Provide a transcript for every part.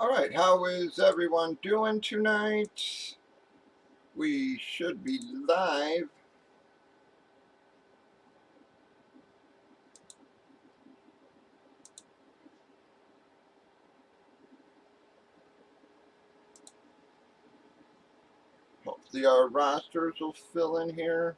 Alright, how is everyone doing tonight? We should be live. Hopefully our rosters will fill in here.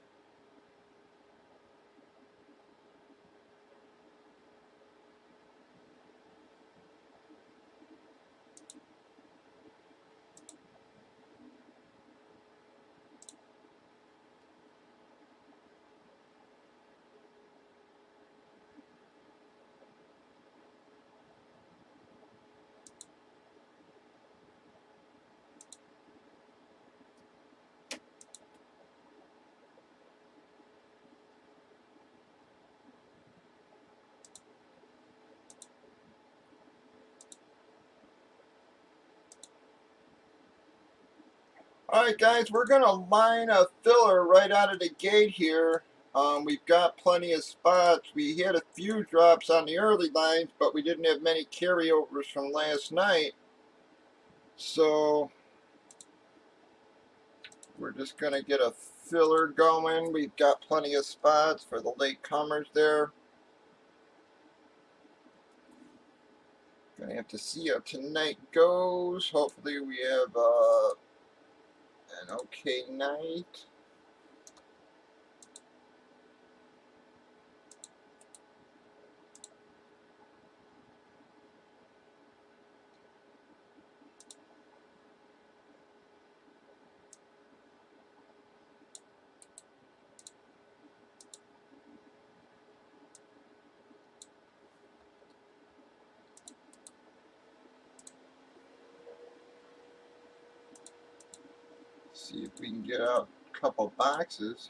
Alright guys, we're going to line a filler right out of the gate here. We've got plenty of spots. We had a few drops on the early lines, but we didn't have many carryovers from last night. So we're just going to get a filler going. We've got plenty of spots for the late comers there. Gonna have to see how tonight goes. Hopefully we have an okay night. See if we can get out a couple boxes.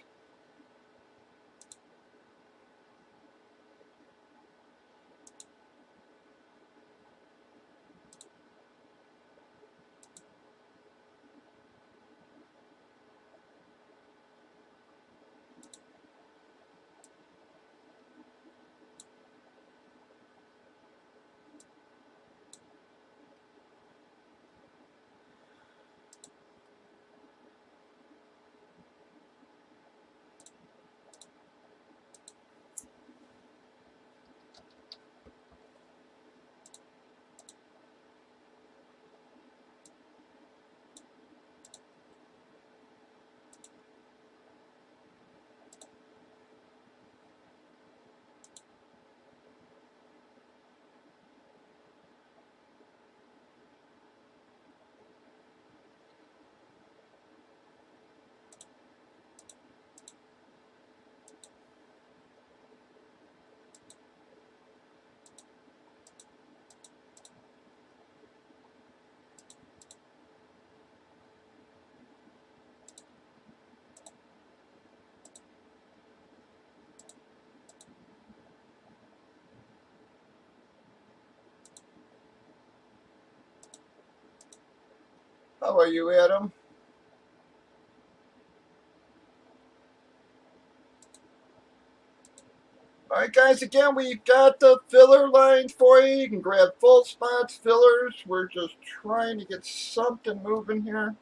How are you, Adam? Alright guys, again, we've got the filler lines for you. You can grab full spots, fillers. We're just trying to get something moving here.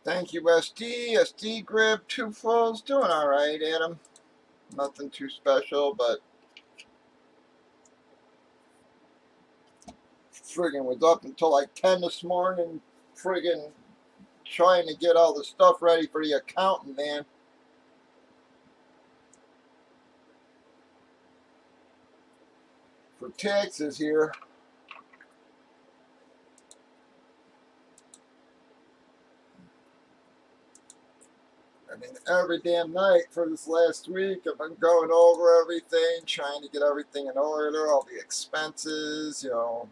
Thank you, SD. SD grip, two fulls. Doing alright, Adam. Nothing too special, but friggin' was up until like 10 this morning, friggin' trying to get all the stuff ready for the accountant, man. For taxes here. I mean, every damn night for this last week, I've been going over everything, trying to get everything in order, all the expenses, you know,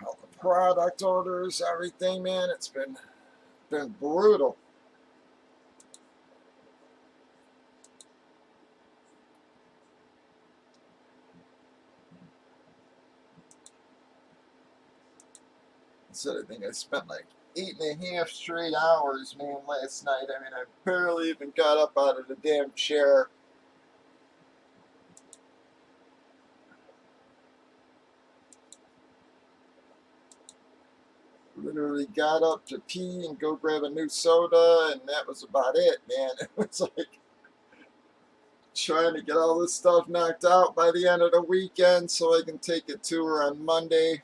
all the product orders, everything, man. It's been brutal. So I think I spent like 8.5 straight hours, man, last night. I mean, I barely even got up out of the damn chair. Literally got up to pee and go grab a new soda, and that was about it, man. It was like trying to get all this stuff knocked out by the end of the weekend so I can take it to her on Monday.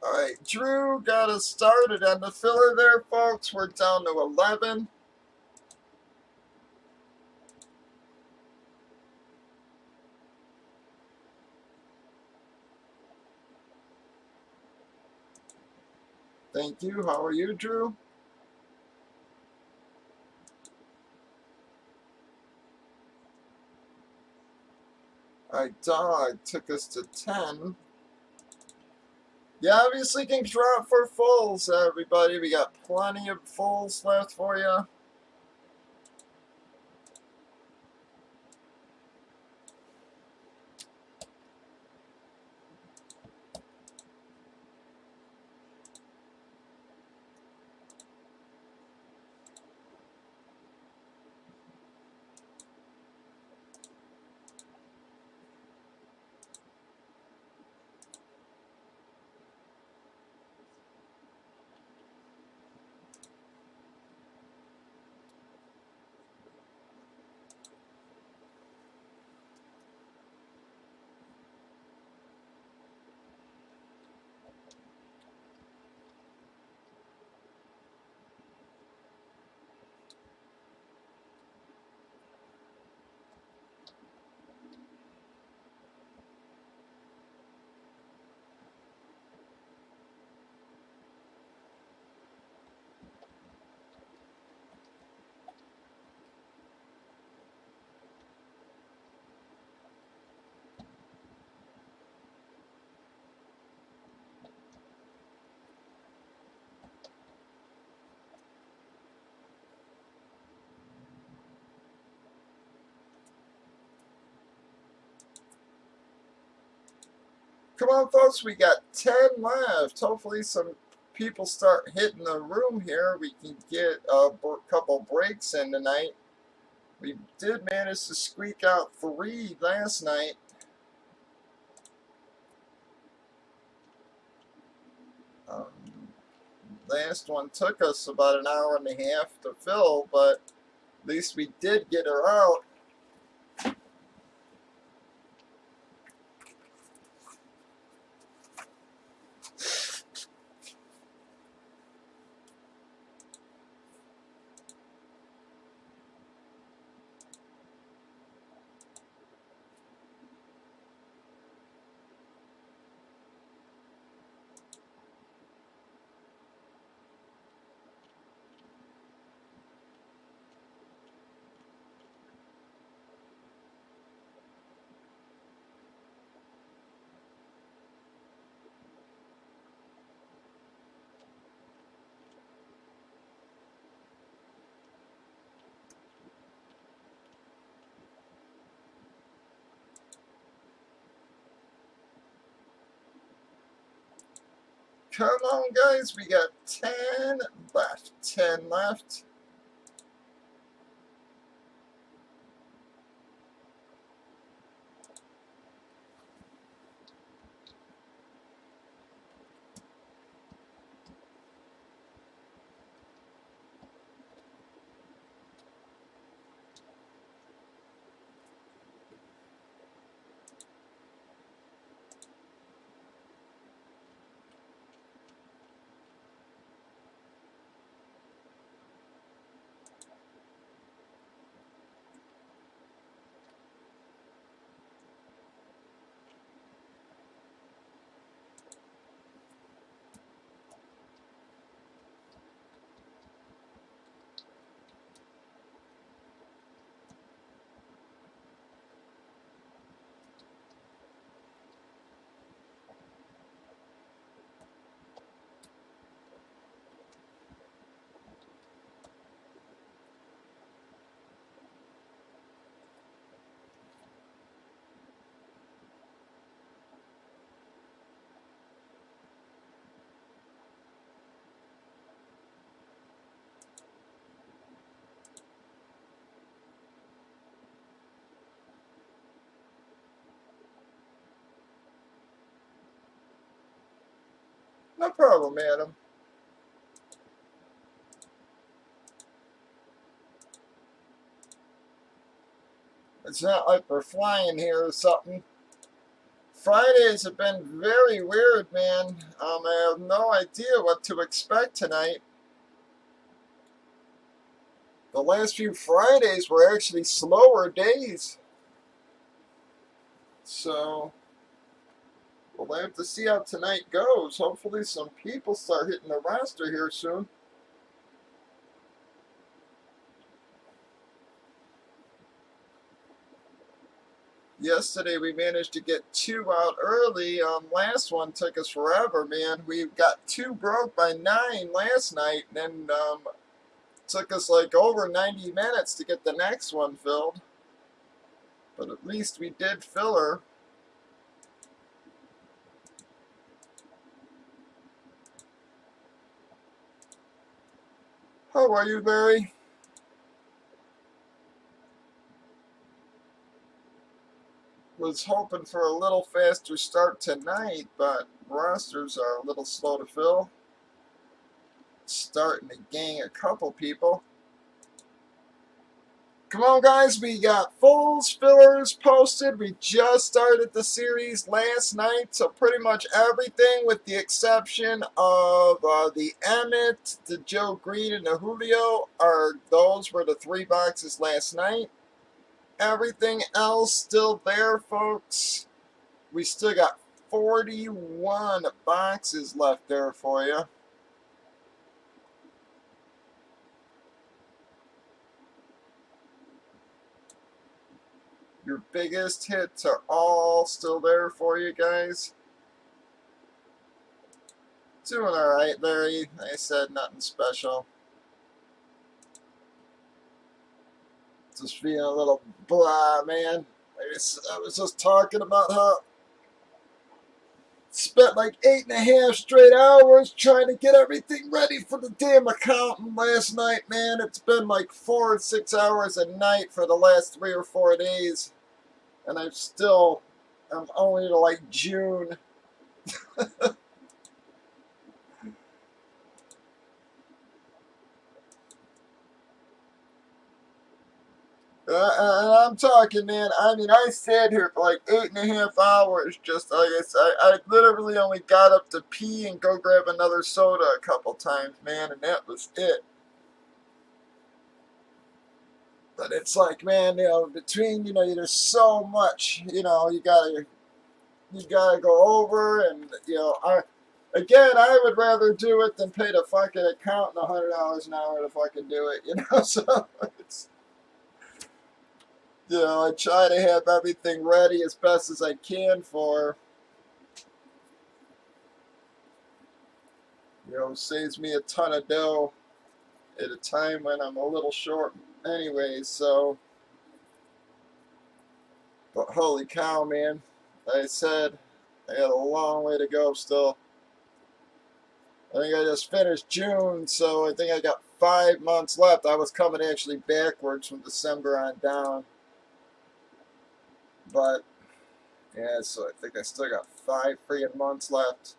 Alright, Drew got us started on the filler there, folks. We're down to 11. Thank you. How are you, Drew? Alright, dog took us to 10. You obviously can drop for fulls, everybody. We got plenty of fulls left for you. Come on, folks. We got 10 left. Hopefully some people start hitting the room here. We can get a couple breaks in tonight. We did manage to squeak out 3 last night. Last one took us about an hour and a half to fill, but at least we did get her out. Come on, guys. We got 10 left. 10 left. No problem, madam. It's not like we're flying here or something. Fridays have been very weird, man. I have no idea what to expect tonight. The last few Fridays were actually slower days. So, we'll have to see how tonight goes. Hopefully some people start hitting the roster here soon. Yesterday we managed to get 2 out early. Last one took us forever, man. We got 2 broke by 9 last night, and took us like over 90 minutes to get the next one filled. But at least we did fill her. How are you, Barry? Was hoping for a little faster start tonight, but rosters are a little slow to fill. Starting to gang a couple people. Come on, guys, we got fulls, fillers posted. We just started the series last night, so pretty much everything with the exception of the Emmett, the Joe Green, and the Julio, those were the 3 boxes last night. Everything else still there, folks. We still got 41 boxes left there for you. Your biggest hits are all still there for you guys. Doing alright, Larry. Like I said, nothing special. Just feeling a little blah, man. I was just talking about how spent like 8.5 straight hours trying to get everything ready for the damn accountant last night, man. It's been like 4 or 6 hours a night for the last 3 or 4 days. And I'm only to like June. And I'm talking, man. I mean, I sat here for like 8.5 hours. Just like I literally only got up to pee and go grab another soda a couple times, man, and that was it. But it's like, man, between there's so much, you gotta go over, and I would rather do it than pay the fucking accountant $100 an hour to fucking do it, So it's. I try to have everything ready as best as I can for, saves me a ton of dough at a time when I'm a little short anyway, so. But holy cow, man. Like I said, I got a long way to go still. I think I just finished June, so I think I got 5 months left. I was coming actually backwards from December on down. But, yeah, so I think I still got 5 freaking months left.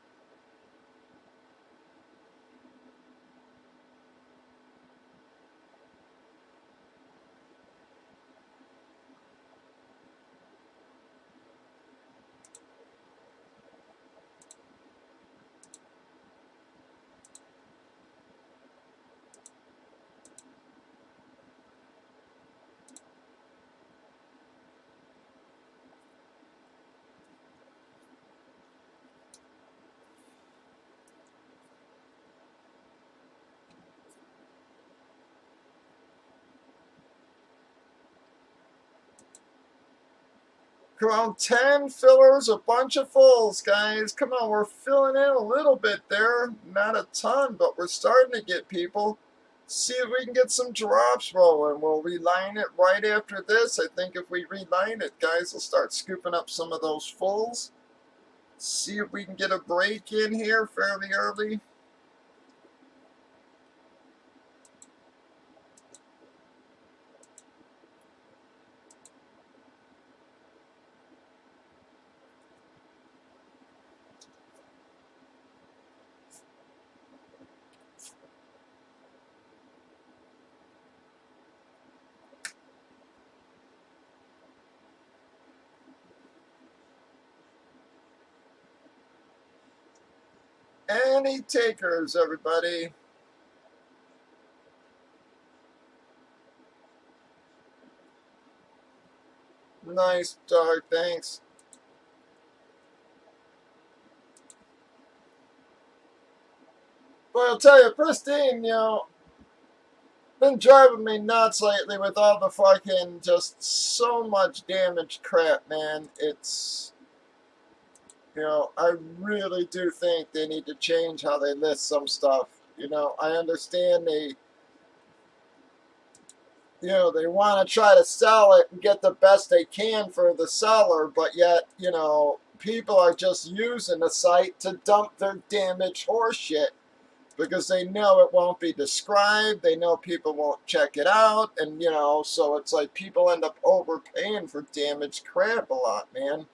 Come on, 10 fillers, a bunch of fulls, guys. Come on, we're filling in a little bit there. Not a ton, but we're starting to get people. See if we can get some drops rolling. We'll reline it right after this. I think if we reline it, guys, we'll start scooping up some of those fulls. See if we can get a break in here fairly early. Any takers, everybody? Nice, dog. Thanks. But I'll tell you, Pristine, been driving me nuts lately with all the fucking just so much damaged crap, man. It's, I really do think they need to change how they list some stuff. I understand they want to try to sell it and get the best they can for the seller, but yet, people are just using the site to dump their damaged horse shit because they know it won't be described. They know people won't check it out. And, so it's like people end up overpaying for damaged crap a lot, man.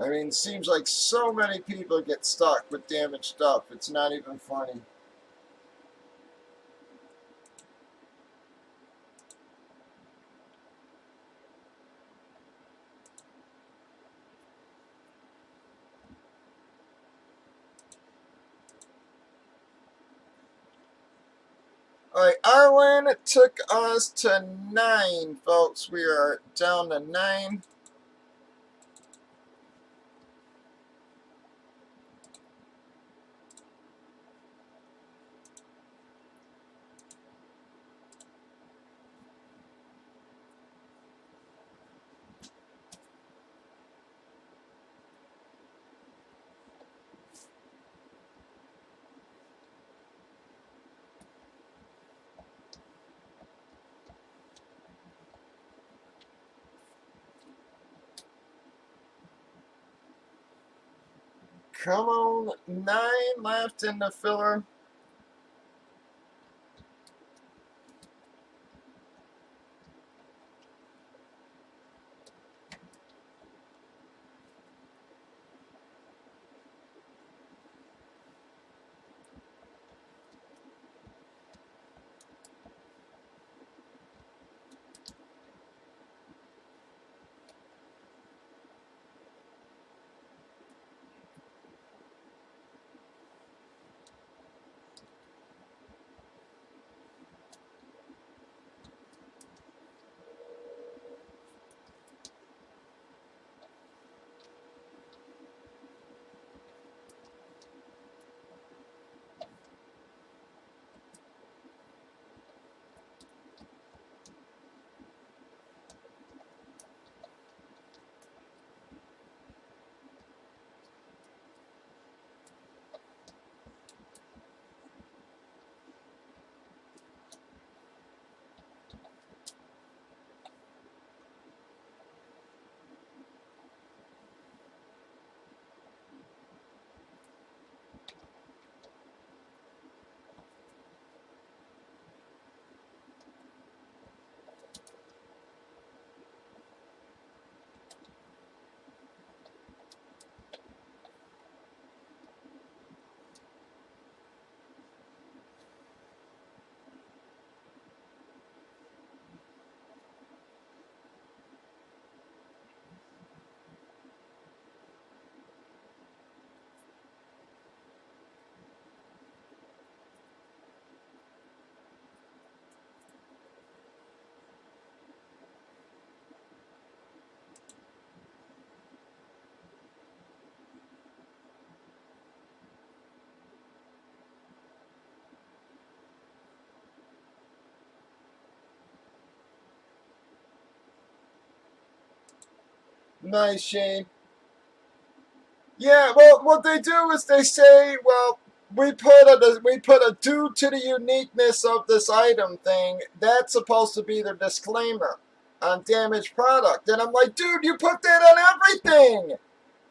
I mean, it seems like so many people get stuck with damaged stuff. It's not even funny. All right, Arwen took us to 9, folks. We are down to 9. Come on, 9 left in the filler. Nice, Shane. Yeah, well, what they do is they say, well, we put a due to the uniqueness of this item thing. That's supposed to be their disclaimer on damaged product. And I'm like, dude, you put that on everything.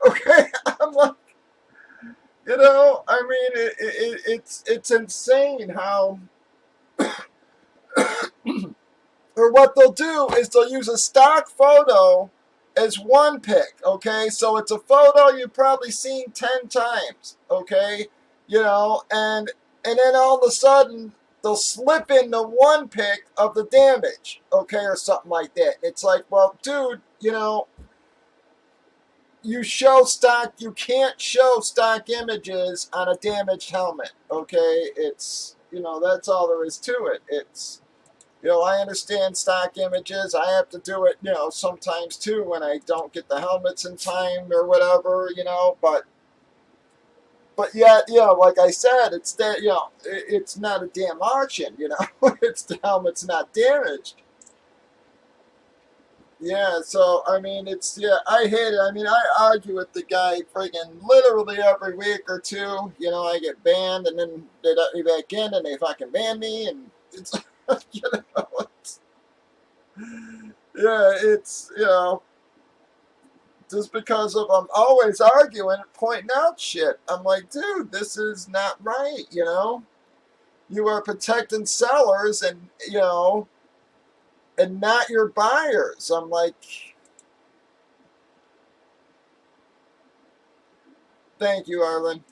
Okay, I'm like, I mean, it's insane how, or what they'll do is they'll use a stock photo as one pick, okay? So it's a photo you've probably seen 10 times, okay? And then all of a sudden they'll slip in the one pic of the damage, okay, or something like that. It's like, well, dude, you know, you show stock, you can't show stock images on a damaged helmet, okay? It's, you know, that's all there is to it. It's, you know, I understand stock images. I have to do it, you know, sometimes too when I don't get the helmets in time or whatever, you know, but yet, you know, like I said, it's that, you know, it's not a damn auction, you know, it's the helmet's not damaged. Yeah, so I mean, it's, yeah, I hate it. I mean, I argue with the guy friggin' literally every week or two. You know, I get banned, and then they let me back in, and they fucking ban me, and it's, you know, it's, yeah, it's, you know, just because of I'm always arguing and pointing out shit. I'm like, dude, this is not right. You know, you are protecting sellers, and you know, and not your buyers. I'm like, thank you, Arlen.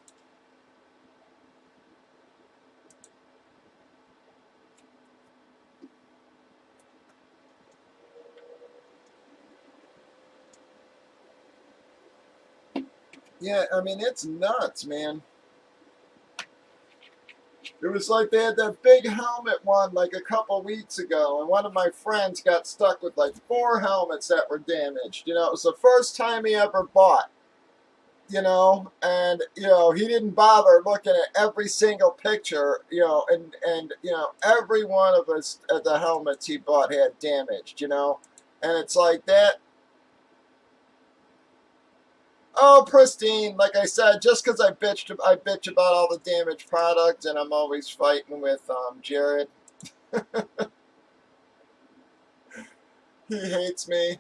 Yeah, I mean, it's nuts, man. It was like they had that big helmet one like a couple weeks ago, and one of my friends got stuck with like 4 helmets that were damaged. You know, it was the first time he ever bought, you know, and, you know, he didn't bother looking at every single picture, you know, and you know, every one of us at the helmets he bought had damaged, you know, and it's like that. Oh, pristine. Like I said, just because I bitch about all the damaged product, and I'm always fighting with Jared. He hates me.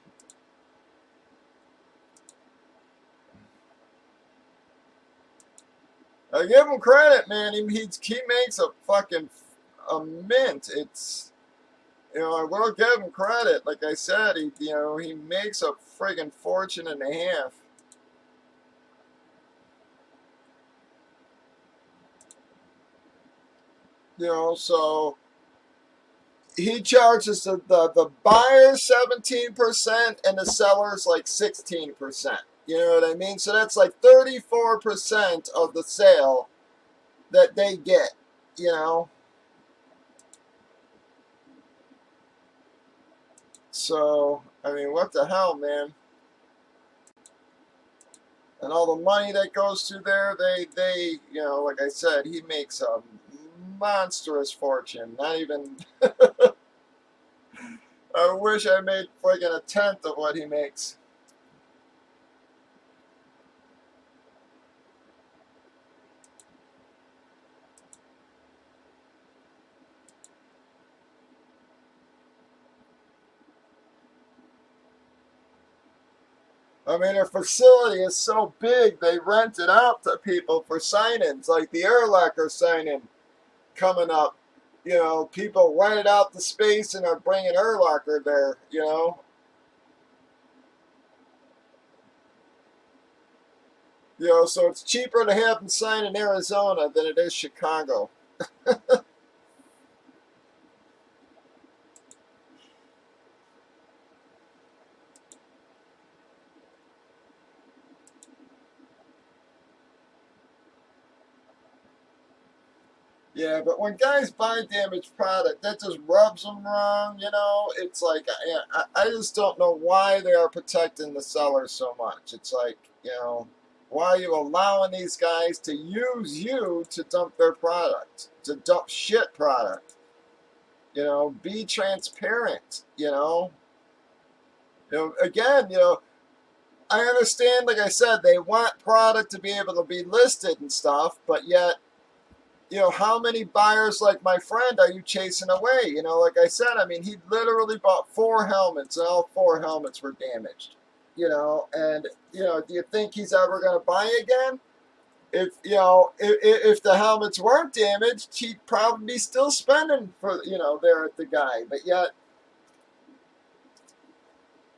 I give him credit, man. He makes a fucking a mint. It's, you know, I will give him credit. Like I said, he, you know, he makes a friggin' fortune and a half. You know, so he charges the buyers 17% and the sellers like 16%. You know what I mean? So that's like 34% of the sale that they get, you know. So, I mean, what the hell, man? And all the money that goes through there, they, you know, like I said, he makes a monstrous fortune. Not even, I wish I made friggin' a tenth of what he makes. I mean, their facility is so big, they rent it out to people for sign-ins, like the Airlocker sign-in coming up. You know, people rented out the space and are bringing Airlocker there, you know. You know, so it's cheaper to have them sign in Arizona than it is Chicago. Yeah, but when guys buy damaged product, that just rubs them wrong, you know? It's like, I just don't know why they are protecting the seller so much. It's like, you know, why are you allowing these guys to use you to dump their product, to dump shit product? You know, be transparent, you know? You know, again, you know, I understand, like I said, they want product to be able to be listed and stuff, but yet, you know, how many buyers like my friend are you chasing away? You know, like I said, I mean, he literally bought 4 helmets, and all 4 helmets were damaged. You know, and, you know, do you think he's ever going to buy again? If, you know, if the helmets weren't damaged, he'd probably be still spending for, you know, there at the guy. But yet,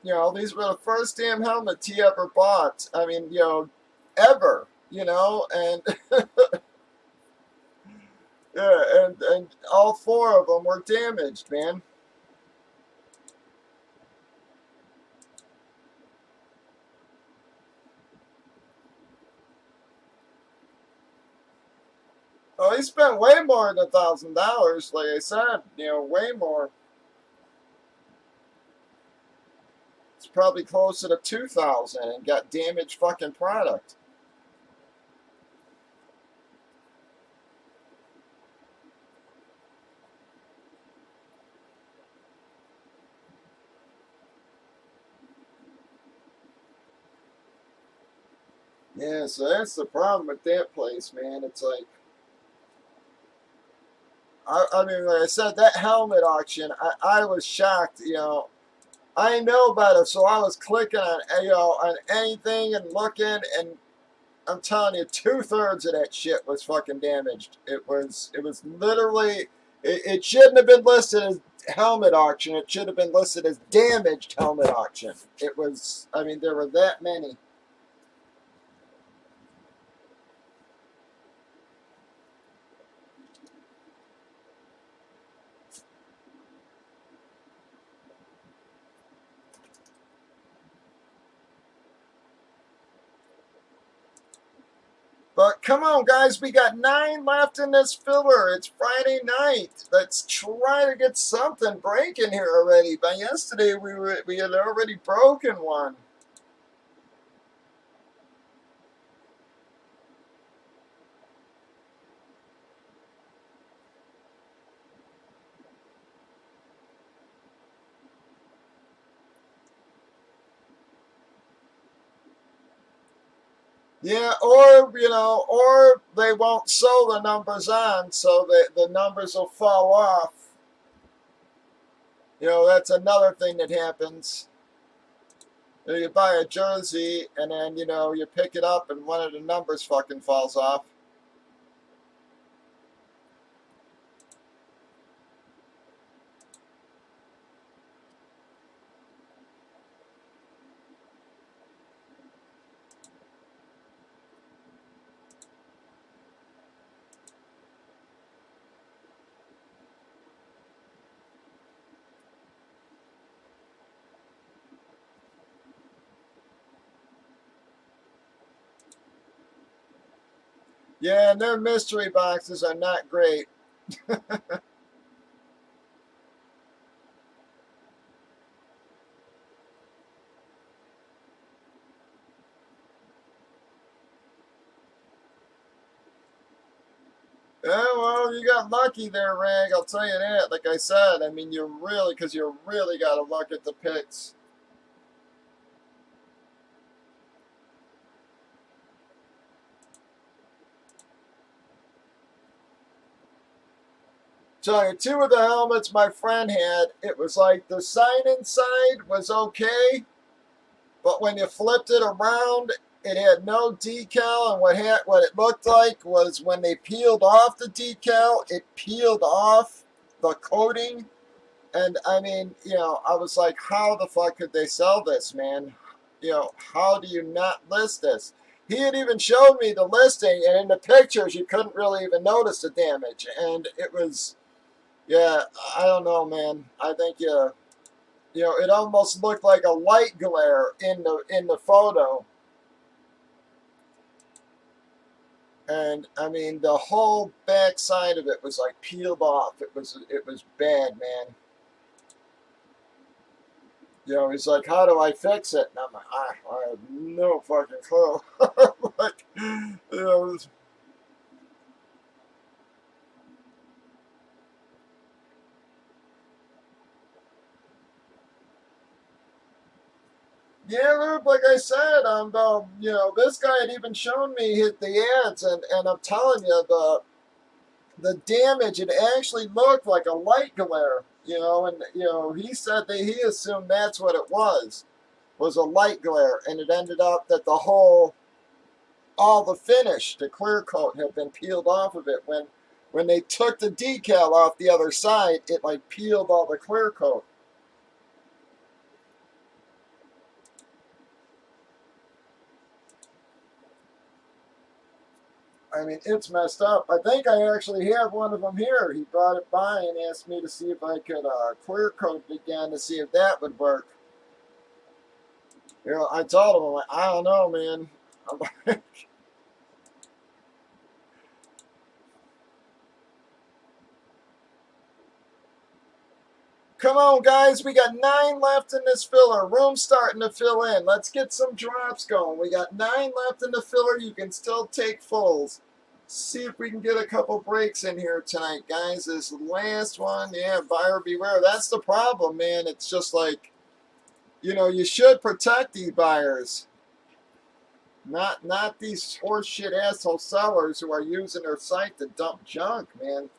you know, these were the first damn helmets he ever bought. I mean, you know, ever, you know, and Yeah, and all four of them were damaged, man. Oh, he spent way more than $1,000. Like I said, way more. It's probably closer to 2,000 and got damaged fucking product. Yeah, so that's the problem with that place, man. It's like, I mean, like I said, that helmet auction, I was shocked. I know about it, so I was clicking on, on anything and looking, and I'm telling you, 2/3 of that shit was fucking damaged. It was literally, it shouldn't have been listed as helmet auction. It should have been listed as damaged helmet auction. It was, I mean, there were that many. But come on, guys, we got 9 left in this filler. It's Friday night. Let's try to get something breaking here already. By yesterday, we had already broken one. Yeah, or they won't sew the numbers on, so that the numbers will fall off. That's another thing that happens. You buy a jersey, and then you pick it up, and one of the numbers fucking falls off. Yeah, and their mystery boxes are not great. Yeah, well, you got lucky there, Rag. I'll tell you that. Like I said, I mean, because you really got to look at the picks. Tell you, two of the helmets my friend had, it was like the sign inside was okay, but when you flipped it around, it had no decal, and what it looked like was when they peeled off the decal, it peeled off the coating. And I mean, I was like, how the fuck could they sell this, man? How do you not list this? He had even showed me the listing, and in the pictures, you couldn't really even notice the damage. And it was, yeah, I don't know, man. I think, it almost looked like a light glare in the photo. And I mean, the whole back side of it was like peeled off. It was bad, man. He's like, how do I fix it? And I'm like, I have no fucking clue. Like, yeah, Lube, like I said, this guy had even shown me the ads, and I'm telling you, the damage, it actually looked like a light glare, and, he said that he assumed that's what it was a light glare, and it ended up that all the finish, the clear coat, had been peeled off of it. When they took the decal off the other side, it like peeled all the clear coat. I mean, it's messed up. I think I actually have one of them here. He brought it by and asked me to see if I could clear coat it again to see if that would work. You know, I told him, I'm like, I don't know, man. Come on, guys. We got 9 left in this filler. Room's starting to fill in. Let's get some drops going. We got 9 left in the filler. You can still take fulls. See if we can get a couple breaks in here tonight, guys. This last one, yeah, buyer beware. That's the problem, man. It's just like, you know, you should protect these buyers. Not these horseshit asshole sellers who are using their site to dump junk, man.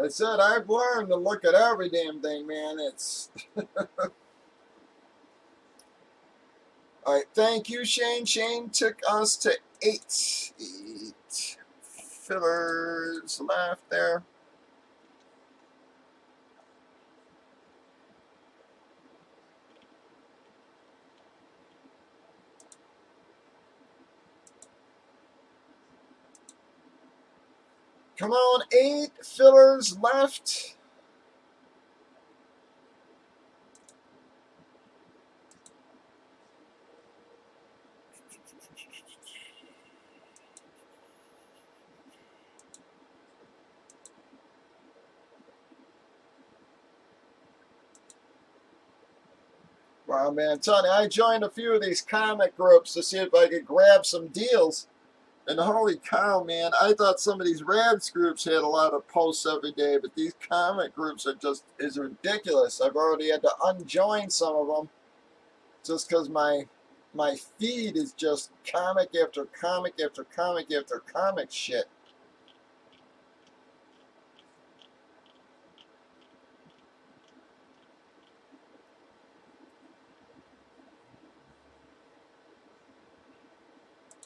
I said I've learned to look at every damn thing, man. It's all right. Thank you, Shane. Shane took us to 8. 8 fillers left there. Come on, 8 fillers left. Wow, man, Tony, I joined a few of these comic groups to see if I could grab some deals. And holy cow, man, I thought some of these Rabs groups had a lot of posts every day, but these comic groups are just is ridiculous. I've already had to unjoin some of them just because my feed is just comic after comic after comic after comic shit.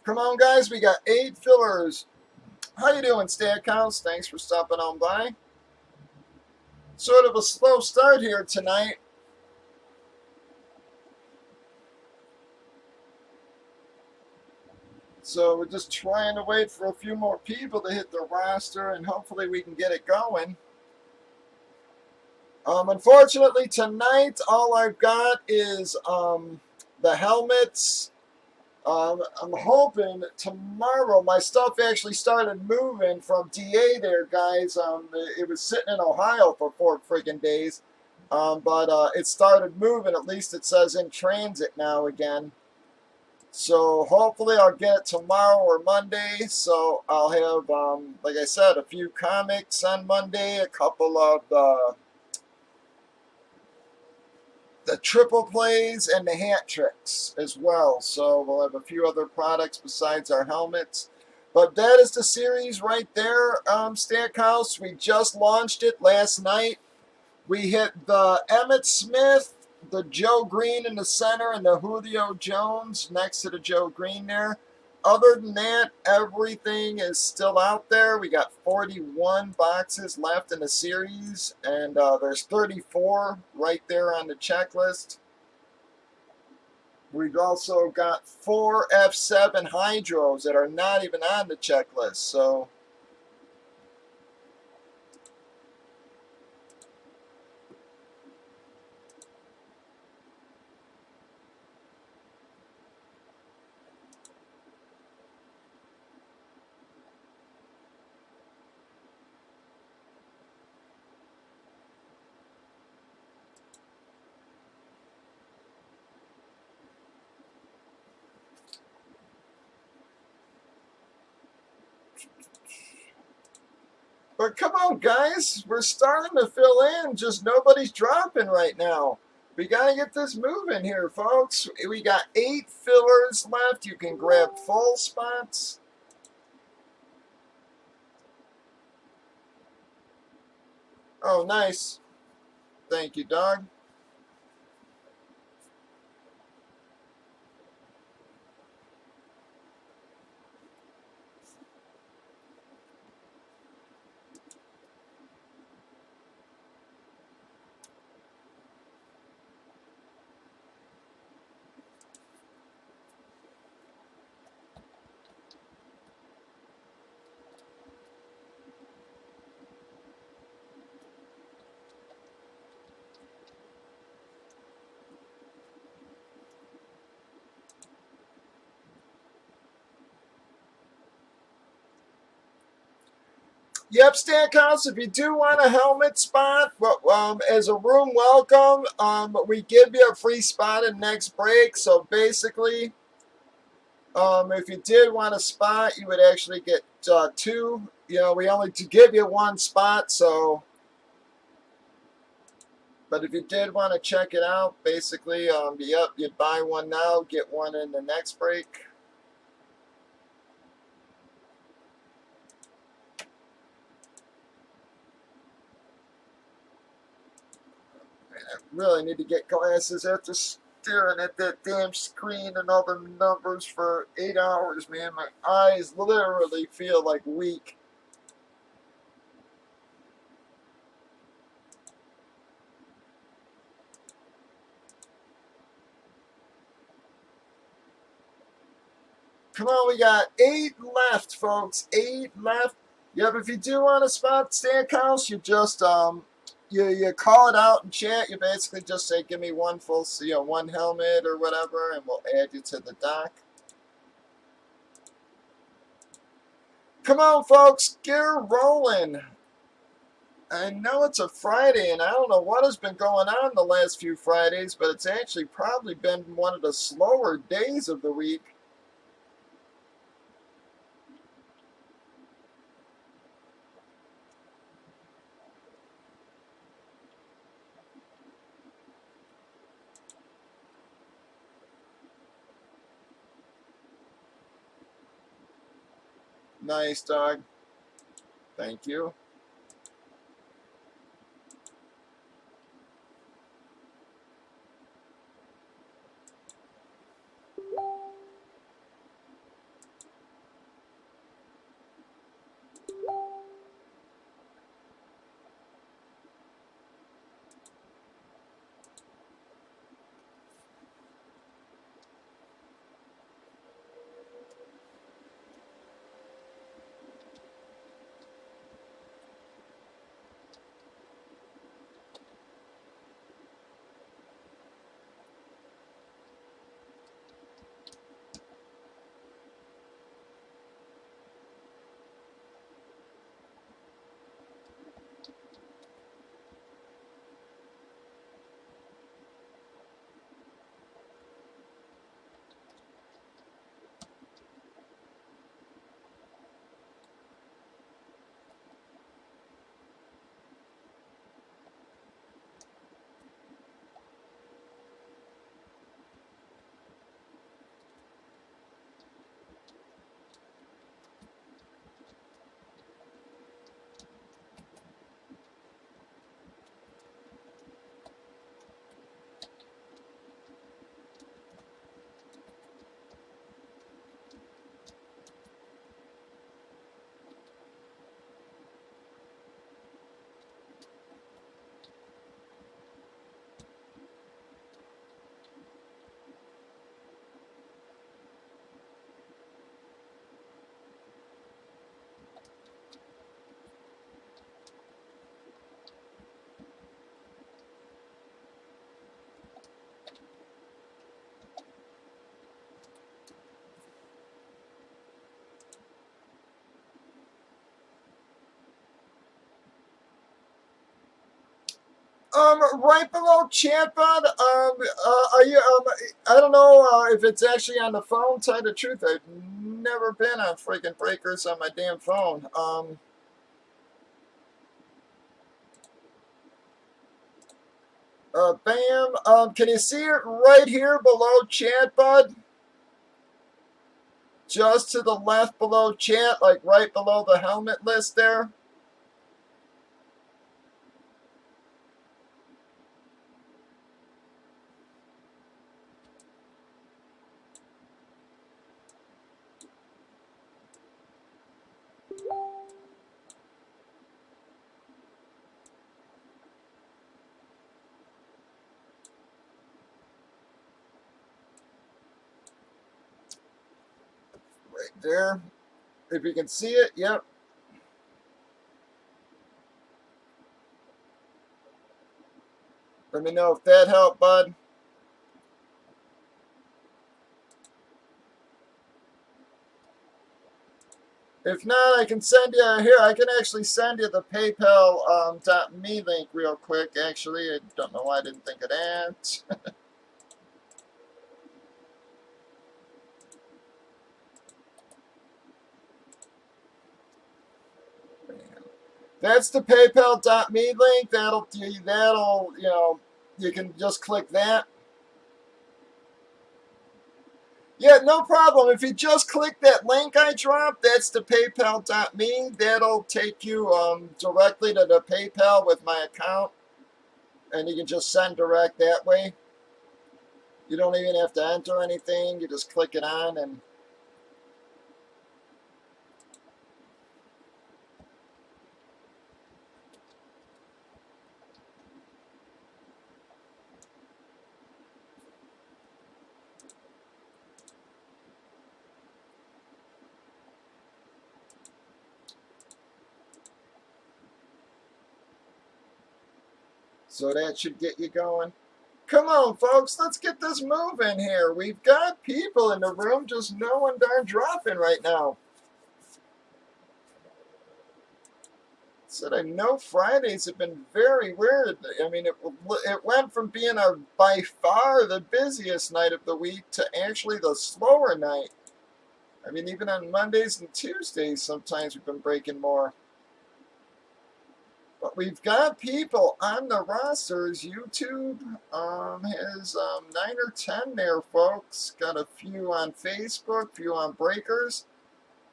Come on, guys, we got 8 fillers. How you doing, Stackhouse? Thanks for stopping on by. Sort of a slow start here tonight. So we're just trying to wait for a few more people to hit the roster, and hopefully we can get it going. Unfortunately, tonight all I've got is the helmets. I'm hoping tomorrow my stuff actually started moving from DA there, guys. It was sitting in Ohio for 4 freaking days, but it started moving. At least it says in transit now again. So hopefully I'll get it tomorrow or Monday. So I'll have, like I said, a few comics on Monday, a couple of the triple plays and the hat tricks as well. So we'll have a few other products besides our helmets. But that is the series right there, Stackhouse. We just launched it last night. We hit the Emmett Smith, the Joe Green in the center, and the Julio Jones next to the Joe Green there. Other than that, everything is still out there. We got 41 boxes left in the series, and there's 34 right there on the checklist. We've also got 4 F7 Hydros that are not even on the checklist. So but come on, guys. We're starting to fill in. Just nobody's dropping right now. We got to get this moving here, folks. We got 8 fillers left. You can grab full spots. Oh, nice. Thank you, dog. Yep, Stackhouse, if you do want a helmet spot, as a room welcome, we give you a free spot in next break. So basically, if you did want a spot, you would actually get two. You know, we only to give you one spot, so. But if you did want to check it out, basically, yep, you'd buy one now, get one in the next break. I really need to get glasses after staring at that damn screen and all the numbers for 8 hours, man. My eyes literally feel like weak. Come on, we got 8 left, folks. 8 left. Yep, if you do want a spot Stackhouse, you just you call it out in chat. You basically just say, give me one full, one helmet or whatever, and we'll add you to the dock. Come on, folks, get her rolling. I know it's a Friday, and I don't know what has been going on the last few Fridays, but it's actually probably been one of the slower days of the week. Nice, dog. Thank you. Right below chat bud. Are you? I don't know if it's actually on the phone. Tell you the truth, I've never been on freaking breakers on my damn phone. Bam. Can you see it right here below chat bud? Just to the left below chat, like right below the helmet list there. Right there. If you can see it, yep. Let me know if that helped, bud. If not, I can send you here. I can actually send you the PayPal .me link real quick. Actually, I don't know why I didn't think of that. That's the PayPal .me link. That'll you can just click that. Yeah, no problem. If you just click that link I dropped, that's the PayPal.me. That'll take you directly to the PayPal with my account, and you can just send direct that way. You don't even have to enter anything. You just click it on, and so that should get you going. Come on, folks, let's get this moving here. We've got people in the room, just no one darn dropping right now. Said I know Fridays have been very weird. I mean, it went from being by far the busiest night of the week to actually the slower night. I mean, even on Mondays and Tuesdays, sometimes we've been breaking more. But we've got people on the rosters. YouTube has 9 or 10 there, folks. Got a few on Facebook, a few on Breakers.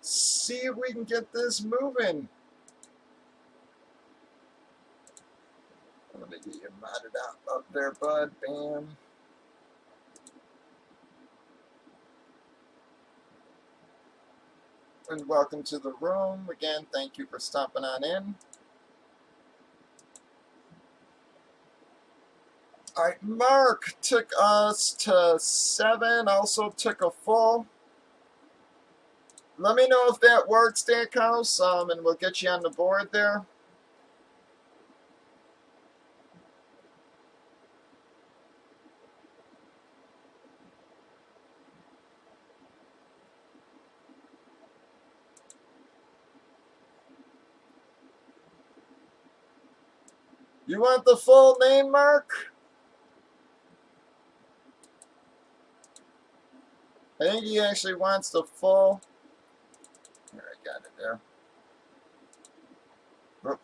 See if we can get this moving. Let me get you modded up there, bud. Bam. And welcome to the room. Again, thank you for stopping on in. All right, Mark took us to 7, also took a full. Let me know if that works, Stackhouse, and we'll get you on the board there. You want the full name, Mark? I think he actually wants the full. Here, I got it there. Oh,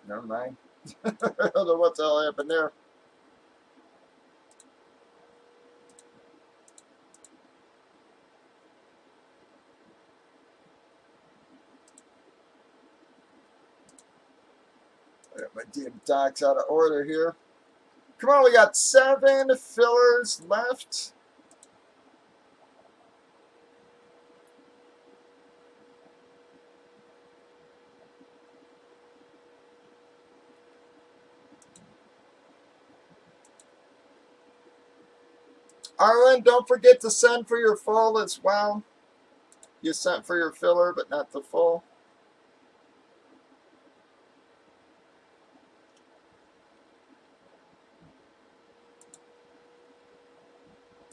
never mind. I don't know what the hell happened there. I got my damn docs out of order here. Come on, we got 7 fillers left. Arlen, don't forget to send for your full as well. You sent for your filler, but not the full.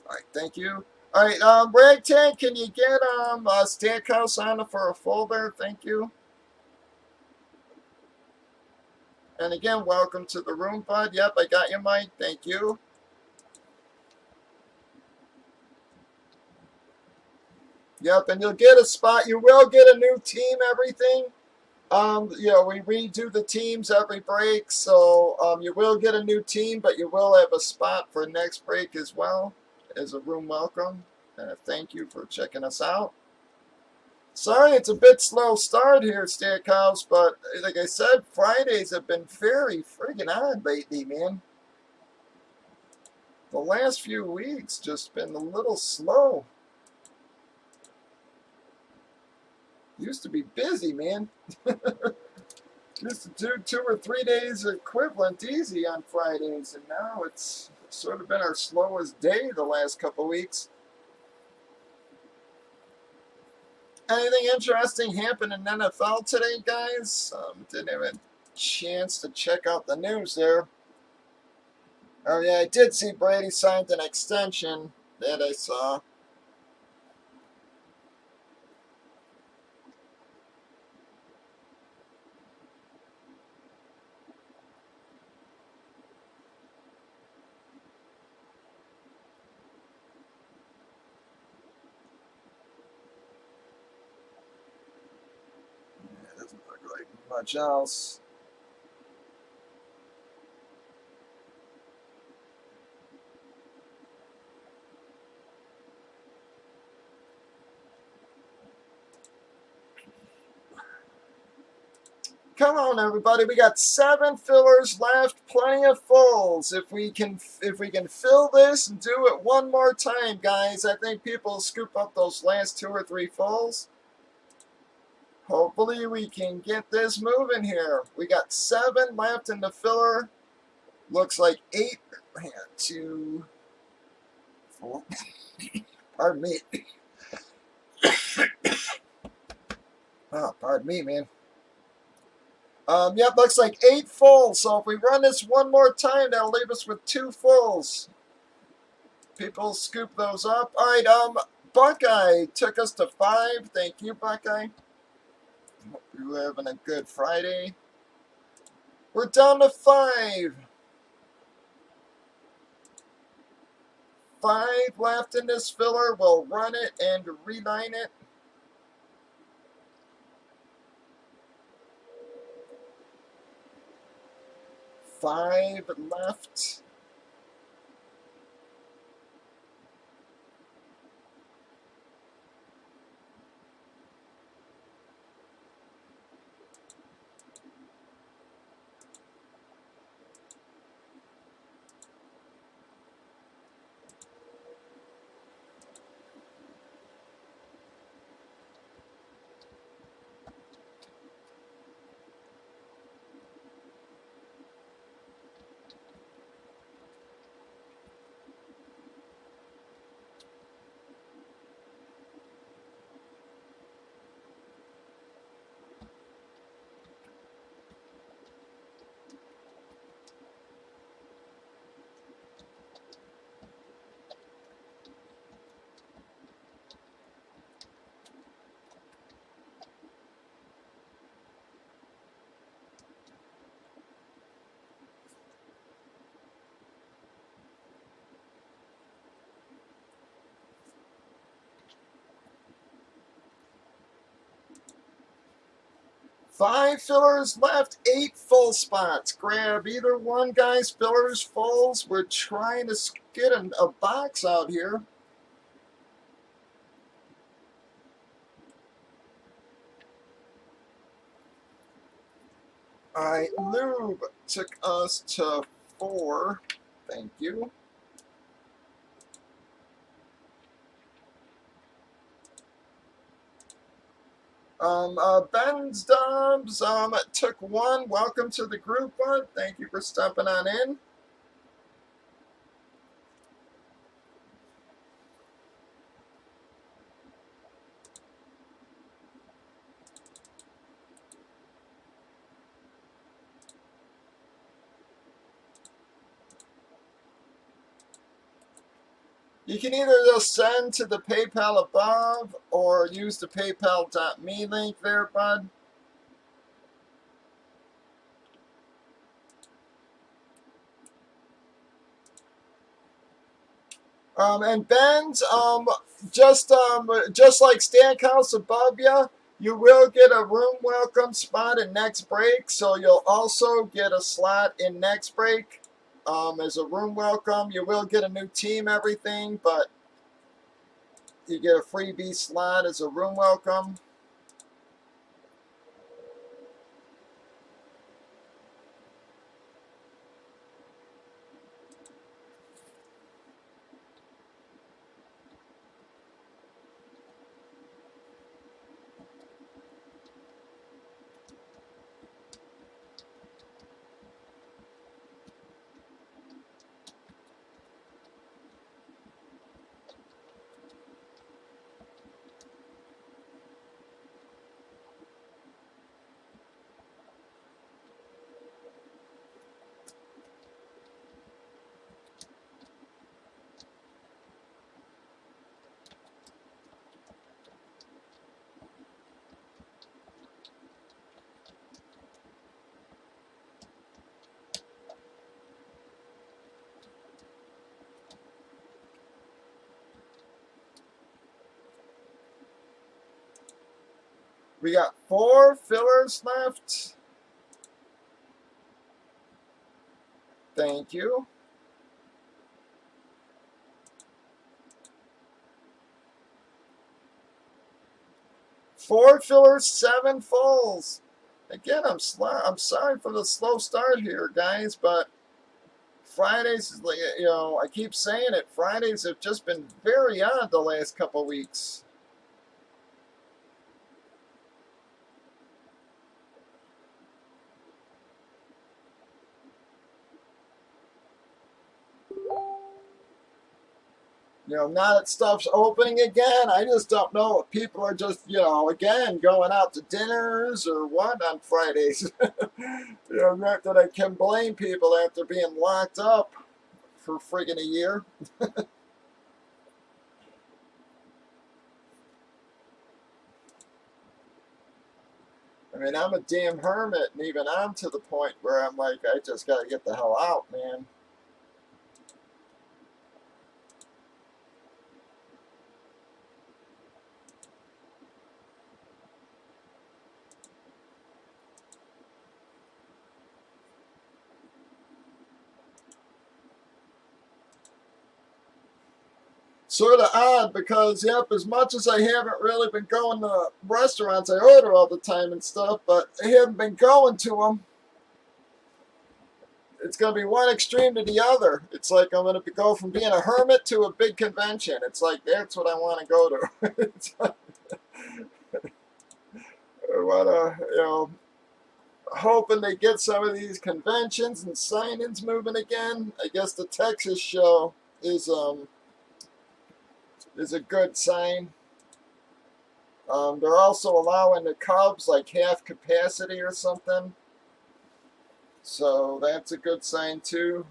All right, thank you. All right, Ragtag, can you get Stackhouse on for a full there? Thank you. And again, welcome to the room, bud. Yep, I got you, Mike. Thank you. Yep, and you'll get a spot. You will get a new team, everything. We redo the teams every break, so you will get a new team, but you will have a spot for next break as well as a room welcome. Thank you for checking us out. Sorry, it's a bit slow start here, Stackhouse, but like I said, Fridays have been very friggin' odd lately, man. The last few weeks just been a little slow. Used to be busy, man. Used to do 2 or 3 days equivalent easy on Fridays, and now it's sort of been our slowest day the last couple weeks. Anything interesting happened in NFL today, guys? Didn't have a chance to check out the news there. Oh yeah, I did see Brady signed an extension. That I saw. much else. Come on, everybody! We got 7 fillers left, plenty of fulls. If we can fill this and do it one more time, guys, I think people will scoop up those last 2 or 3 fulls. Hopefully, we can get this moving here. We got 7 left in the filler. Looks like 8. 2, 4. Pardon me. Oh, pardon me, man. Yep, looks like 8 fulls. So if we run this one more time, that'll leave us with 2 fulls. People scoop those up. All right, Buckeye took us to 5. Thank you, Buckeye. Hope you're having a good Friday. We're down to 5. 5 left in this filler. We'll run it and reline it. 5 left. Five fillers left, 8 full spots. Grab either one, guys. Fillers, fulls. We're trying to get a box out here. All right, Lube took us to 4. Thank you. Ben's Dubs took 1. Welcome to the group, bud. Thank you for stepping on in. You can either just send to the PayPal above or use the paypal.me link there, bud. And Ben's, just like Stackhouse above you, you will get a room welcome spot in next break. So you'll also get a slot in next break as a room welcome. You will get a new team, everything, but you get a freebie slot as a room welcome. We got 4 fillers left. Thank you. 4 fillers, 7 fulls. Again, I'm sorry for the slow start here, guys, but Fridays, you know, I keep saying it, Fridays have just been very odd the last couple weeks. You know, now that stuff's opening again, I just don't know if people are just, you know, again, going out to dinners or what on Fridays. You know, not that I can blame people after being locked up for friggin' a year. I mean, I'm a damn hermit, and even I'm to the point where I'm like, I just gotta get the hell out, man. Sort of odd because, yep, as much as I haven't really been going to restaurants, I order all the time and stuff, but I haven't been going to them. It's going to be one extreme to the other. It's like I'm going to go from being a hermit to a big convention. It's like that's what I want to go to. It's like, what a, you know, hoping they get some of these conventions and sign-ins moving again. I guess the Texas show is a good sign. They're also allowing the Cubs like half capacity or something. So that's a good sign too.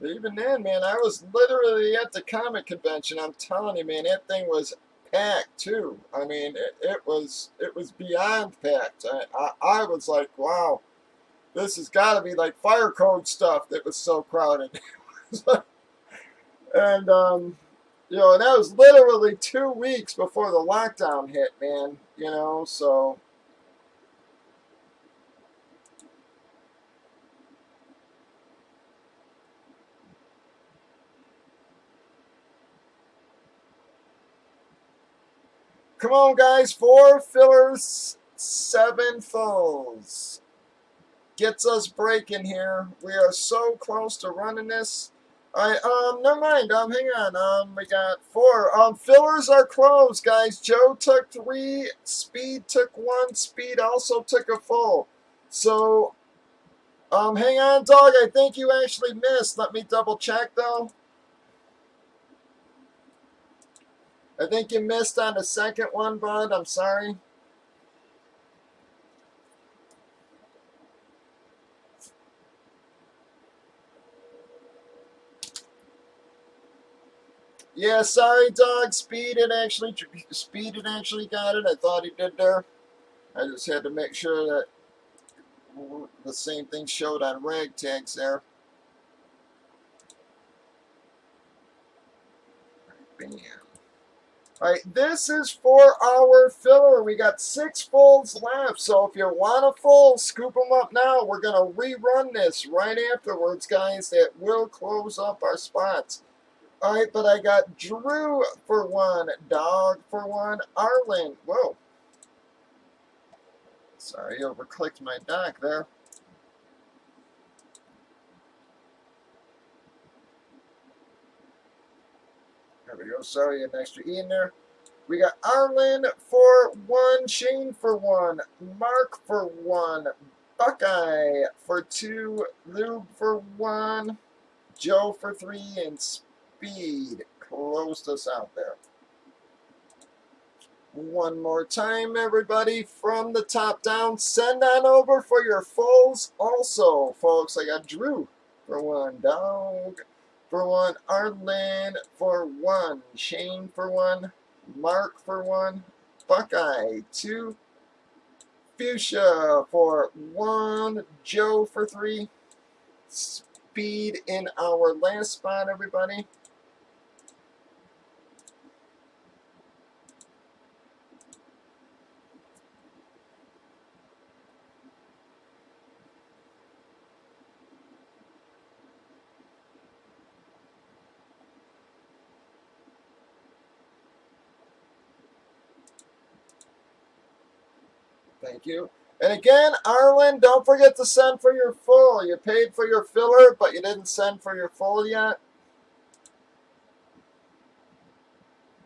But even then, man, I was literally at the comic convention. I'm telling you, man, that thing was packed too. I mean, it was beyond packed. I was like, wow, this has got to be like fire code stuff. That was so crowded. And you know, and that was literally 2 weeks before the lockdown hit, man. You know, so come on, guys, 4 fillers, 7 fulls. Gets us breaking here. We are so close to running this. Never mind. Hang on. We got 4. Fillers are closed, guys. Joe took 3. Speed took 1. Speed also took a full. So, hang on, dog. I think you actually missed. Let me double check, though. I think you missed on the second one, bud. I'm sorry. Yeah, sorry, dog. Speed had actually got it. I thought he did there. I just had to make sure that the same thing showed on rag tags there. Bam. Alright, this is for our filler. We got 6 fulls left, so if you want a full, scoop them up now. We're going to rerun this right afterwards, guys. That will close up our spots. Alright, but I got Drew for 1, Dog for 1, Arlen. Whoa. Sorry, overclicked my dock there. There we go. Sorry, an extra E in there. We got Arlen for 1, Shane for 1, Mark for 1, Buckeye for 2, Lube for 1, Joe for 3, and Speed closed us out there. One more time, everybody, from the top down. Send on over for your fulls also, folks. I got Drew for 1, Dog for 1, Arlen for 1, Shane for 1, Mark for 1, Buckeye 2, Fuchsia for 1, Joe for 3, Speed in our last spot, everybody. Thank you. And again, Arlen, don't forget to send for your full. You paid for your filler, but you didn't send for your full yet.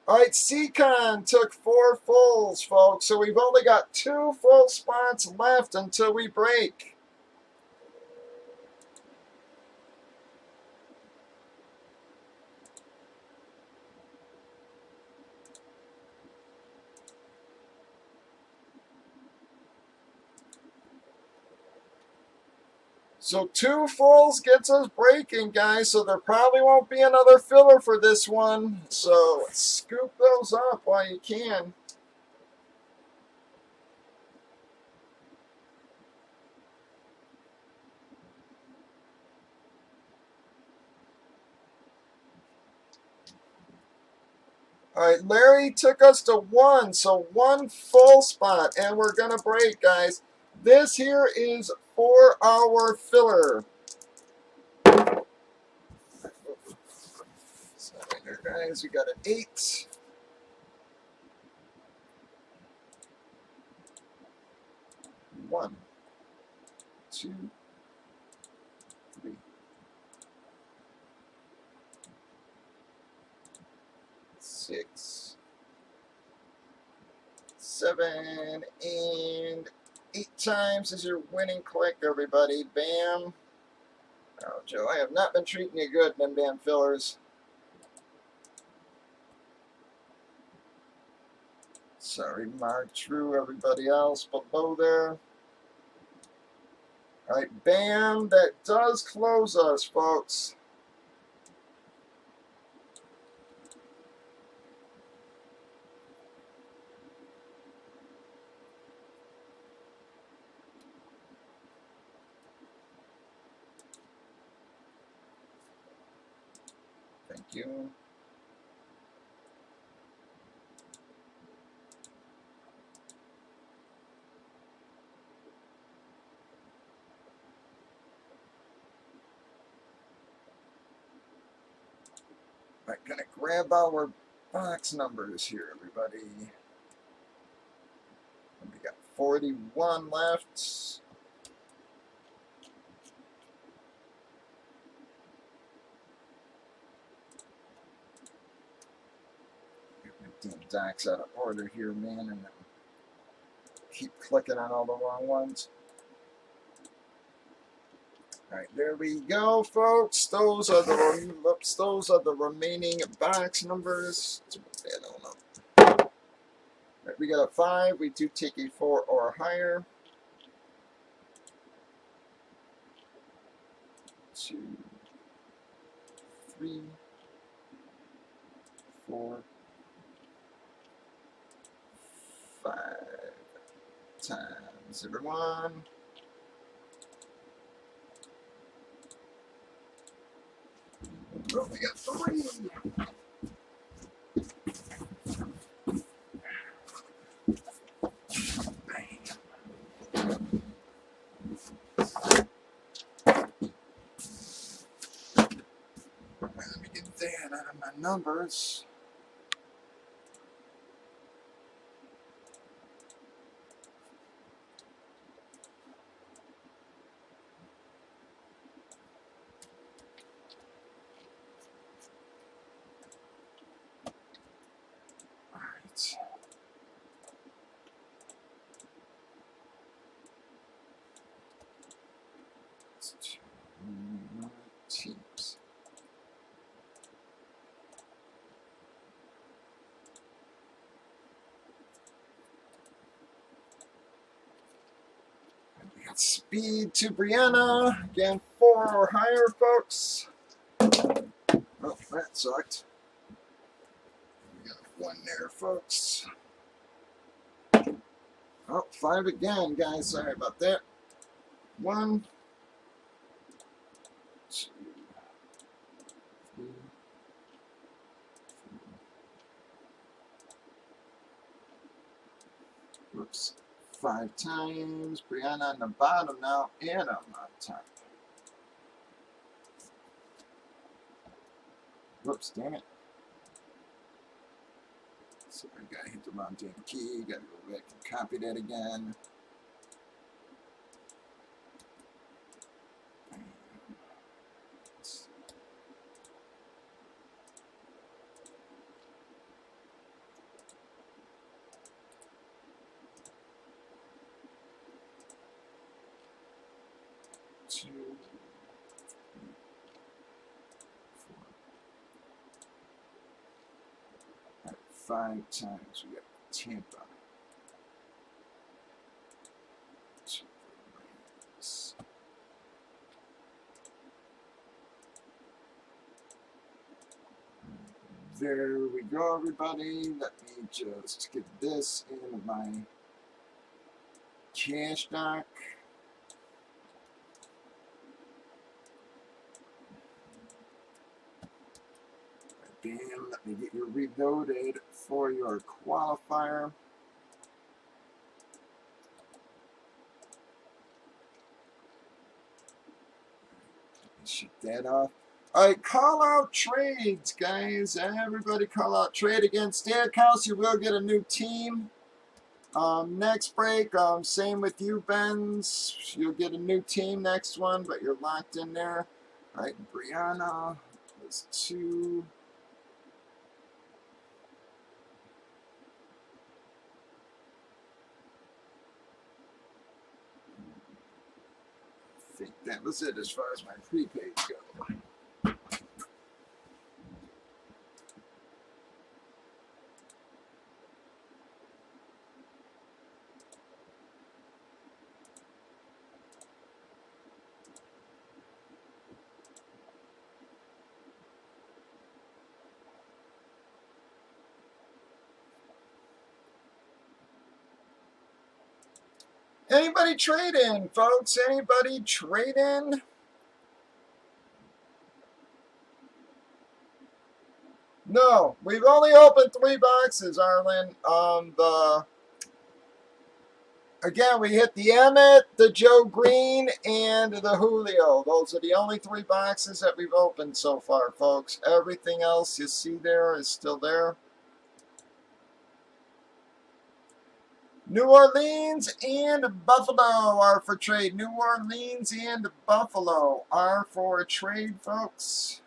All right, Seacon took 4 fulls, folks. So we've only got 2 full spots left until we break. So 2 fulls gets us breaking, guys. So there probably won't be another filler for this one. So scoop those up while you can. All right, Larry took us to 1, so 1 full spot, and we're going to break, guys. This here is for our filler. So there, guys, we got an 8. 1, 2, 3. 6, 7, and 8 times is your winning click, everybody. Bam. Oh, Joe, I have not been treating you good, them damn fillers. Sorry, Mark, True, everybody else below there. All right, bam. That does close us, folks. Thank you. All right, gonna grab our box numbers here, everybody. We got 41 left. Damn docs out of order here, man, and keep clicking on all the wrong ones. All right, there we go, folks. Those are the remaining box numbers. I don't know. All right, we got a 5. We do take a 4 or higher. 2, 3, 4, 5 times, everyone. Oh, we got 3. Let me get that out of my numbers. All right. Let's 2 teams. We got speed to Brianna. Again, 4 or higher, folks. Oh, that sucked. We got 1 there, folks. Oh, 5 again, guys. Sorry about that. 1, 2, 3, 4. Whoops. 5 times. Brianna on the bottom now, and I'm on top. Whoops, damn it. So I gotta hit the wrong damn key. Gotta go back and copy that again. 5 times. We got Tampa. There we go, everybody. Let me just get this in my cash dock. Bam, let me get you reloaded for your qualifier. Shut that off. All right, call out trades, guys. Everybody call out trade against Stackhouse. You will get a new team. Next break, same with you, Benz. You'll get a new team next one, but you're locked in there. All right, Brianna was 2. I think that was it as far as my prepaids go. Anybody trade in, folks? Anybody trade in? No, we've only opened 3 boxes, Arlen. Again, we hit the Emmett, the Joe Green, and the Julio. Those are the only 3 boxes that we've opened so far, folks. Everything else you see there is still there. New Orleans and Buffalo are for trade. New Orleans and Buffalo are for trade, folks.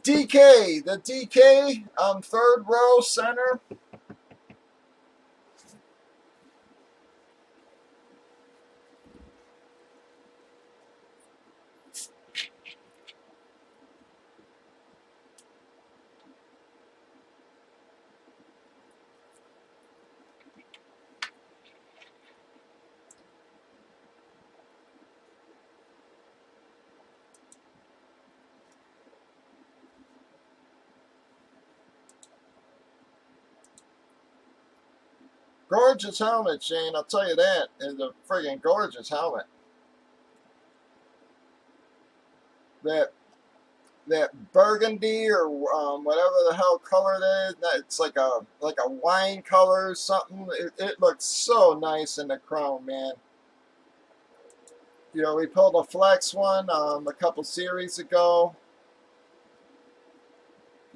DK, the DK, 3rd row center. Gorgeous helmet, Shane. I'll tell you that. It's a friggin' gorgeous helmet. That burgundy or whatever the hell color that is. It's like a wine color or something. It looks so nice in the chrome, man. You know, we pulled a flex one a couple series ago.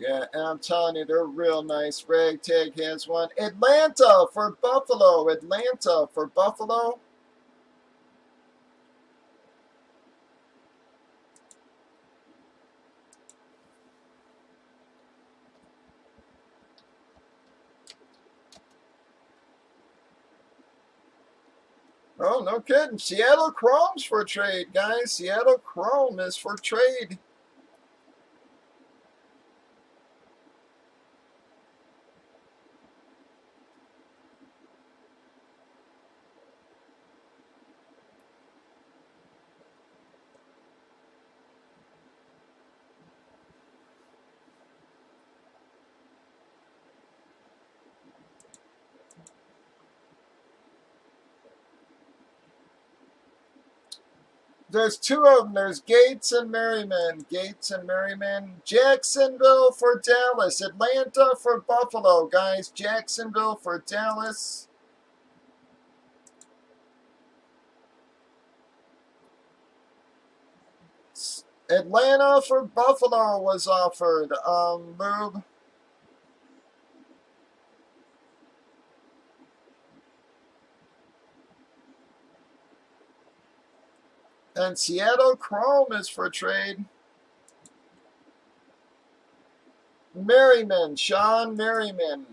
Yeah, and I'm telling you, they're real nice. Ragtag has one. Atlanta for Buffalo. Atlanta for Buffalo. Oh, no kidding. Seattle Chrome's for trade, guys. Seattle Chrome is for trade. There's 2 of them. There's Gates and Merriman. Gates and Merriman. Jacksonville for Dallas. Atlanta for Buffalo, guys. Jacksonville for Dallas. Atlanta for Buffalo was offered. Lube. And Seattle Chrome is for trade. Merriman, Sean Merriman.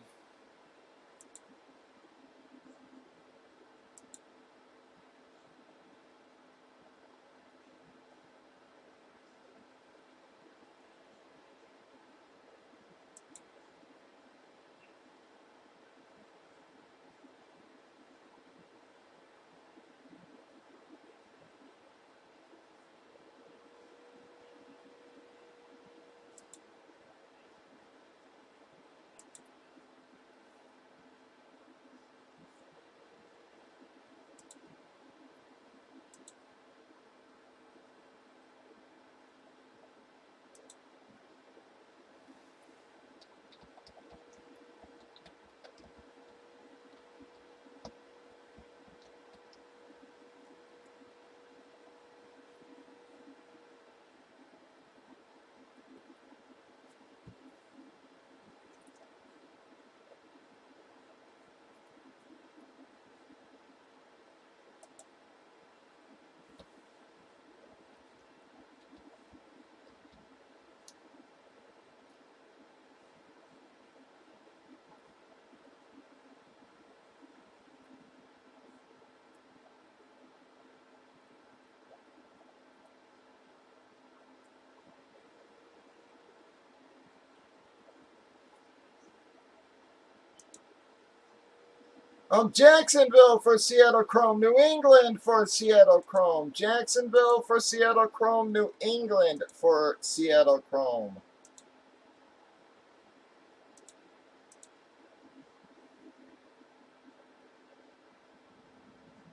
Jacksonville for Seattle Chrome. New England for Seattle Chrome. Jacksonville for Seattle Chrome. New England for Seattle Chrome.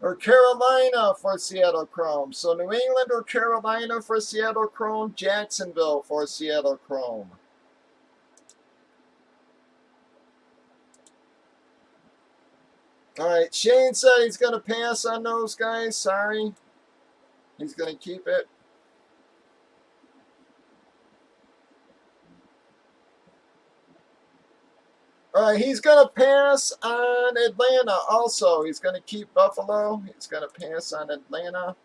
Or Carolina for Seattle Chrome. So New England or Carolina for Seattle Chrome. Jacksonville for Seattle Chrome. All right, Shane said he's going to pass on those guys. Sorry. He's going to keep it. All right, he's going to pass on Atlanta also. He's going to keep Buffalo. He's going to pass on Atlanta.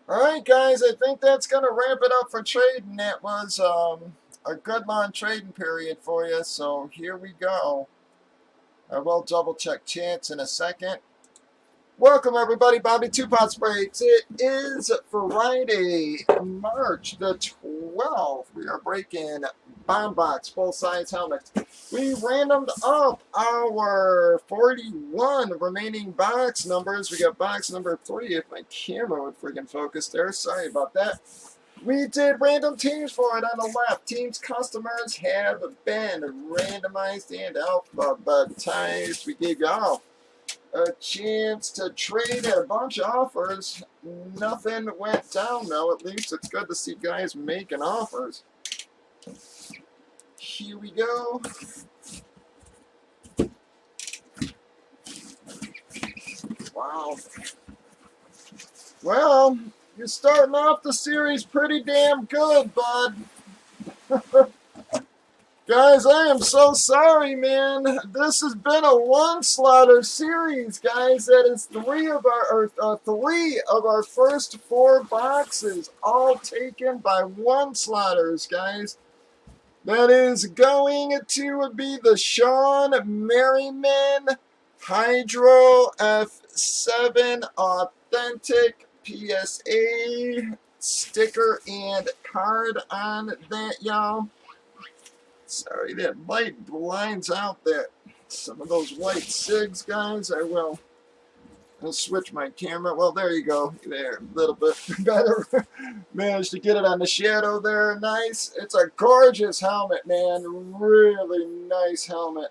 All right, guys, I think that's going to wrap it up for trading. That was a good long trading period for you, so here we go. I will double-check chats in a second. Welcome, everybody. Bobby Two Pots Breaks. It is Friday, March the 12th. We are breaking Bomb Box full-size helmets. We randomed up our 41 remaining box numbers. We got box number 3. If my camera would freaking focus there. Sorry about that. We did random teams for it on the left. Teams customers have been randomized and alphabetized. We gave y'all a chance to trade at a bunch of offers. Nothing went down, though. At least it's good to see guys making offers. Here we go. Wow. Well, you're starting off the series pretty damn good, bud. Guys, I am so sorry, man. This has been a one-slaughter series, guys. That is three of our first 4 boxes, all taken by one-slaughters, guys. That is going to be the Sean Merriman Hydro F7 Authentic PSA sticker and card on that, y'all. Sorry, that light blinds out that some of those white cigs, guys. I'll switch my camera. Well, there you go. There, a little bit better. Managed to get it on the shadow there. Nice. It's a gorgeous helmet, man. Really nice helmet.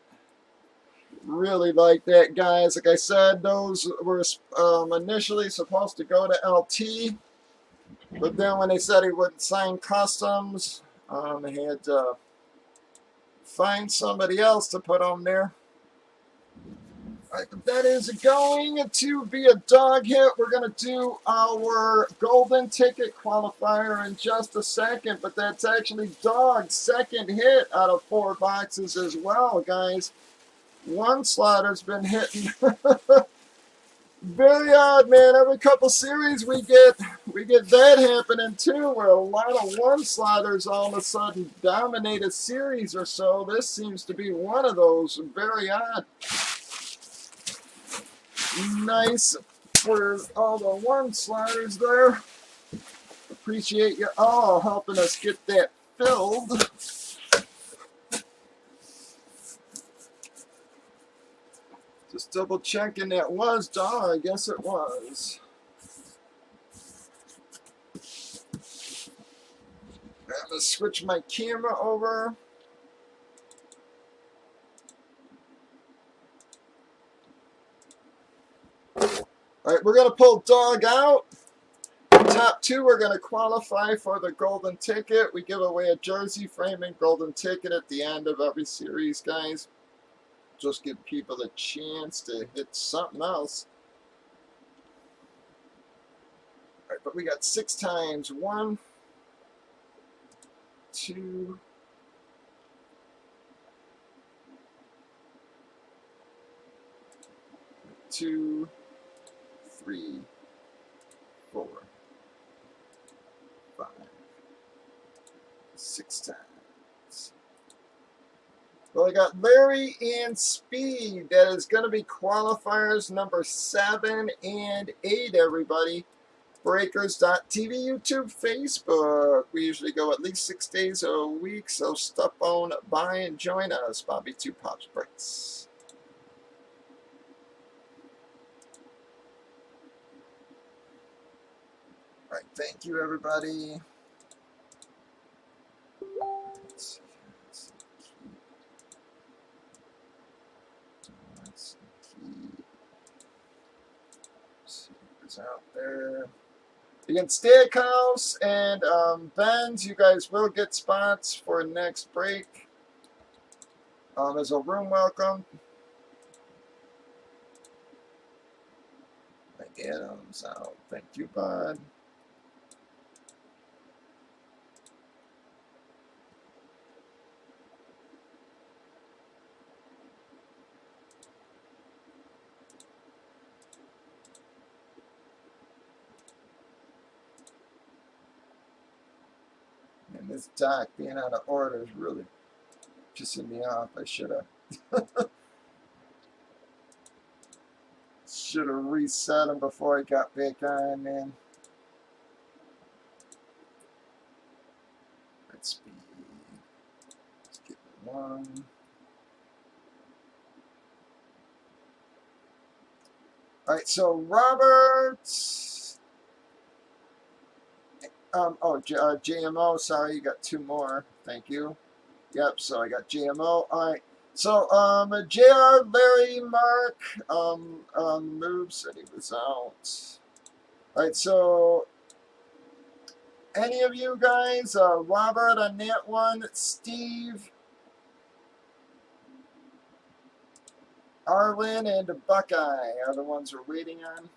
Really like that, guys. Like I said, those were initially supposed to go to LT, but then when they said he wouldn't sign customs, they had to find somebody else to put on there. Alright, that is going to be a dog hit. We're going to do our golden ticket qualifier in just a second, but that's actually dog's second hit out of 4 boxes as well, guys. One slaughter's been hitting. Very odd, man. Every couple series we get that happening too, where a lot of one-slaughters all of a sudden dominate a series or so. This seems to be one of those. Very odd. Nice for all the one-slaughters there. Appreciate you all helping us get that filled. Just double checking that was dog. I guess it was. I'm going to switch my camera over. Alright, we're going to pull dog out. Top 2 are going to qualify for the golden ticket. We give away a jersey framing golden ticket at the end of every series, guys. Just give people a chance to hit something else. All right, but we got 6 times. 1, 2, 2, 3, 4, 5, 6 times. Well, I got Larry and Speed. That is going to be qualifiers number 7 and 8, everybody. Breakers.tv, YouTube, Facebook. We usually go at least 6 days a week, so stop on by and join us. Bobby 2 Pops Breaks. All right, thank you, everybody. Let's see who's out there. Again, Steakhouse and Ben's, you guys will get spots for next break. As a room welcome. Mike Adams out. Thank you, bud. And this dock being out of order is really pissing me off. I should have reset them before I got back on, man. Let's get one. All right, so Roberts. JMO. Sorry, you got two more. Thank you. Yep. So I got JMO. All right. So JR, Larry, Mark, Moob said he was out. All right. So any of you guys, Robert on that one, Steve, Arlen, and Buckeye are the ones we're waiting on.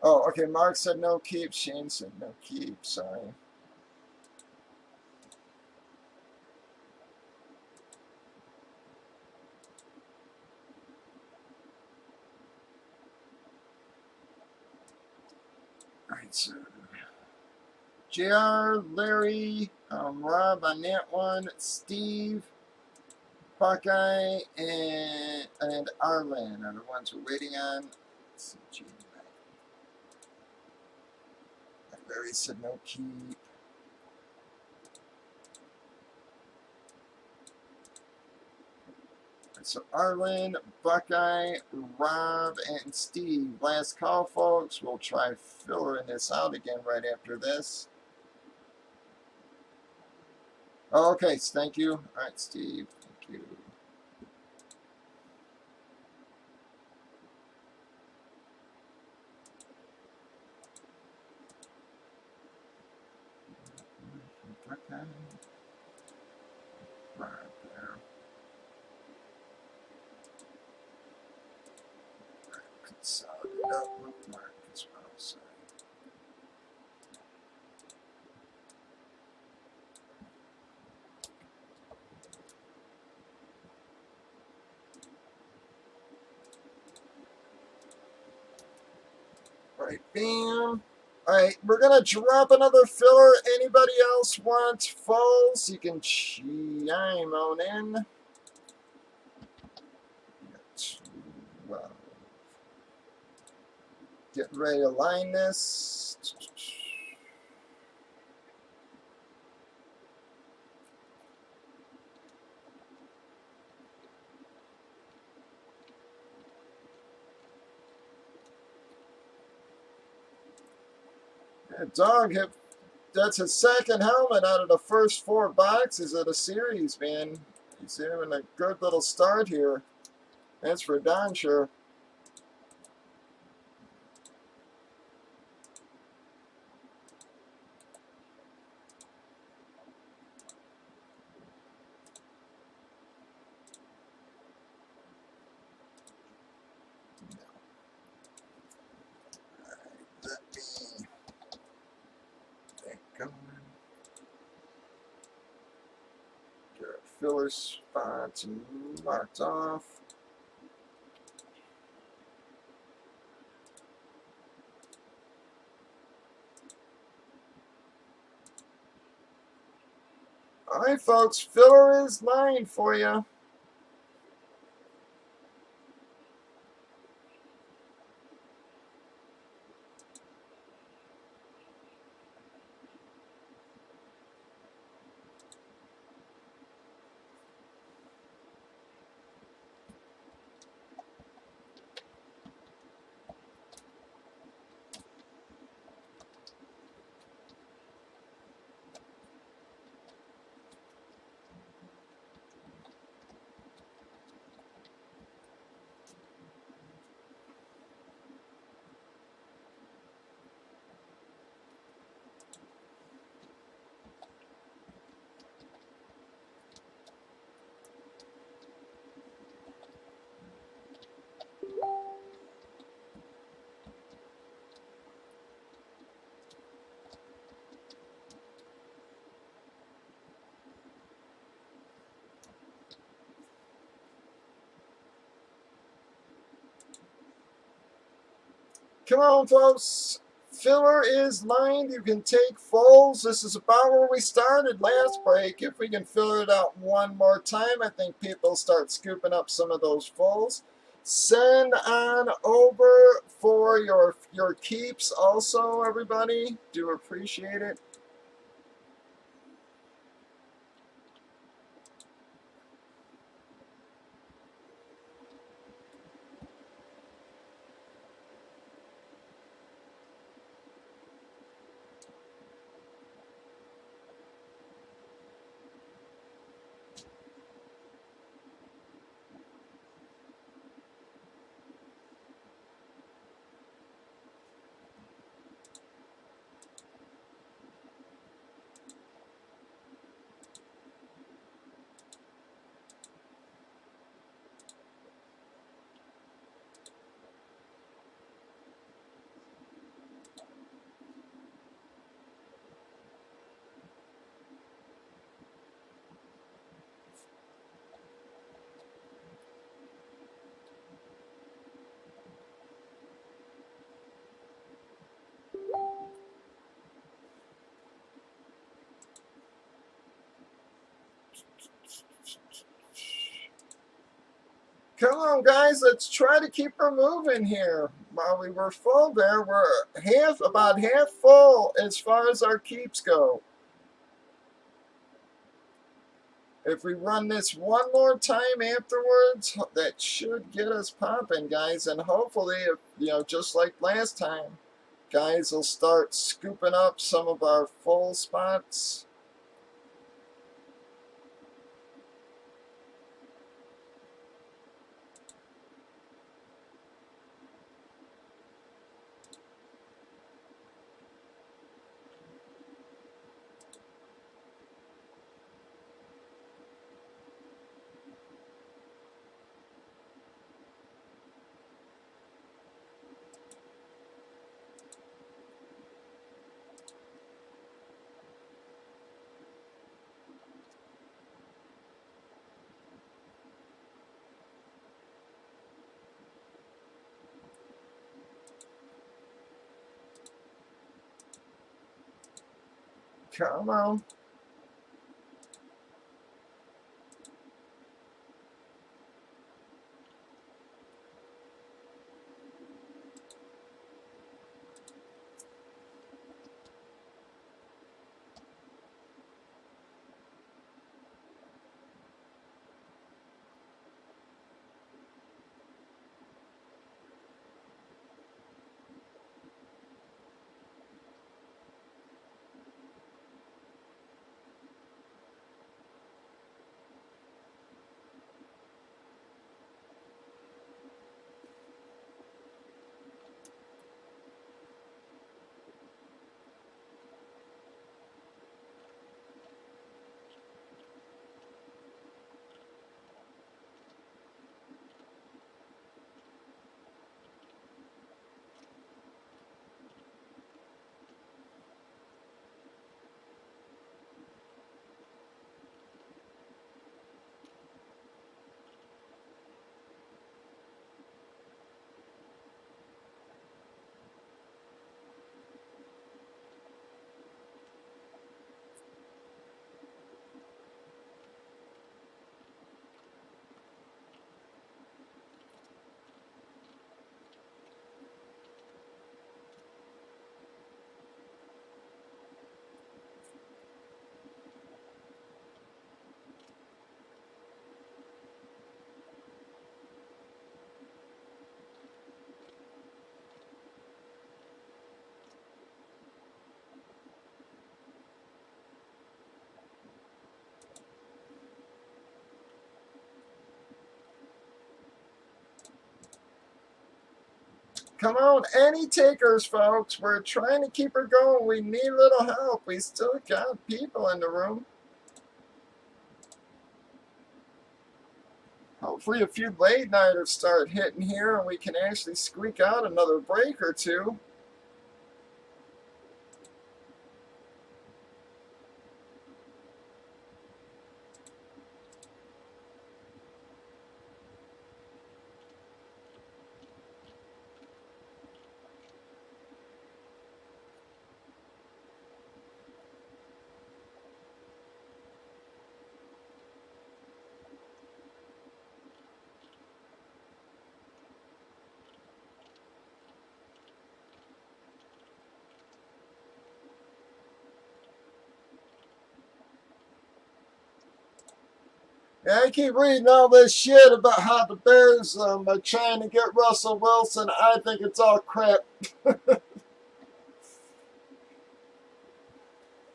Oh, okay. Mark said no keep. Shane said no keep. Sorry. All right, so JR, Larry, Rob on that one, Steve, Buckeye, and Arlen are the ones we're waiting on. Let's see, Larry said no keep. So Arlen, Buckeye, Rob, and Steve. Last call, folks. We'll try filling this out again right after this. Oh, okay, thank you. All right, Steve. Thank you. Buckeye. Right there. Consolidate up with Mark as well. Sorry. Right, bam. Alright, we're gonna drop another filler. Anybody else wants fulls? You can chime on in. 12. Get ready to line this. That dog hit. That's his second helmet out of the first 4 boxes of the series, man. He's having a good little start here. That's for darn sure. Let me get going. Get our filler spots marked off. All right, folks, filler is mine for you. Come on, folks. Filler is mine. You can take fulls. This is about where we started last break. If we can fill it out one more time, I think people start scooping up some of those fulls. Send on over for your keeps also, everybody. Do appreciate it. Come on, guys, let's try to keep her moving here. While we were full there, we're about half full as far as our keeps go. If we run this one more time afterwards, that should get us popping, guys. And hopefully, if, just like last time, guys will start scooping up some of our full spots. Come on. Come on, any takers, folks. We're trying to keep her going. We need a little help. We still got people in the room. Hopefully a few late nighters start hitting here and we can actually squeak out another break or two. Yeah, I keep reading all this shit about how the Bears are trying to get Russell Wilson. I think it's all crap. I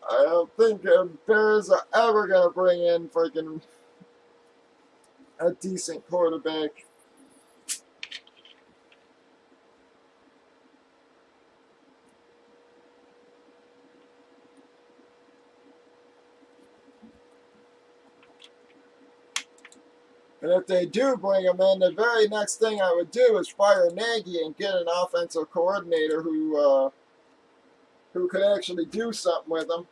don't think the Bears are ever going to bring in freaking a decent quarterback. And if they do bring him in, the very next thing I would do is fire Nagy and get an offensive coordinator who could actually do something with him.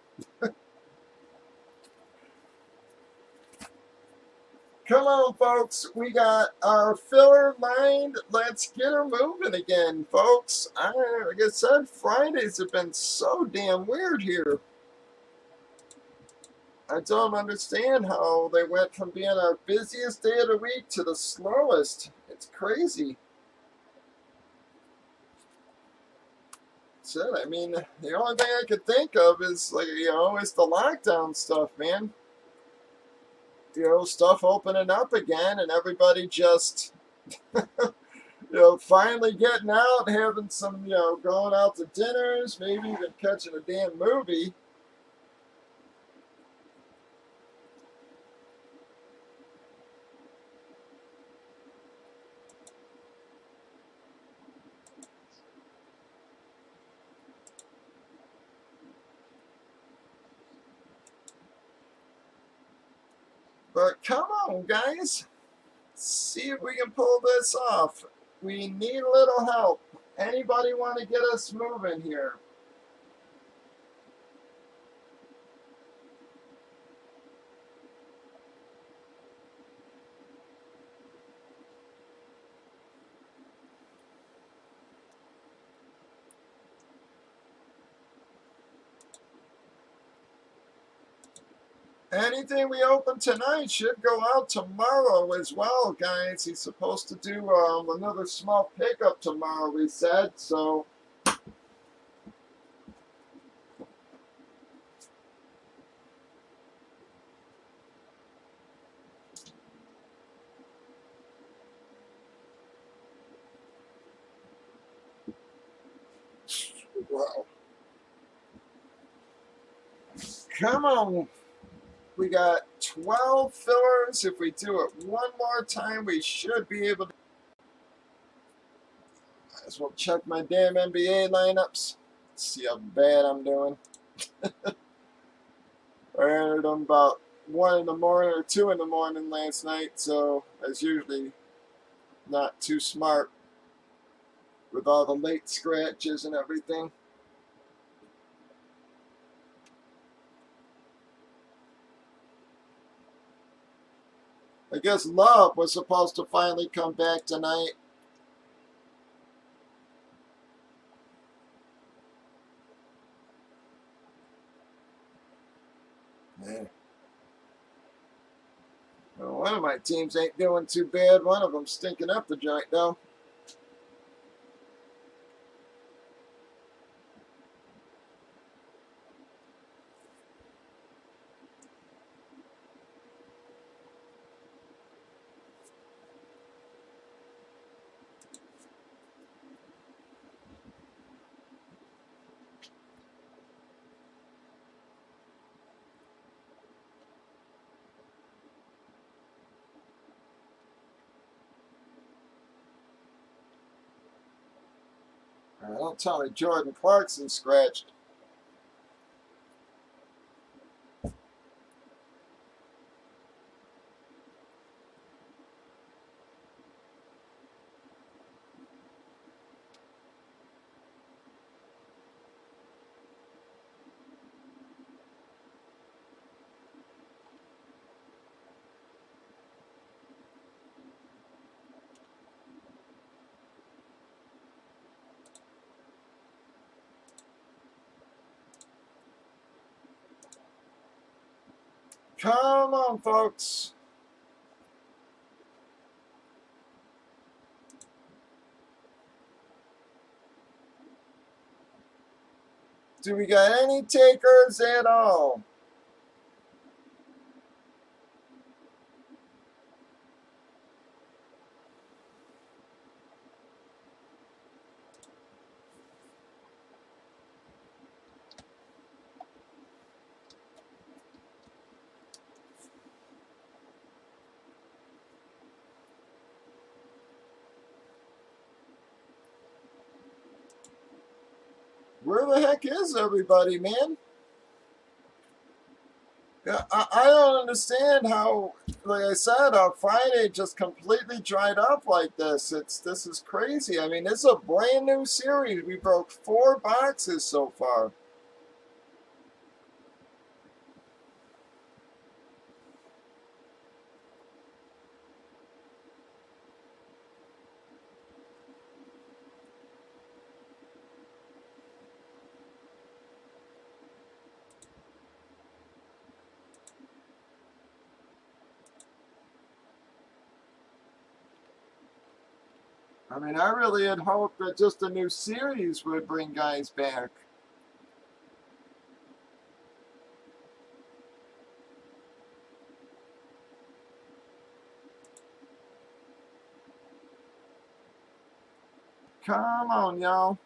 Come on, folks. We got our filler lined. Let's get her moving again, folks. Like I said, Fridays have been so damn weird here. I don't understand how they went from being our busiest day of the week to the slowest. It's crazy. So, I mean, the only thing I could think of is, like, it's the lockdown stuff, man. Stuff opening up again and everybody just, finally getting out, having some, going out to dinners, maybe even catching a damn movie. But come on, guys. See if we can pull this off. We need a little help. Anybody want to get us moving here? Anything we open tonight should go out tomorrow as well, guys. He's supposed to do another small pickup tomorrow, we said, so. Wow. Come on. We got 12 fillers. If we do it one more time, we should be able to. Might as well check my damn NBA lineups. See how bad I'm doing. I entered them about 1 in the morning or 2 in the morning last night, so that's usually not too smart with all the late scratches and everything. I guess Love was supposed to finally come back tonight. Yeah. Well, one of my teams ain't doing too bad. One of them's stinking up the joint, though. Don't tell me Jordan Clarkson scratched. Come on, folks. Do we got any takers at all? Where the heck is everybody, man? Yeah, I don't understand how, like I said, Friday just completely dried up like this. This is crazy. I mean, this is a brand new series. We broke 4 boxes so far. I mean, I really had hoped that just a new series would bring guys back. Come on, y'all.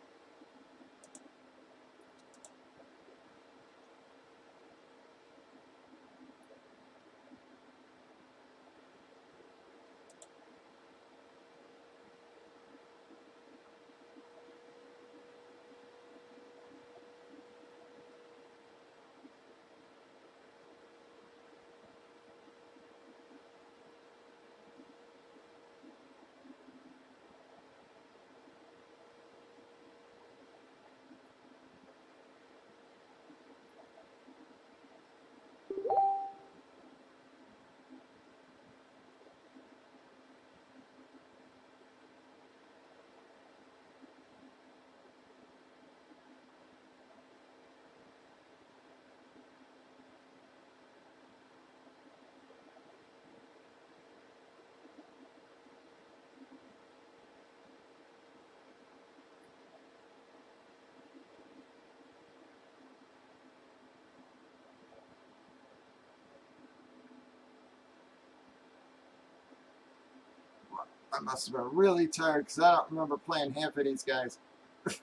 I must have been really tired because I don't remember playing half of these guys. It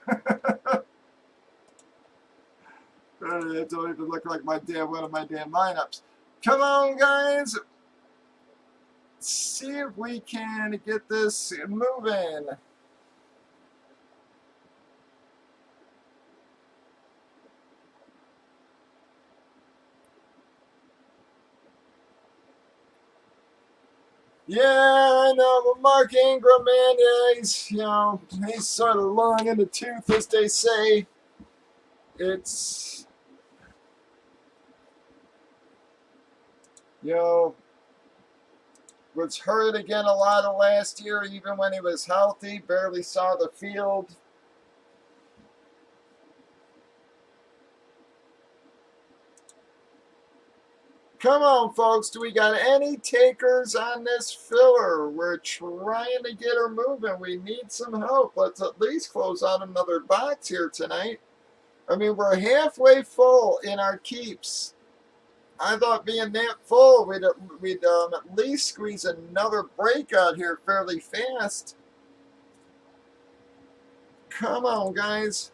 don't even look like one of my damn lineups. Come on, guys. See if we can get this moving. Yeah, I know, but Mark Ingram, man, yeah, he's sort of long in the tooth, as they say. It's, you know, was hurt again a lot of last year, even when he was healthy, barely saw the field. Come on, folks. Do we got any takers on this filler? We're trying to get her moving. We need some help. Let's at least close out another box here tonight. I mean, we're halfway full in our keeps. I thought being that full, we'd at least squeeze another break out here fairly fast. Come on, guys.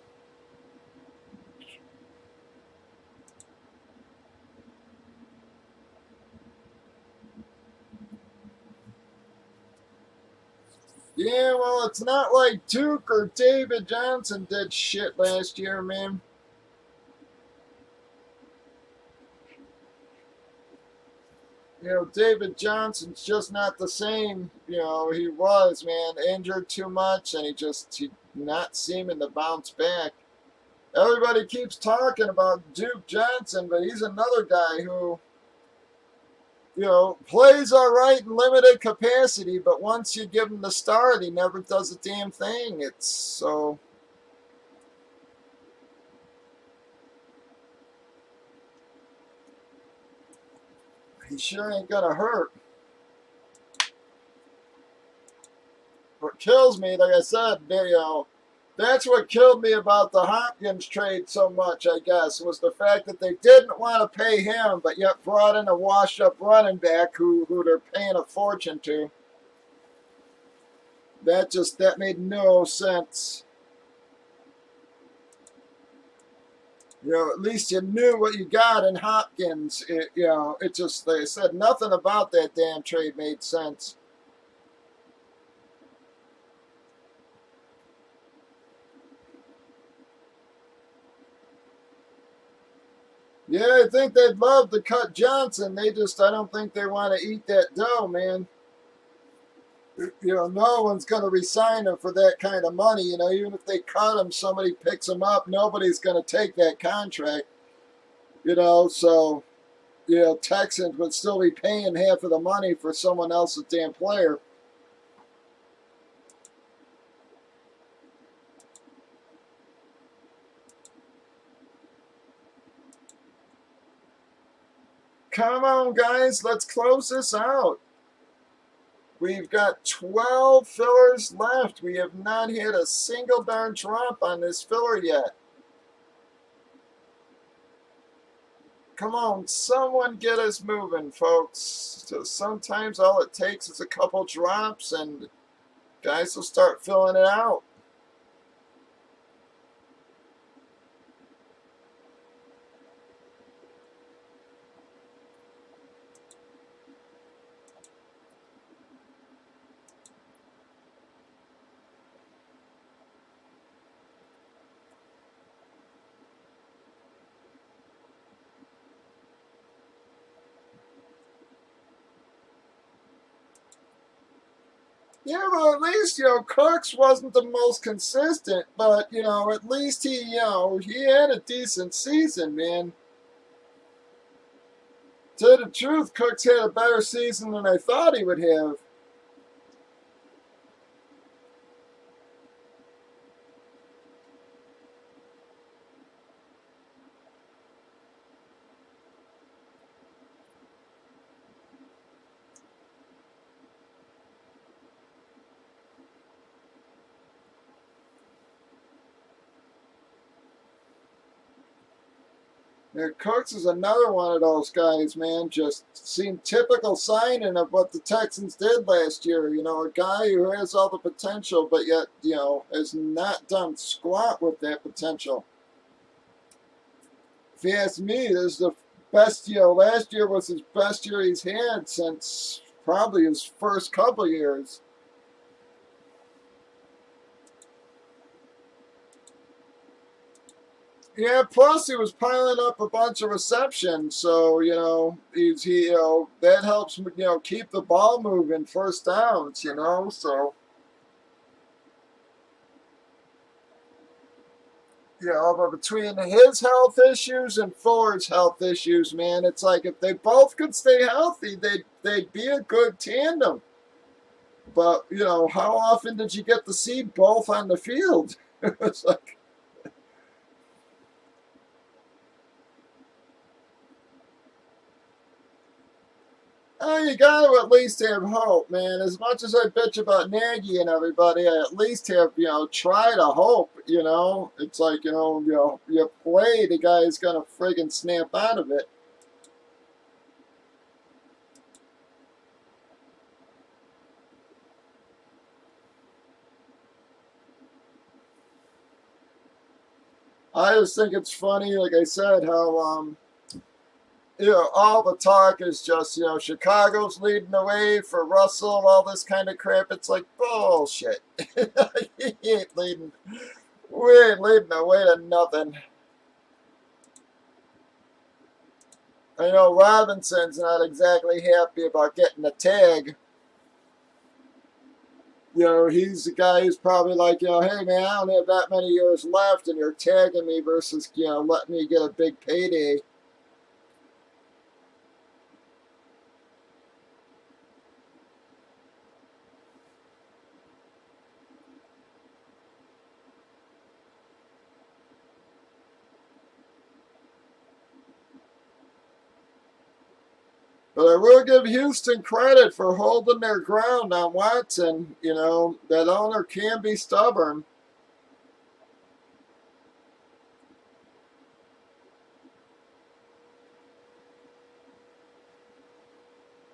Yeah, well, it's not like Duke or David Johnson did shit last year, man. David Johnson's just not the same, he was, man, injured too much, and he not seeming to bounce back. Everybody keeps talking about Duke Johnson, but he's another guy who, plays all right in limited capacity, but once you give him the start, he never does a damn thing. It's so, he sure ain't gonna hurt. What kills me, like I said, that's what killed me about the Hopkins trade so much, I guess, was the fact that they didn't want to pay him, but yet brought in a washed-up running back who they're paying a fortune to. That made no sense. At least you knew what you got in Hopkins. It just, they said nothing about that damn trade made sense. Yeah, I think they'd love to cut Johnson. I don't think they want to eat that dough, man. No one's going to resign him for that kind of money. Even if they cut him, somebody picks him up. Nobody's going to take that contract. So, Texans would still be paying half of the money for someone else's damn player. Come on, guys, let's close this out. We've got 12 fillers left. We have not hit a single darn drop on this filler yet. Come on, someone get us moving, folks. So sometimes all it takes is a couple drops and guys will start filling it out. Yeah, well, at least, Cooks wasn't the most consistent, but, at least he had a decent season, man. To tell the truth, Cooks had a better season than I thought he would have. Yeah, Cooks is another one of those guys, man. Just seemed typical signing of what the Texans did last year. A guy who has all the potential, but yet, has not done squat with that potential. If you ask me, this is the best, last year was his best year he's had since probably his first couple years. Yeah, plus he was piling up a bunch of receptions, so that helps keep the ball moving, first downs, so but between his health issues and Ford's health issues, man, it's like if they both could stay healthy, they'd be a good tandem. But how often did you get to see both on the field? It's like, oh, you got to at least have hope, man. As much as I bitch about Nagy and everybody, I at least have, try to hope, It's like, you play, the guy's going to friggin' snap out of it. I just think it's funny, like I said, how all the talk is just, Chicago's leading the way for Russell, all this kind of crap. It's like bullshit. he ain't leading. We ain't leading the way to nothing. I know Robinson's not exactly happy about getting the tag. He's the guy who's probably like, hey man, I don't have that many years left, and you're tagging me versus, letting me get a big payday. But I will give Houston credit for holding their ground on Watson. That owner can be stubborn.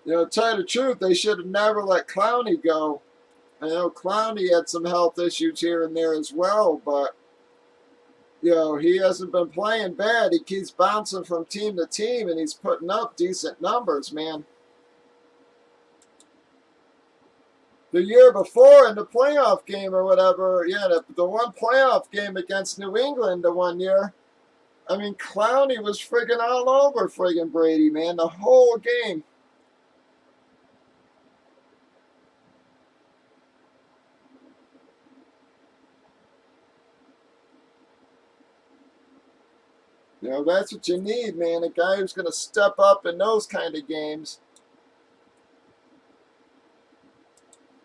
To tell you the truth, they should have never let Clowney go. I know Clowney had some health issues here and there as well, but he hasn't been playing bad. He keeps bouncing from team to team, and he's putting up decent numbers, man. The year before in the playoff game or whatever, the one playoff game against New England the one year, I mean, Clowney was friggin' all over friggin' Brady, man, the whole game. That's what you need, man, a guy who's going to step up in those kind of games.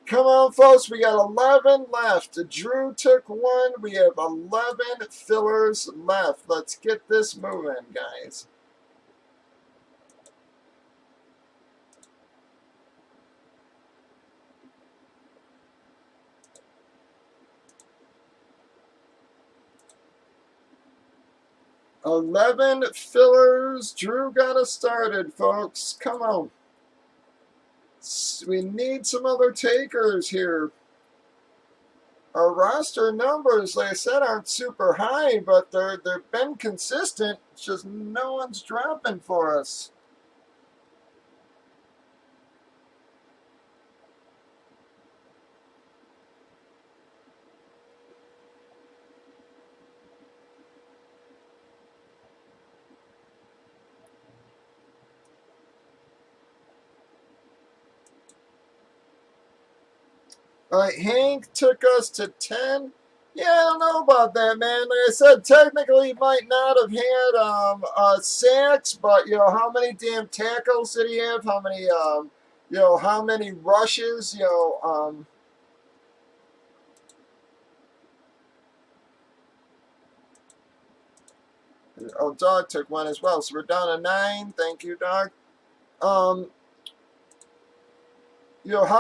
Come on, folks, we got 11 left. Drew took one. We have 11 fillers left. Let's get this moving, guys. $11 fillers. Drew got us started, folks. Come on. We need some other takers here. Our roster numbers, like I said, aren't super high, but they've been consistent. It's just no one's dropping for us. All right, Hank took us to 10. Yeah, I don't know about that, man. Like I said, technically he might not have had sacks, but how many damn tackles did he have? How many how many rushes? Oh, Dog took one as well, so we're down to 9. Thank you, Dog. How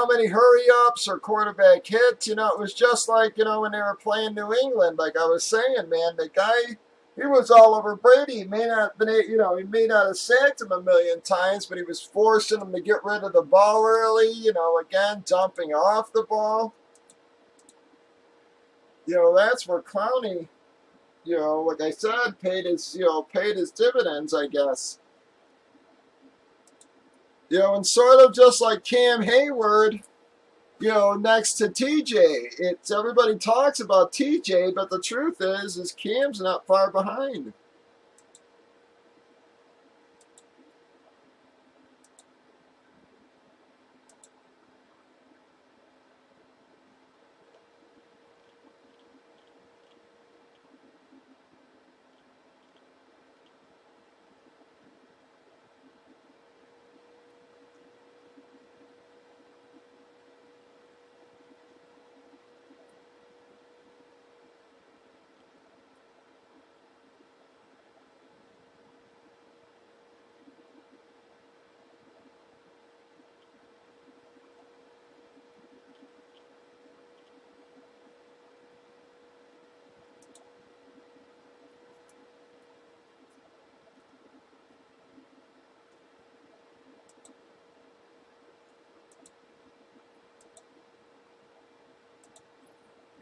many hurry-ups or quarterback hits, it was just like, when they were playing New England, like I was saying, man, the guy, he was all over Brady. He may not have been, he may not have sacked him a million times, but he was forcing him to get rid of the ball early, again, dumping off the ball. That's where Clowney, like I said, paid his dividends, I guess. And sort of just like Cam Hayward, next to TJ. It's everybody talks about TJ, but the truth is Cam's not far behind.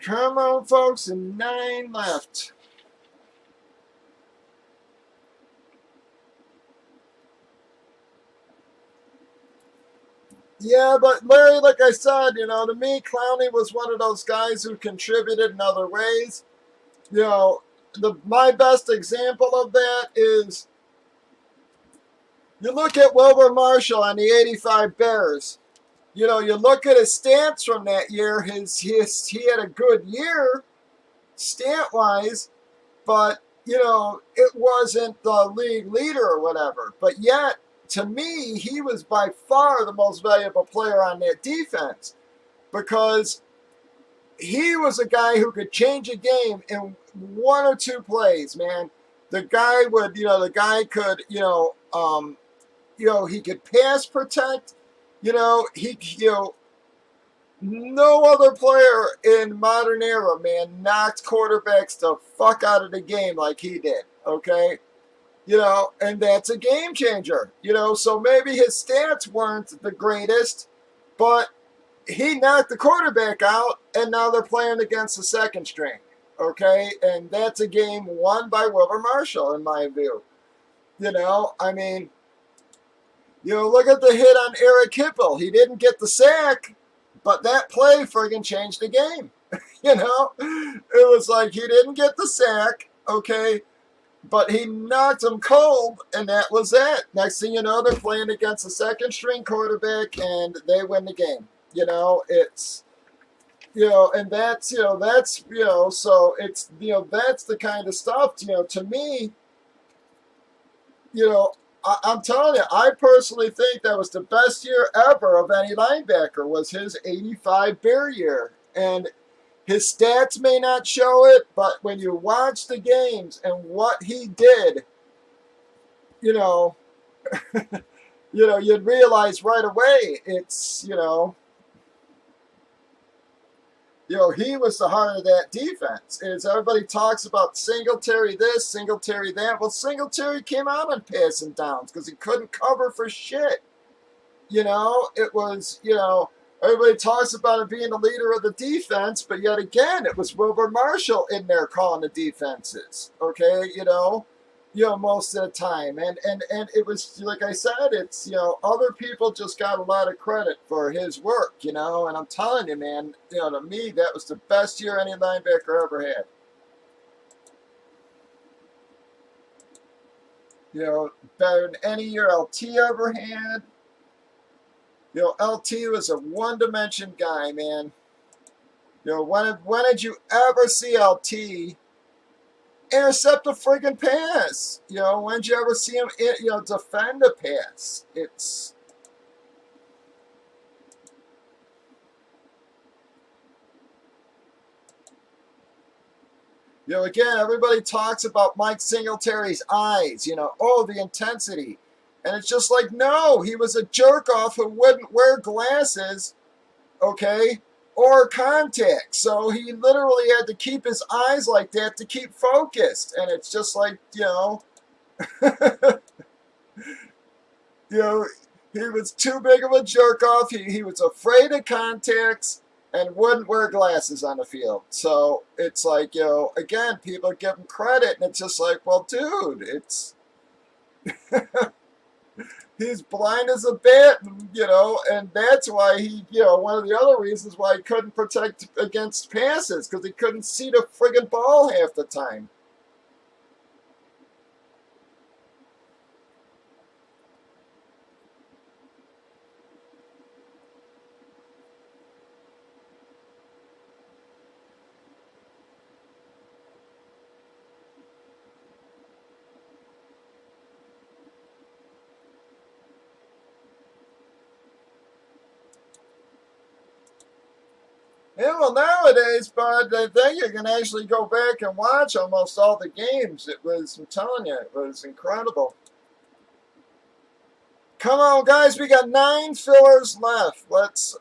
Come on, folks, and 9 left. Yeah, but Larry, like I said, to me, Clowney was one of those guys who contributed in other ways. My best example of that is you look at Wilbur Marshall on the '85 Bears. You look at his stats from that year. He had a good year stat wise, but it wasn't the league leader or whatever. But yet, to me, he was by far the most valuable player on that defense because he was a guy who could change a game in one or two plays, man. The guy would, the guy could, he could pass protect. No other player in modern era, man, knocked quarterbacks the fuck out of the game like he did. Okay, and that's a game changer. So maybe his stats weren't the greatest, but he knocked the quarterback out, and now they're playing against the second string. Okay, and that's a game won by Wilbur Marshall, in my view. I mean, look at the hit on Eric Hipple. He didn't get the sack, but that play friggin' changed the game. It was like he didn't get the sack, okay, but he knocked him cold, and that was it. Next thing you know, they're playing against a second string quarterback, and they win the game. It's and so it's that's the kind of stuff. To me, I'm telling you, I personally think that was the best year ever of any linebacker was his '85 Bear year, and his stats may not show it, but when you watch the games and what he did, you know, you'd realize right away it's he was the heart of that defense. As everybody talks about Singletary this, Singletary that. Well, Singletary came out on passing downs because he couldn't cover for shit. It was, everybody talks about him being the leader of the defense, but yet again, it was Wilbur Marshall in there calling the defenses. Okay, most of the time. And it was, like I said, it's, other people just got a lot of credit for his work, and I'm telling you, man, to me, that was the best year any linebacker ever had. Better than any year LT ever had. LT was a one-dimension guy, man. When did you ever see LT intercept a friggin' pass? When did you ever see him, defend a pass? It's again, everybody talks about Mike Singletary's eyes. The intensity, and it's just like, no, he was a jerk off who wouldn't wear glasses, okay, or contacts. So he literally had to keep his eyes like that to keep focused, and it's just like, he was too big of a jerk off. He was afraid of contacts and wouldn't wear glasses on the field. So it's like, again, people give him credit, and it's just like, well, dude, it's he's blind as a bat, and that's why he, one of the other reasons why he couldn't protect against passes, because he couldn't see the friggin' ball half the time. Yeah, well, nowadays, bud, I think you can actually go back and watch almost all the games. I'm telling you, it was incredible. Come on, guys, we got 9 fillers left. Let's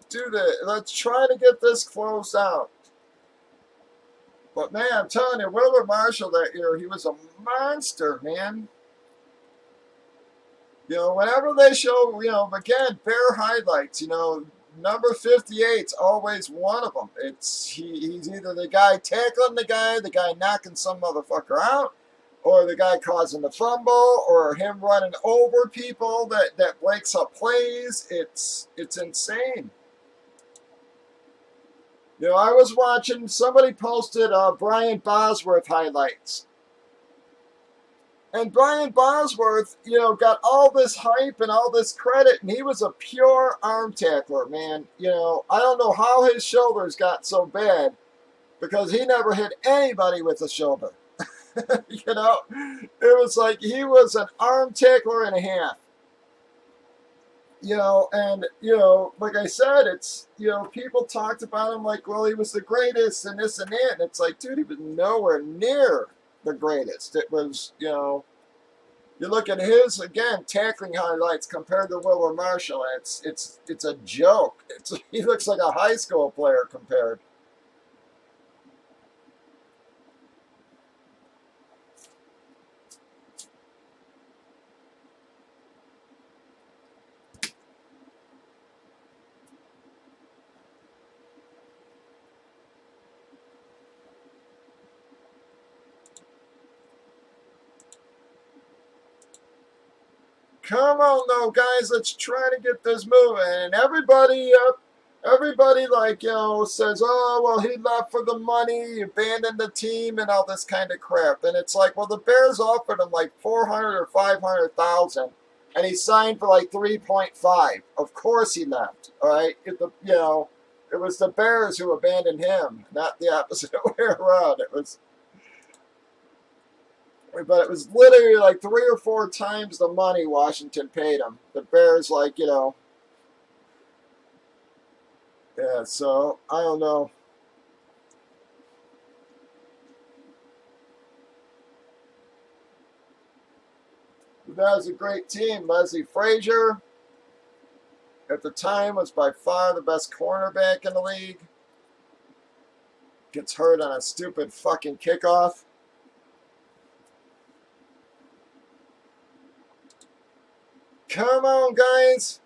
do this. Let's try to get this closed out. But, man, I'm telling you, Wilbur Marshall that year, he was a monster, man. Whenever they show, again, Bear highlights, number 58's always one of them. He's either the guy tackling the guy knocking some motherfucker out, or the guy causing the fumble, or him running over people that breaks up plays. It's insane. You know, I was watching, somebody posted Brian Bosworth highlights. And Brian Bosworth, you know, got all this hype and all this credit, and he was a pure arm tackler, man. You know, I don't know how his shoulders got so bad because he never hit anybody with a shoulder. You know, it was like he was an arm tackler and a half. You know, and, you know, like I said, it's, you know, people talked about him like, well, he was the greatest and this and that. And it's like, dude, he was nowhere near the greatest. It was, you know, you look at his, again, tackling highlights compared to Wilbur Marshall. It's a joke. He looks like a high school player compared. Come on, though, guys. Let's try to get this moving. And everybody, like, you know, says, oh, well, he left for the money, he abandoned the team, and all this kind of crap. And it's like, well, the Bears offered him like 400 or 500,000, and he signed for like 3.5. Of course, he left. All right, you know, it was the Bears who abandoned him, not the opposite way around. But it was literally like 3 or 4 times the money Washington paid him. The Bears, like, you know, yeah, so I don't know. That was a great team. Leslie Frazier, at the time, was by far the best cornerback in the league. Gets hurt on a stupid fucking kickoff. Come on, guys.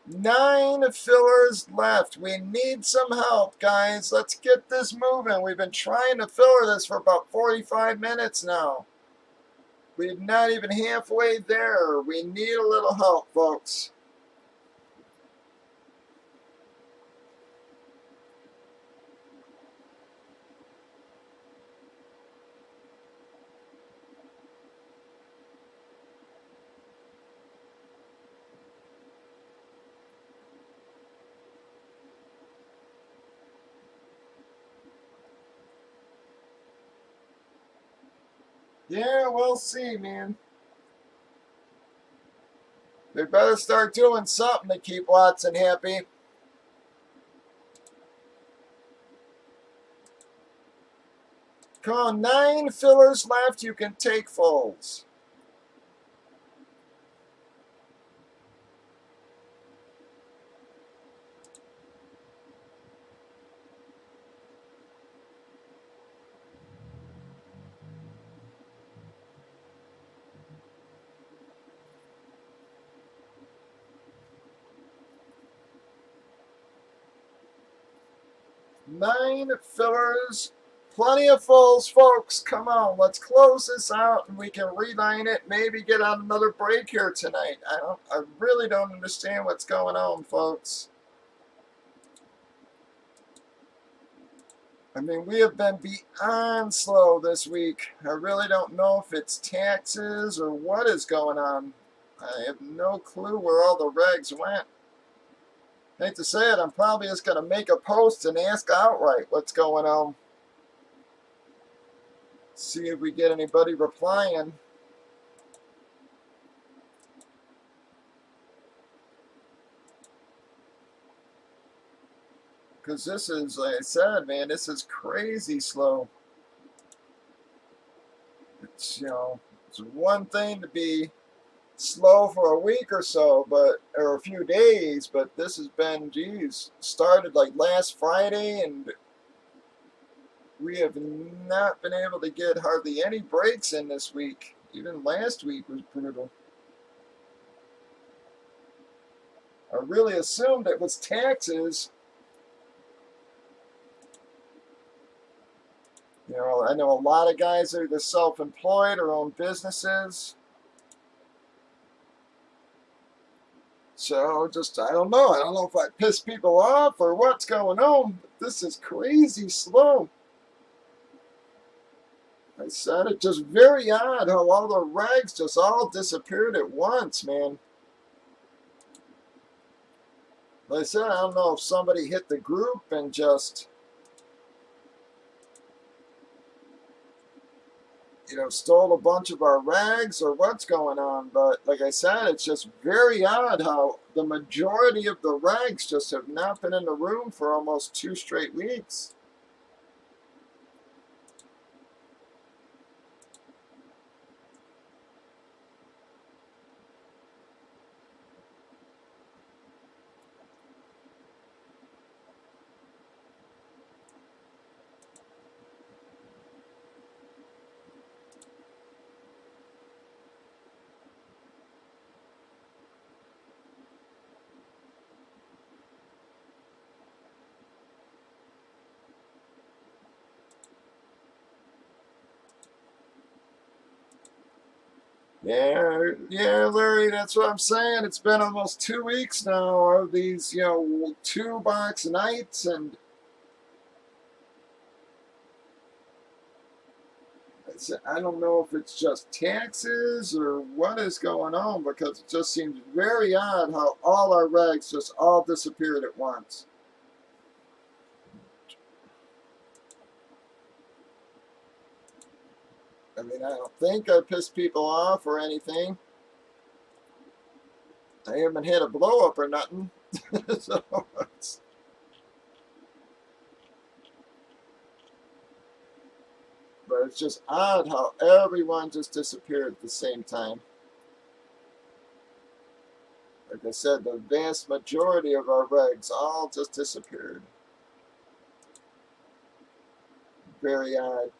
Nine fillers left. We need some help, guys. Let's get this moving. We've been trying to filler this for about 45 minutes now. We're not even halfway there. We need a little help, folks. Yeah, we'll see, man. They better start doing something to keep Watson happy. Come on, 9 fillers left. You can take Foles. Nine fillers. Plenty of Foles, folks. Come on, let's close this out and we can reline it. Maybe get on another break here tonight. I really don't understand what's going on, folks. I mean, we have been beyond slow this week. I really don't know if it's taxes or what is going on. I have no clue where all the regs went. Hate to say it, I'm probably just going to make a post and ask outright what's going on. See if we get anybody replying. Because this is, like I said, man, this is crazy slow. It's, you know, it's one thing to be slow for a week or so, or a few days, but this has been, geez, started like last Friday, and we have not been able to get hardly any breaks in this week. Even last week was brutal. I really assumed it was taxes. You know, I know a lot of guys are either self-employed or own businesses. So just, I don't know. I don't know if I piss people off or what's going on, but this is crazy slow. I said it, just very odd how all the rags just all disappeared at once, man. Like I said, I don't know if somebody hit the group and just, you know, stole a bunch of our rags or what's going on. But like I said, it's just very odd how the majority of the rags just have not been in the room for almost 2 straight weeks. Yeah, Larry, that's what I'm saying. It's been almost 2 weeks now of these, you know, 2 box nights, and I don't know if it's just taxes or what is going on, because it just seems very odd how all our rags just all disappeared at once. I mean, I don't think I pissed people off or anything. I haven't had a blow up or nothing. So but it's just odd how everyone just disappeared at the same time. Like I said, the vast majority of our regs all just disappeared. Very odd.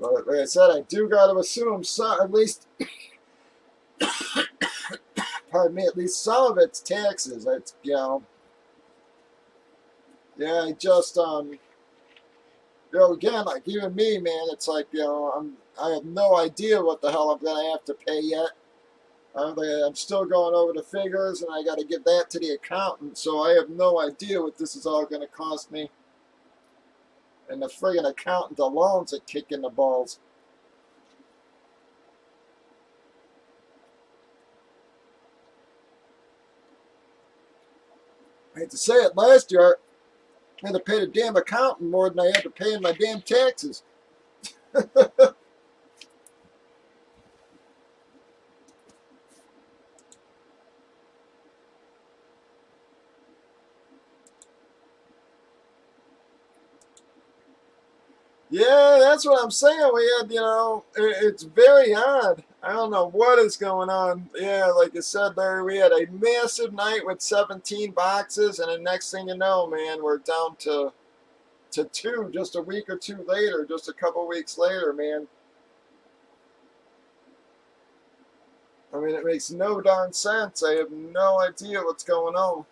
But like I said, I do got to assume some, at least, pardon me, at least some of it's taxes. It's, you know, yeah, I just, you know, again, like even me, man, it's like, you know, I have no idea what the hell I'm going to have to pay yet. I'm still going over the figures, and I got to give that to the accountant, so I have no idea what this is all going to cost me. And the friggin' accountant alone's a kick in the balls. I hate to say it, last year I had to pay the damn accountant more than I had to pay in my damn taxes. Yeah, that's what I'm saying. We had, you know, it's very odd. I don't know what is going on. Yeah, like you said, Larry, we had a massive night with 17 boxes, and the next thing you know, man, we're down to 2 just a week or 2 later, just a couple weeks later, man. I mean, it makes no darn sense. I have no idea what's going on.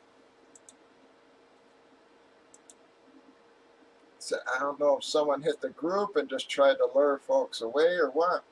So I don't know if someone hit the group and just tried to lure folks away or what.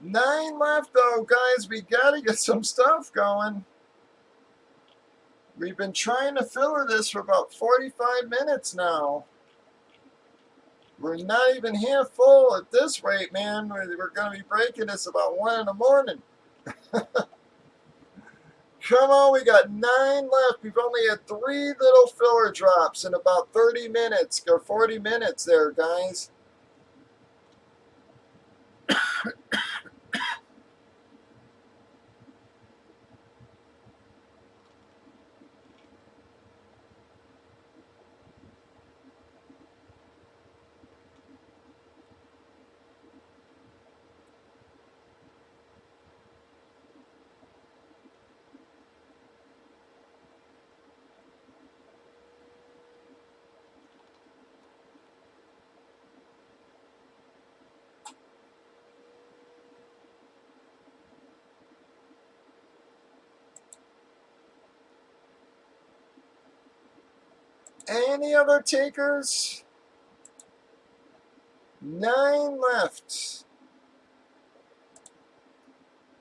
9 left, though, guys. We got to get some stuff going. We've been trying to filler this for about 45 minutes now. We're not even half full at this rate, man. We're going to be breaking this about 1 in the morning. Come on, we got 9 left. We've only had 3 little filler drops in about 30 minutes or 40 minutes there, guys. Any other takers? 9 left.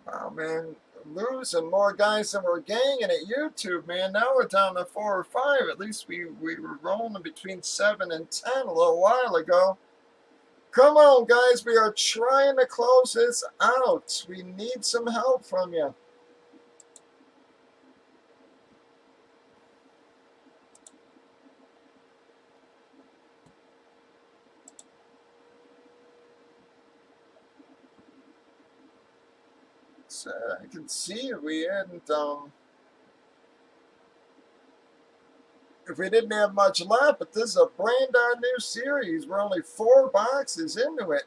Wow, man. Losing more guys than we're gaining at YouTube, man. Now we're down to 4 or 5. At least we were rolling between 7 and 10 a little while ago. Come on, guys. We are trying to close this out. We need some help from you. So I can see we hadn't, if we didn't have much left, but this is a brand new series. We're only 4 boxes into it.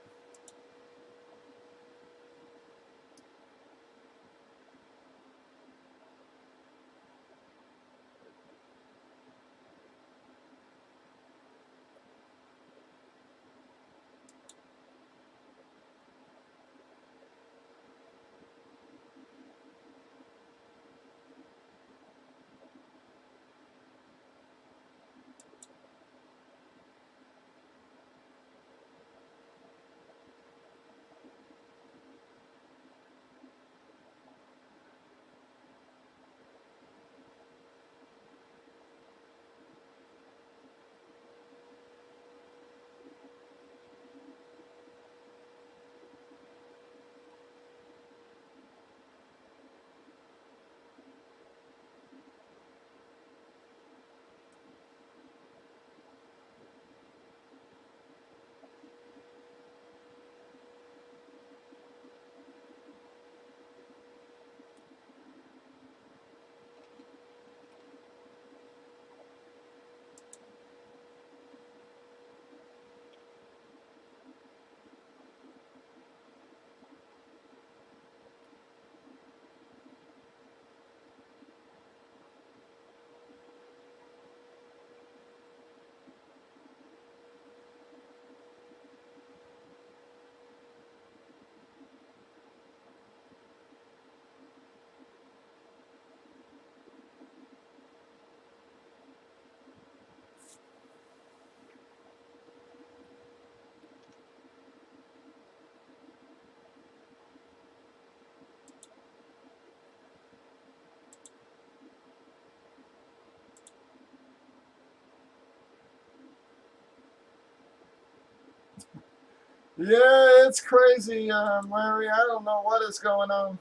Yeah, it's crazy, Larry. I don't know what is going on.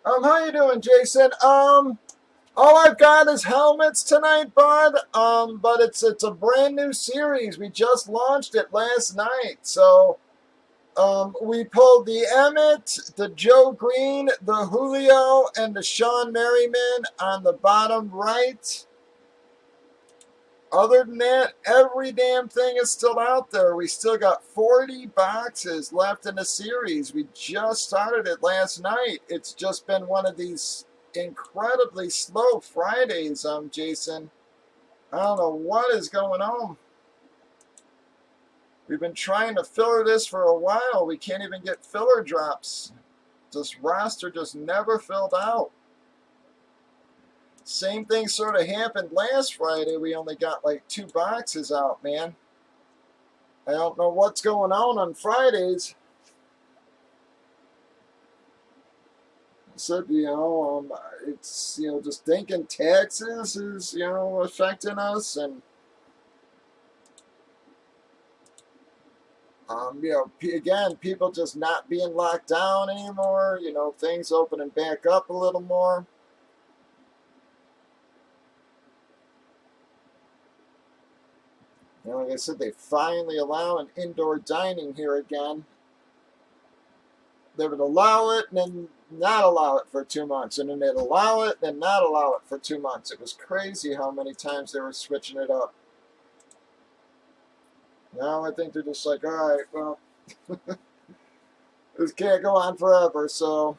How you doing, Jason? All I've got is helmets tonight, bud. But it's a brand new series. We just launched it last night. So, we pulled the Emmett, the Joe Green, the Julio, and the Sean Merriman on the bottom right. Other than that, every damn thing is still out there. We still got 40 boxes left in the series. We just started it last night. It's just been one of these incredibly slow Fridays, Jason. I don't know what is going on. We've been trying to filler this for a while. We can't even get filler drops. This roster just never filled out. Same thing sort of happened last Friday. We only got like 2 boxes out, man. I don't know what's going on Fridays. said, it's, just thinking taxes is, affecting us, and, again, people just not being locked down anymore, things opening back up a little more. Like I said, they finally allow an indoor dining here again. They would allow it and then not allow it for 2 months, and then they'd allow it, then not allow it for 2 months. It was crazy how many times they were switching it up. Now I think they're just like, all right, well, this can't go on forever, so.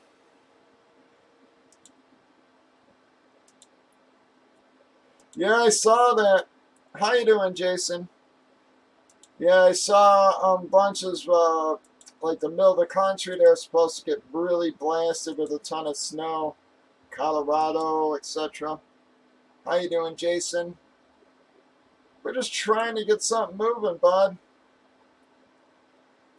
Yeah, I saw that. How you doing, Jason? Yeah, I saw bunches of, like the middle of the country, they're supposed to get really blasted with a ton of snow. Colorado, etc. How you doing, Jason? We're just trying to get something moving, bud.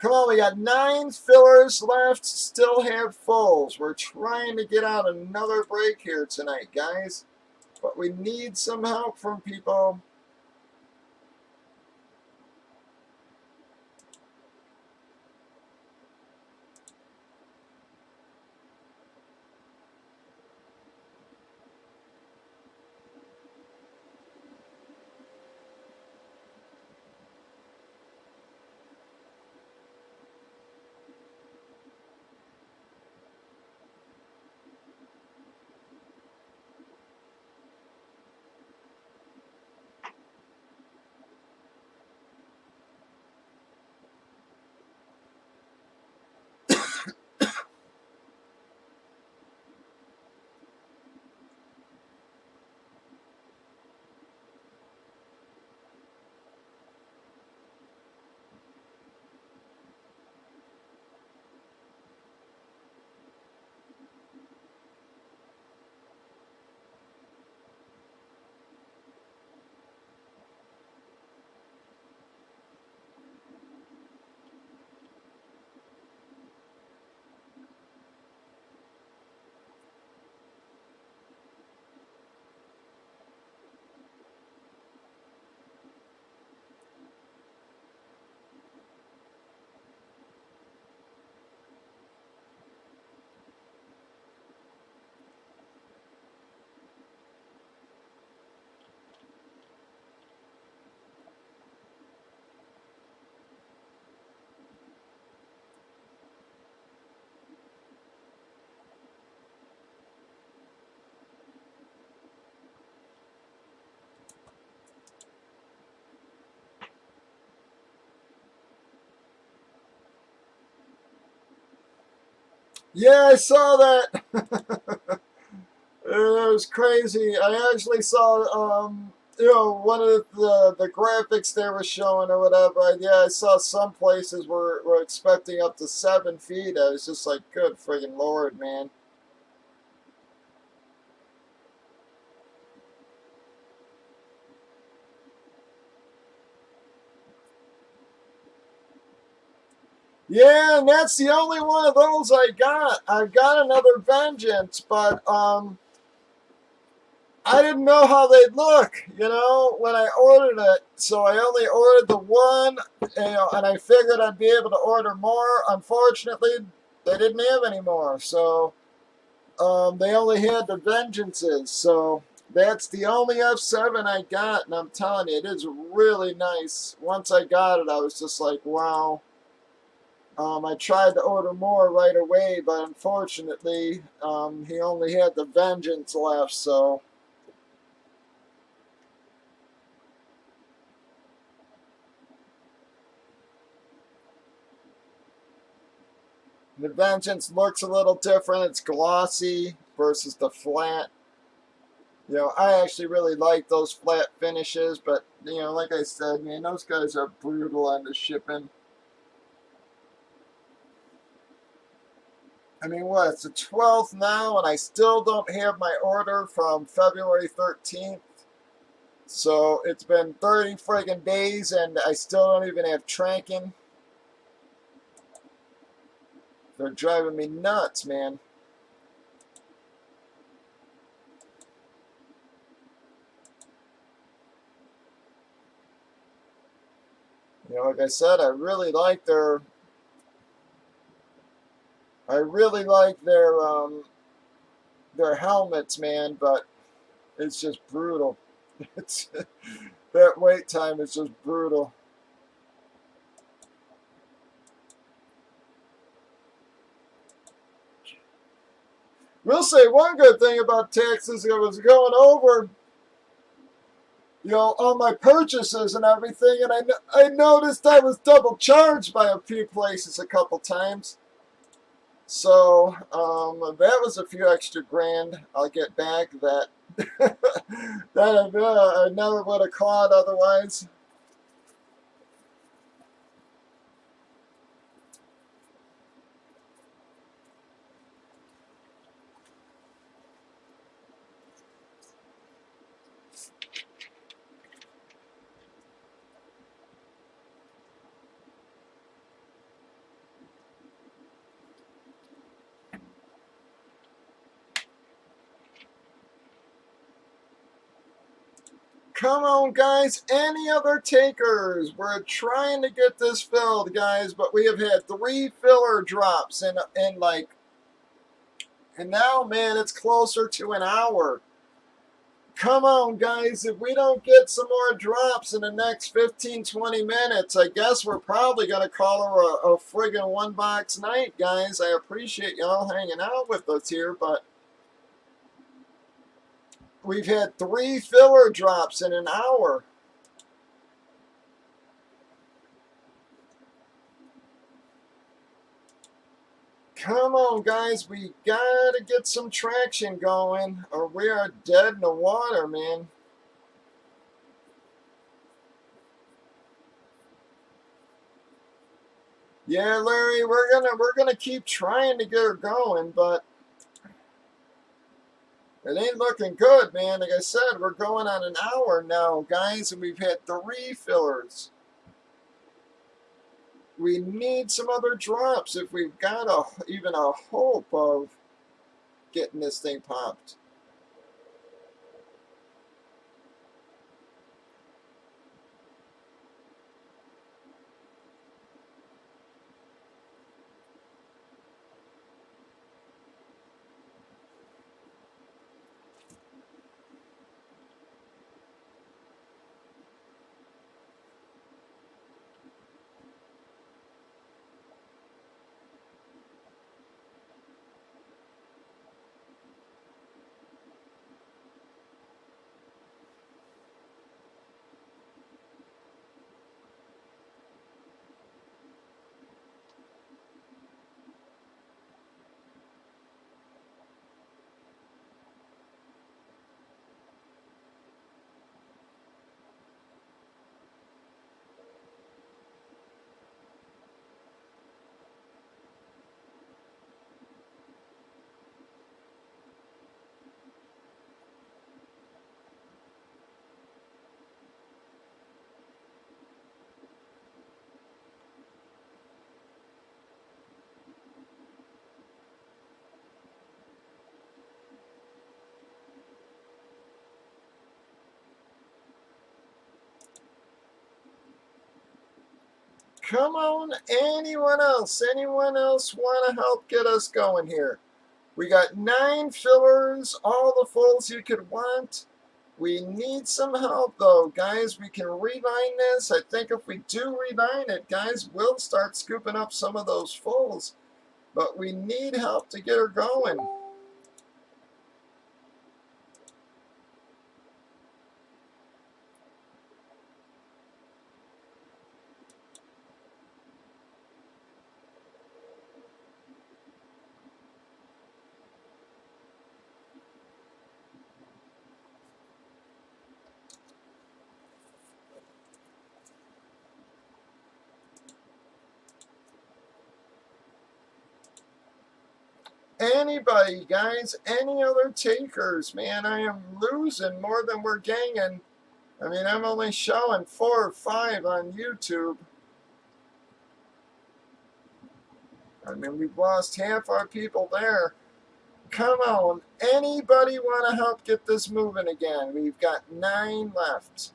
Come on, we got 9 fillers left, still have fulls. We're trying to get out another break here tonight, guys. But we need some help from people. Yeah, I saw that. It was crazy. I actually saw, one of the graphics they were showing or whatever. Yeah, I saw some places were expecting up to 7 feet. I was just like, good friggin' Lord, man. Yeah, and that's the only one of those I got. I got another Vengeance, but I didn't know how they'd look, when I ordered it. So I only ordered the one, and I figured I'd be able to order more. Unfortunately, they didn't have any more. So they only had the Vengeances. So that's the only F7 I got, and I'm telling you, it is really nice. Once I got it, I was just like, wow. I tried to order more right away, but unfortunately, he only had the Vengeance left, so. The Vengeance looks a little different. It's glossy versus the flat. I actually really like those flat finishes, but, like I said, man, those guys are brutal on the shipping. I mean, what, it's the 12th now, and I still don't have my order from February 13th. So it's been 30 friggin' days, and I still don't even have tracking. They're driving me nuts, man. You know, like I said, I really like their helmets, man, but it's just brutal. It's that wait time is just brutal. We'll say one good thing about Texas. I was going over, you know, all my purchases and everything, and I noticed I was double charged by a few places a couple times. So that was a few extra grand I'll get back that I never would have caught otherwise. Come on, guys. Any other takers? We're trying to get this filled, guys, but we have had 3 filler drops in like, and now, man, it's closer to an hour. Come on, guys. If we don't get some more drops in the next 15-20 minutes, I guess we're probably going to call her a friggin' one box night, guys. I appreciate y'all hanging out with us here, but we've had 3 filler drops in an hour. Come on, guys. We got to get some traction going, or we are dead in the water, man. Yeah, Larry, we're gonna keep trying to get her going, but it ain't looking good, man. Like I said, we're going on an hour now, guys, and we've had 3 fillers. We need some other drops if we've got even a hope of getting this thing popped. Come on, anyone else? Anyone else want to help get us going here? We got 9 fillers, all the fulls you could want. We need some help, though, guys. We can reline this. I think if we do reline it, guys, we'll start scooping up some of those fulls. But we need help to get her going. Anybody, guys, any other takers? Man, I am losing more than we're gaining. I mean, I'm only showing 4 or 5 on YouTube. I mean, we've lost half our people there. Come on, anybody want to help get this moving again? We've got 9 left.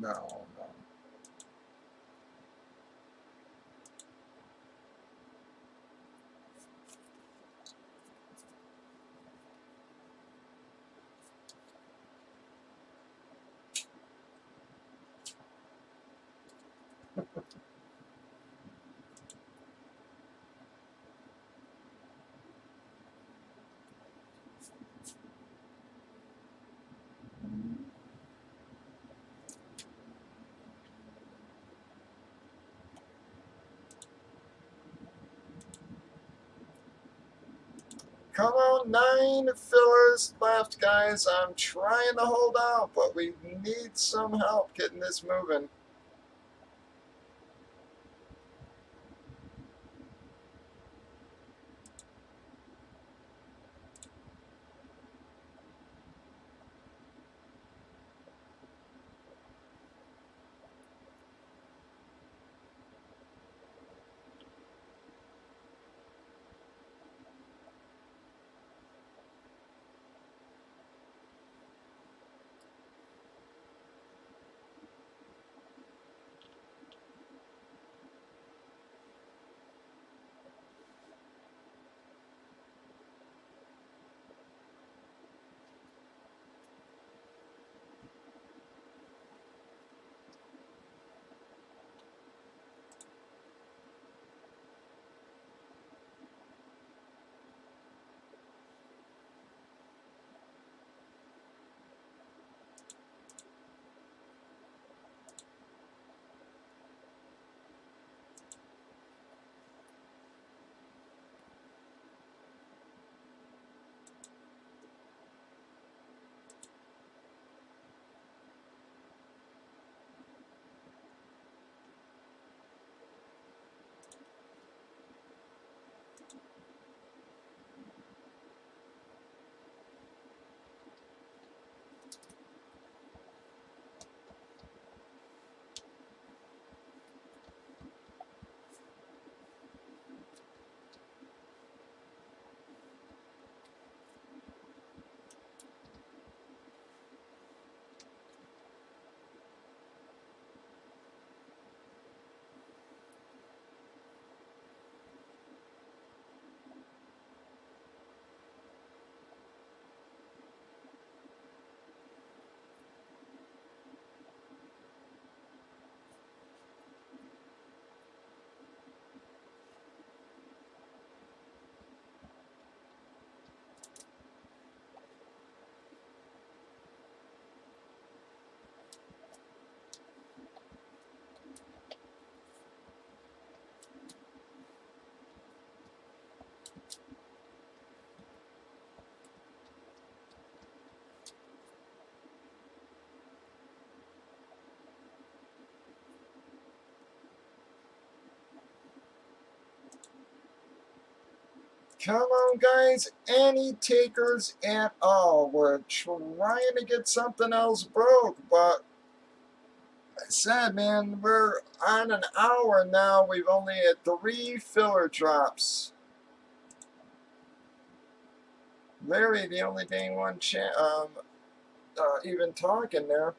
No, no. Come on, 9 fillers left, guys. I'm trying to hold out, but we need some help getting this moving. Come on, guys. Any takers at all? We're trying to get something else broke, but I said, man, we're on an hour now. We've only had 3 filler drops. Larry, the only dang one even talking there.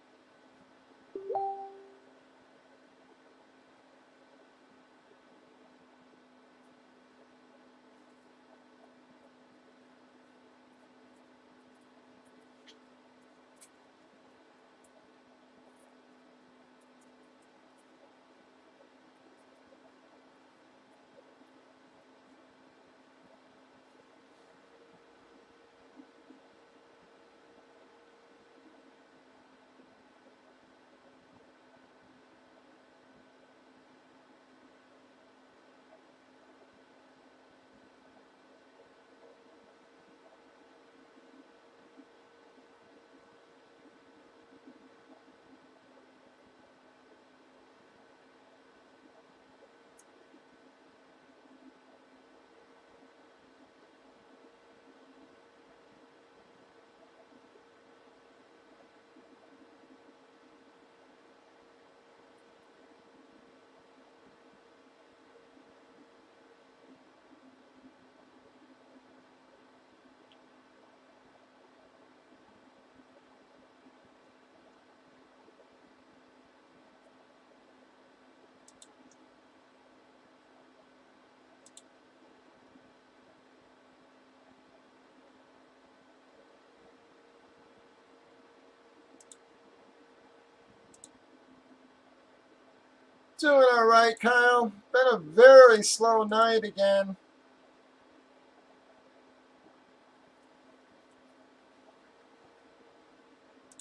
Doing all right, Kyle. Been a very slow night again.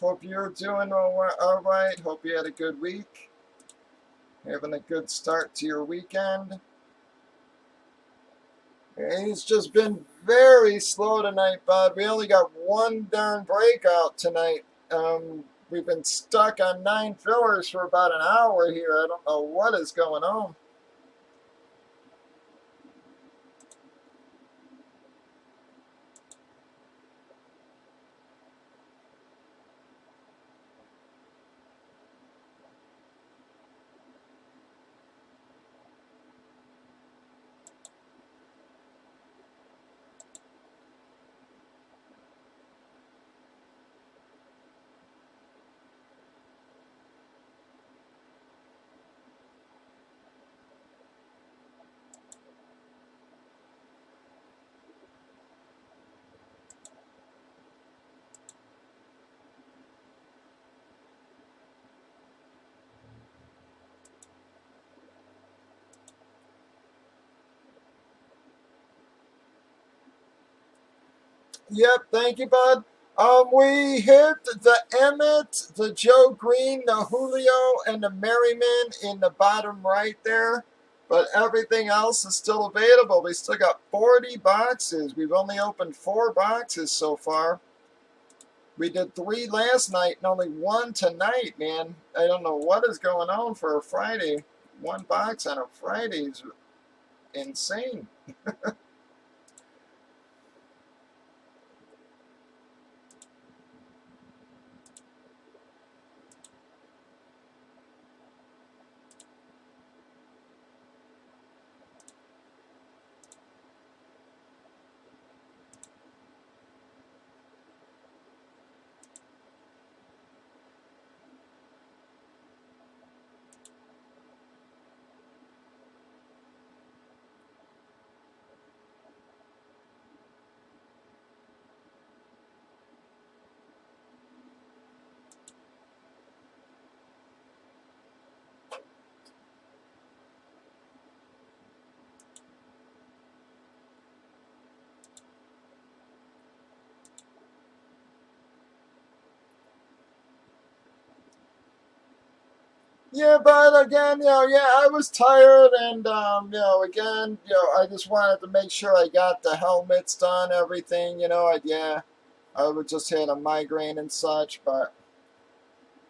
Hope you're doing all right. Hope you had a good week. Having a good start to your weekend. It's just been very slow tonight, bud. We only got one darn breakout tonight. We've been stuck on 9 fillers for about an hour here. I don't know what is going on. Yep, thank you, bud. We hit the Emmett, the Joe Green, the Julio, and the Merriman in the bottom right there. But everything else is still available. We still got 40 boxes. We've only opened 4 boxes so far. We did 3 last night and only 1 tonight, man. I don't know what is going on for a Friday. 1 box on a Friday is insane. Yeah, but again, yeah, I was tired, and again, I just wanted to make sure I got the helmets done, everything, I would just had a migraine and such, but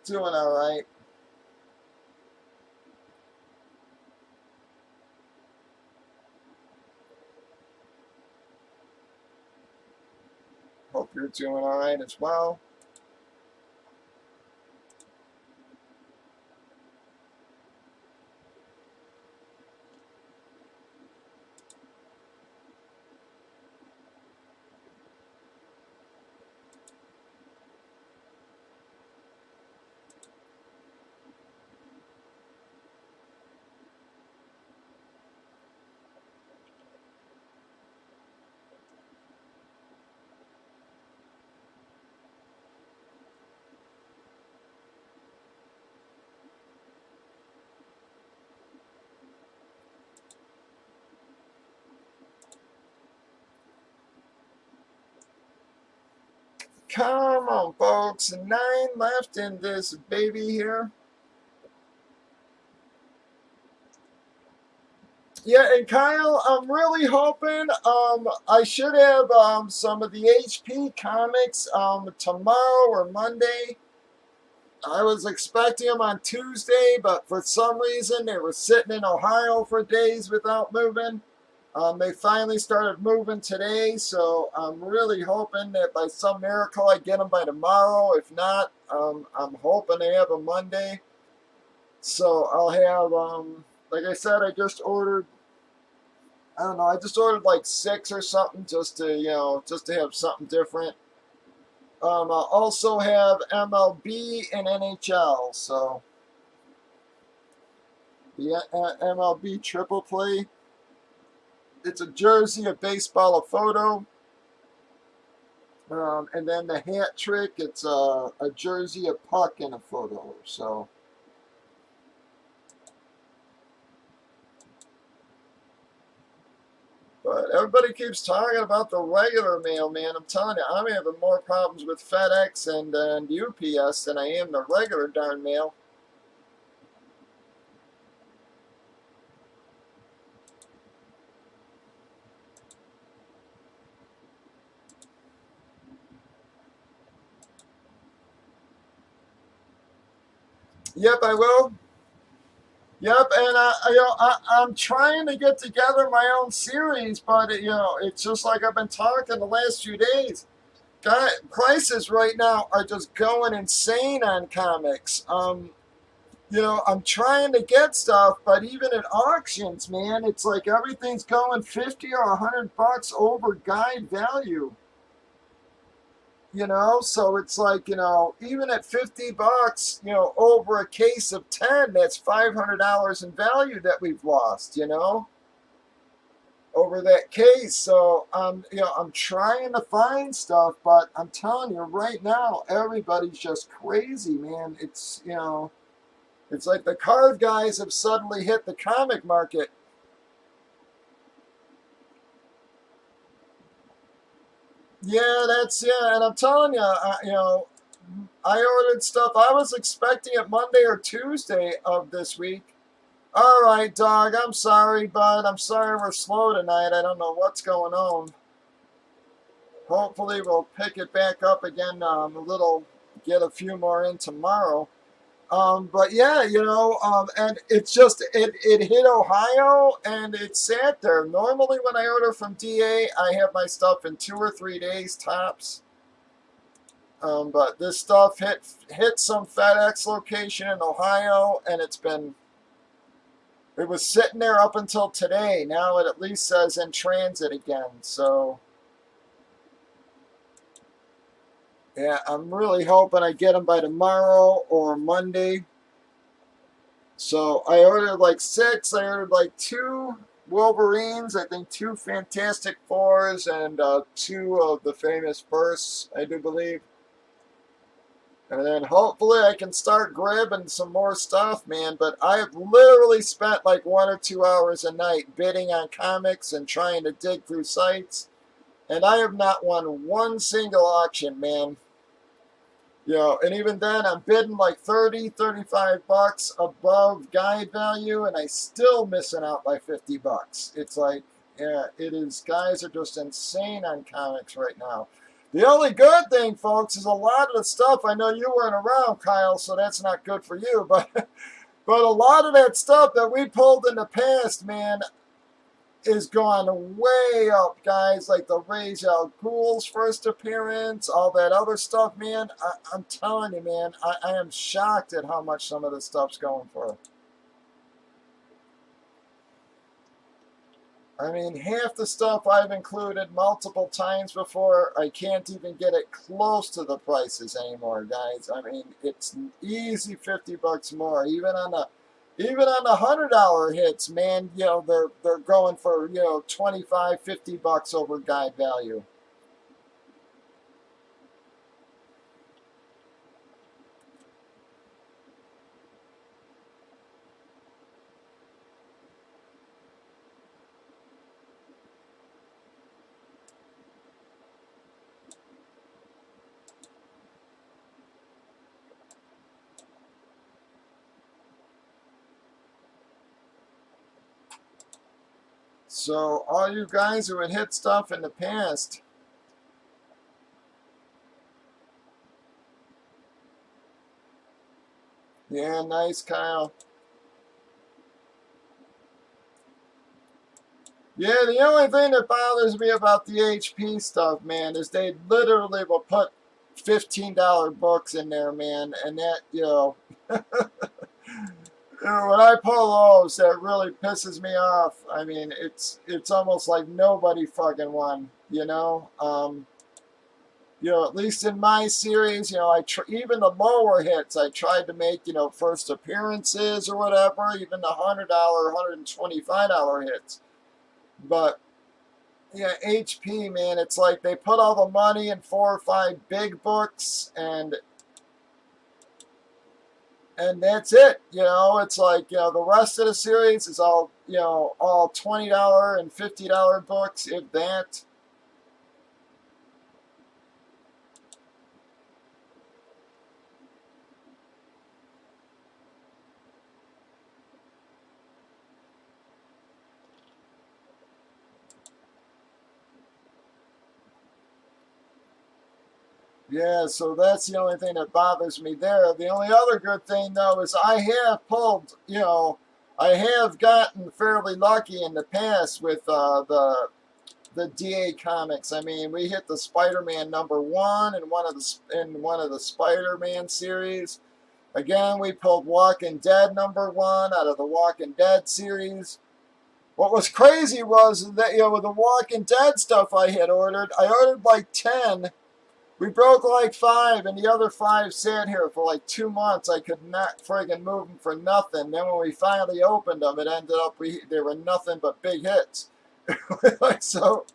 doing all right. Hope you're doing all right as well. Come on, folks, 9 left in this baby here. Yeah, and Kyle, I'm really hoping I should have some of the HP comics tomorrow or Monday. I was expecting them on Tuesday, but for some reason they were sitting in Ohio for days without moving. They finally started moving today, so I'm really hoping that by some miracle I get them by tomorrow. If not, I'm hoping to have them Monday. So I'll have, like I said, I just ordered, I don't know, I just ordered like 6 or something just to, just to have something different. I'll also have MLB and NHL, so the MLB triple play. It's a jersey, a baseball, a photo. And then the hat trick, it's a jersey, a puck, and a photo. So But everybody keeps talking about the regular mail, man. I'm telling you, I'm having more problems with FedEx and UPS than I am the regular darn mail. Yep, I will. Yep, and I'm trying to get together my own series, but it's just like I've been talking the last few days. God, prices right now are just going insane on comics. I'm trying to get stuff, but even at auctions, man, it's like everything's going 50 or $100 over guide value. So it's like, even at $50, over a case of 10, that's $500 in value that we've lost, over that case. So I'm trying to find stuff, but I'm telling you right now, everybody's just crazy, man. It's like the card guys have suddenly hit the comic market. Yeah, and I'm telling you, I ordered stuff. I was expecting it Monday or Tuesday of this week. All right, dog. I'm sorry, bud. I'm sorry we're slow tonight. I don't know what's going on. Hopefully, we'll pick it back up again get a few more in tomorrow. But yeah, and it's just, it hit Ohio and it sat there. Normally, when I order from DA, I have my stuff in 2 or 3 days tops. But this stuff hit some FedEx location in Ohio, and it was sitting there up until today. Now it at least says in transit again. So yeah, I'm really hoping I get them by tomorrow or Monday. So I ordered like 6. I ordered like 2 Wolverines, I think 2 Fantastic Fours, and 2 of the famous bursts, I do believe. And then hopefully I can start grabbing some more stuff, man. But I've literally spent like 1 or 2 hours a night bidding on comics and trying to dig through sites. And I have not won one single auction, man. And even then I'm bidding like 30, $35 above guide value, and I still missing out by $50. It's like, yeah, it is. Guys are just insane on comics right now. The only good thing, folks, is a lot of the stuff. I know you weren't around, Kyle, so that's not good for you. But a lot of that stuff that we pulled in the past, man, is gone way up, guys. Like the Ra's al Ghul's first appearance, all that other stuff, man. I'm telling you, man, I am shocked at how much some of this stuff's going for. I mean, half the stuff I've included multiple times before, I can't even get it close to the prices anymore, guys. I mean, it's easy $50 more, even on the $100 hits, man. They're going for 25, $50 over guide value. So all you guys who had hit stuff in the past, yeah, nice, Kyle. Yeah, the only thing that bothers me about the HP stuff, man, is they literally will put $15 books in there, man, and that, when I pull those, that really pisses me off. I mean, it's almost like nobody fucking won, at least in my series, even the lower hits, I tried to make, first appearances or whatever, even the $100, $125 hits. But yeah, HP, man, it's like they put all the money in 4 or 5 big books, and and that's it. You know, it's like, you know, the rest of the series is all, you know, all $20 and $50 books, if that. Yeah, so that's the only thing that bothers me there. The only other good thing, though, is I have pulled, you know, I have gotten fairly lucky in the past with the DA comics. I mean, we hit the Spider-Man #1 in one of the Spider-Man series. Again, we pulled Walking Dead #1 out of the Walking Dead series. What was crazy was that, you know, with the Walking Dead stuff I ordered like 10. We broke like 5, and the other 5 sat here for like 2 months. I could not friggin' move them for nothing. Then when we finally opened them, it ended up they were nothing but big hits. So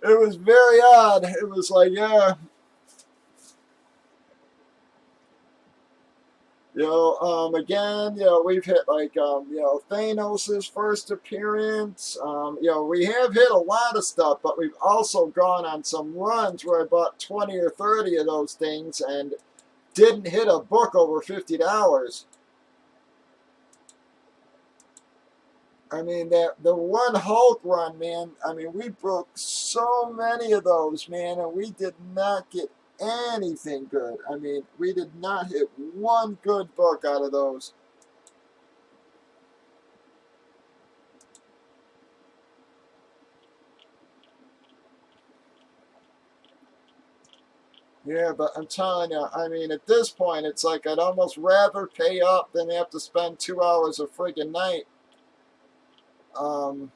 it was very odd. It was like, yeah, you know, again, you know, we've hit like, you know, Thanos' first appearance. You know, we have hit a lot of stuff, but we've also gone on some runs where I bought 20 or 30 of those things and didn't hit a book over $50. I mean, that the one Hulk run, man, I mean, we broke so many of those, man, and we did not get anything good. I mean, we did not hit one good book out of those. Yeah, but I'm telling you, I mean, at this point, it's like I'd almost rather pay up than have to spend 2 hours a freaking night. Um,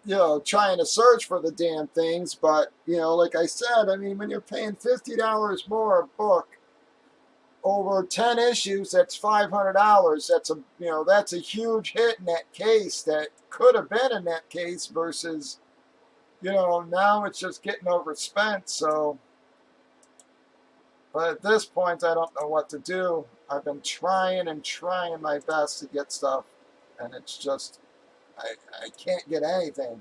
you know, trying to search for the damn things. But, you know, like I said, I mean, when you're paying $50 more a book over 10 issues, that's $500. That's a, you know, that's a huge hit in that case that could have been in that case versus, you know, now it's just getting overspent. So, but at this point, I don't know what to do. I've been trying and trying my best to get stuff, and it's just, I can't get anything.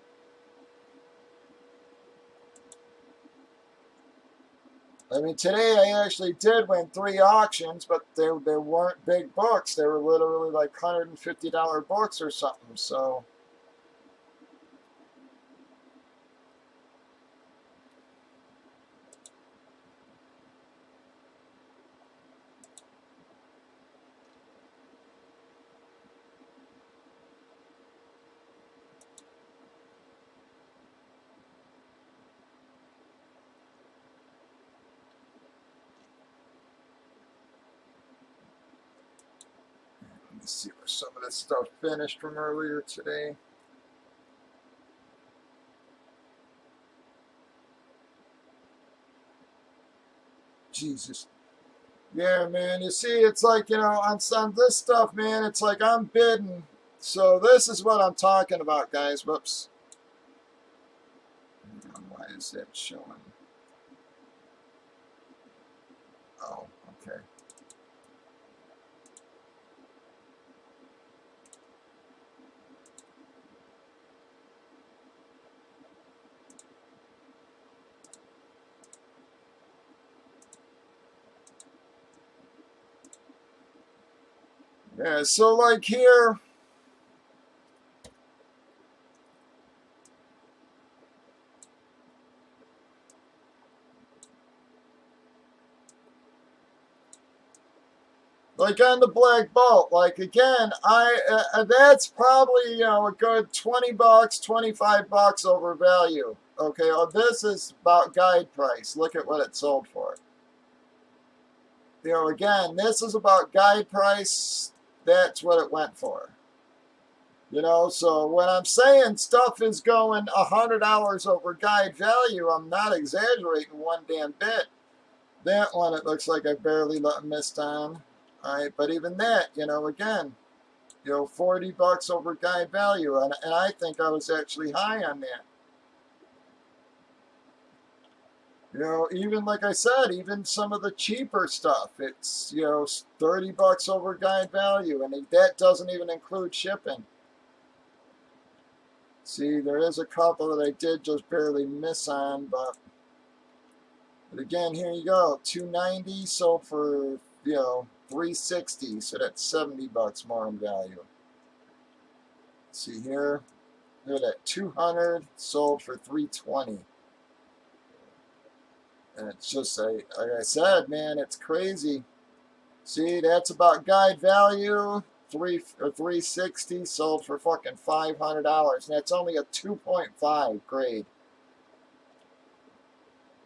I mean, today I actually did win 3 auctions, but they weren't big books. They were literally like $150 books or something. So, let me see where some of this stuff finished from earlier today. Jesus. Yeah, man. You see, it's like, you know, on this stuff, man, it's like I'm bidding. So this is what I'm talking about, guys. Whoops. Why is that showing? Oh, okay. Yeah, so like here, like on the Black Bolt, like again, that's probably, you know, a good $20, $25 over value. Okay, oh, this is about guide price. Look at what it sold for. You know, again, this is about guide price. That's what it went for. You know, so when I'm saying stuff is going $100 over guide value, I'm not exaggerating one damn bit. That one, it looks like I barely missed on. All right, but even that, you know, again, you know, $40 over guide value, and I think I was actually high on that. You know, even like I said, even some of the cheaper stuff, it's, you know, 30 bucks over guide value, and that doesn't even include shipping. See, there is a couple that I did just barely miss on, but again, here you go, 290 sold for, you know, 360, so that's 70 bucks more in value. See here, look at that, 200 sold for 320. And it's just, like I said, man, it's crazy. See, that's about guide value. 360 sold for fucking $500. And that's only a 2.5 grade.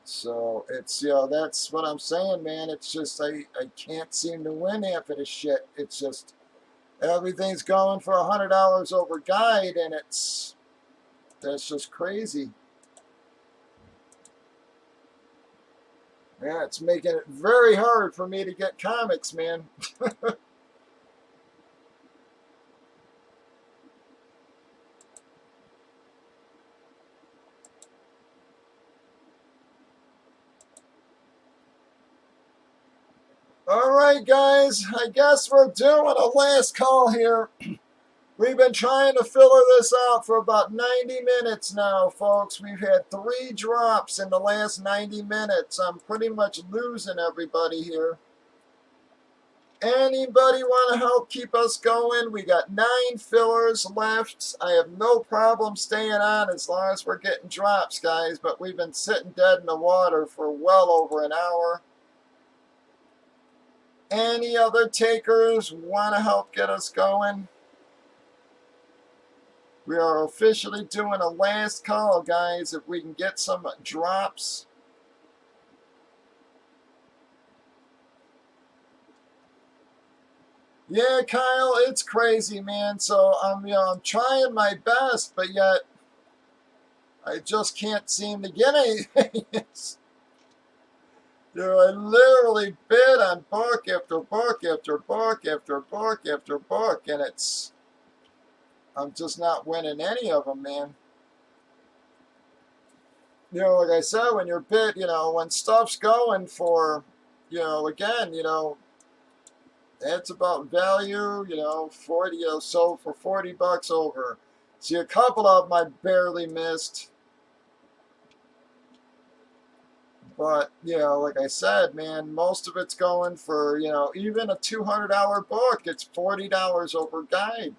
So it's, you know, that's what I'm saying, man. It's just I can't seem to win half of this shit. It's just everything's going for $100 over guide, and that's just crazy. Yeah, it's making it very hard for me to get comics, man. All right, guys, I guess we're doing a last call here. We've been trying to filler this out for about 90 minutes now, folks. We've had 3 drops in the last 90 minutes. I'm pretty much losing everybody here. Anybody want to help keep us going? We got 9 fillers left. I have no problem staying on as long as we're getting drops, guys, but we've been sitting dead in the water for well over an hour. Any other takers want to help get us going? We are officially doing a last call, guys, if we can get some drops. Yeah, Kyle, it's crazy, man. So I'm trying my best, but yet I just can't seem to get anything. I literally bid on book after book after book after book after book, and I'm just not winning any of them, man. Like I said, when you're bid, when stuff's going for, again, that's about value, 40, sold for 40 bucks over. See, a couple of them I barely missed. But, like I said, man, most of it's going for, even a $200 book, it's $40 over guide.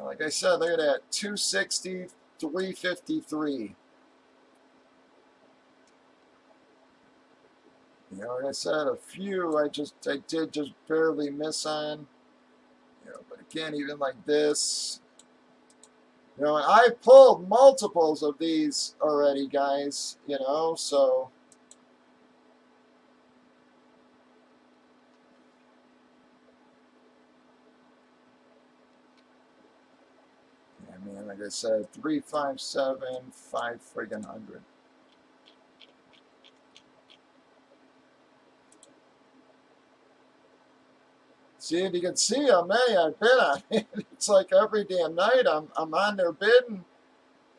Like I said, look at that, 260, 353. Like I said, a few I did just barely miss on. But again, even like this, and I pulled multiples of these already, guys, so. Yeah, man, like I said, 357, 5 friggin' hundred. See, if you can see how many I bid on, it's like every damn night I'm on there bidding,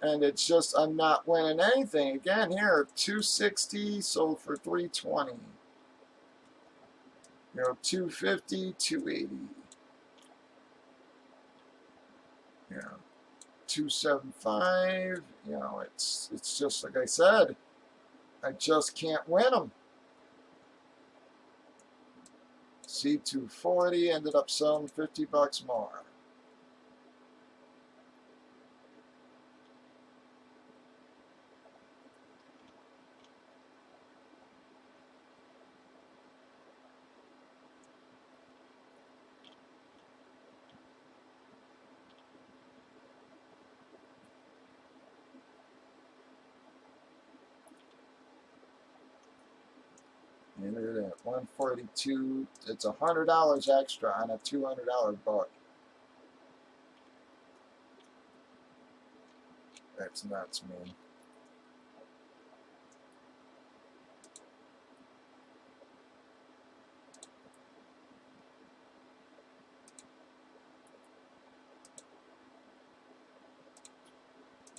and it's just I'm not winning anything. Again, here, 260 sold for 320. 250, 280. 275. It's just like I said, I just can't win them. C240 ended up selling 50 bucks more. And look at that, 142. It's $100 extra on a $200 book. That's nuts, man.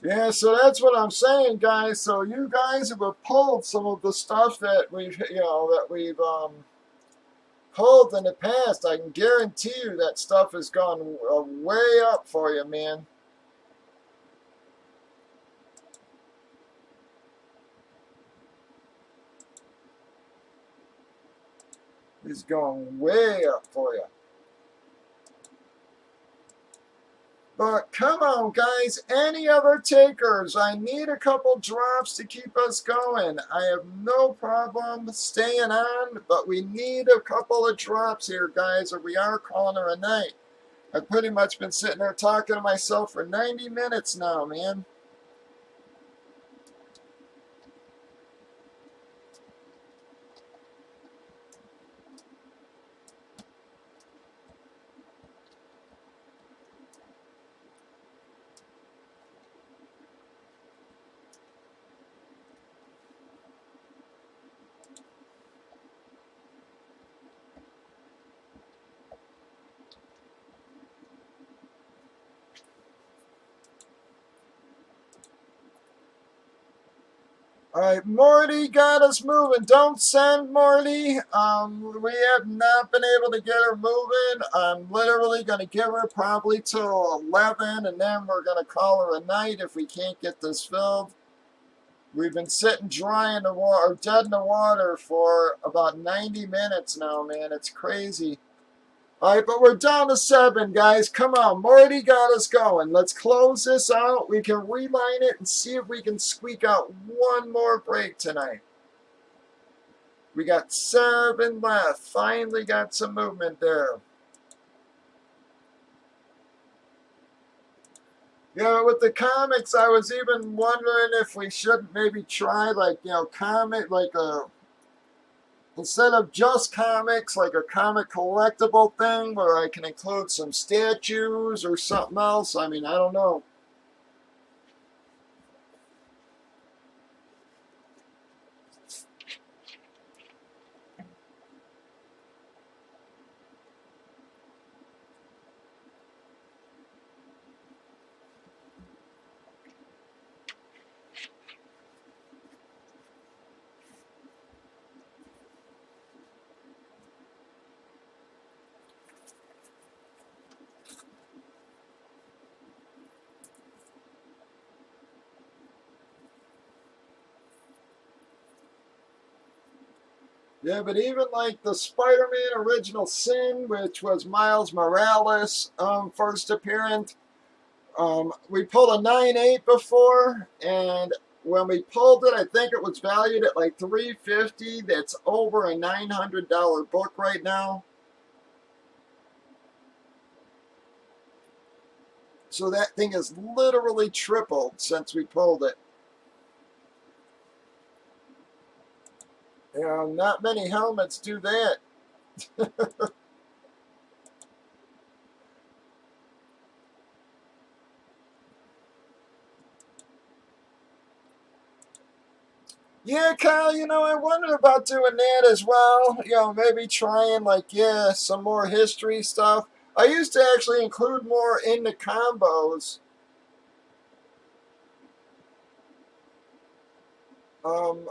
Yeah, so that's what I'm saying, guys. So you guys have pulled some of the stuff that we've pulled in the past. I can guarantee you that stuff has gone way up for you, man. It's going way up for you. But come on, guys. Any other takers? I need a couple drops to keep us going. I have no problem staying on, but we need a couple of drops here, guys, or we are calling her a night. I've pretty much been sitting there talking to myself for 90 minutes now, man. All right, Morty got us moving. Don't send Morty. We have not been able to get her moving. I'm literally going to give her probably till 11, and then we're going to call her a night if we can't get this filled. We've been sitting dry in the water, dead in the water for about 90 minutes now, man. It's crazy. All right, but we're down to 7, guys. Come on, Morty got us going. Let's close this out. We can reline it and see if we can squeak out one more break tonight. We got 7 left. Finally got some movement there. Yeah, with the comics, I was even wondering if we shouldn't maybe try comic instead of just comics, like a comic collectible thing where I can include some statues or something else. I mean, I don't know. Yeah, but even like the Spider-Man Original Sin, which was Miles Morales' first appearance, we pulled a 9.8 before, and when we pulled it, I think it was valued at like $350. That's over a $900 book right now. So that thing has literally tripled since we pulled it. You know, not many helmets do that. Yeah, Kyle, I wondered about doing that as well. Maybe trying, like, yeah, some more history stuff. I used to actually include more in the combos.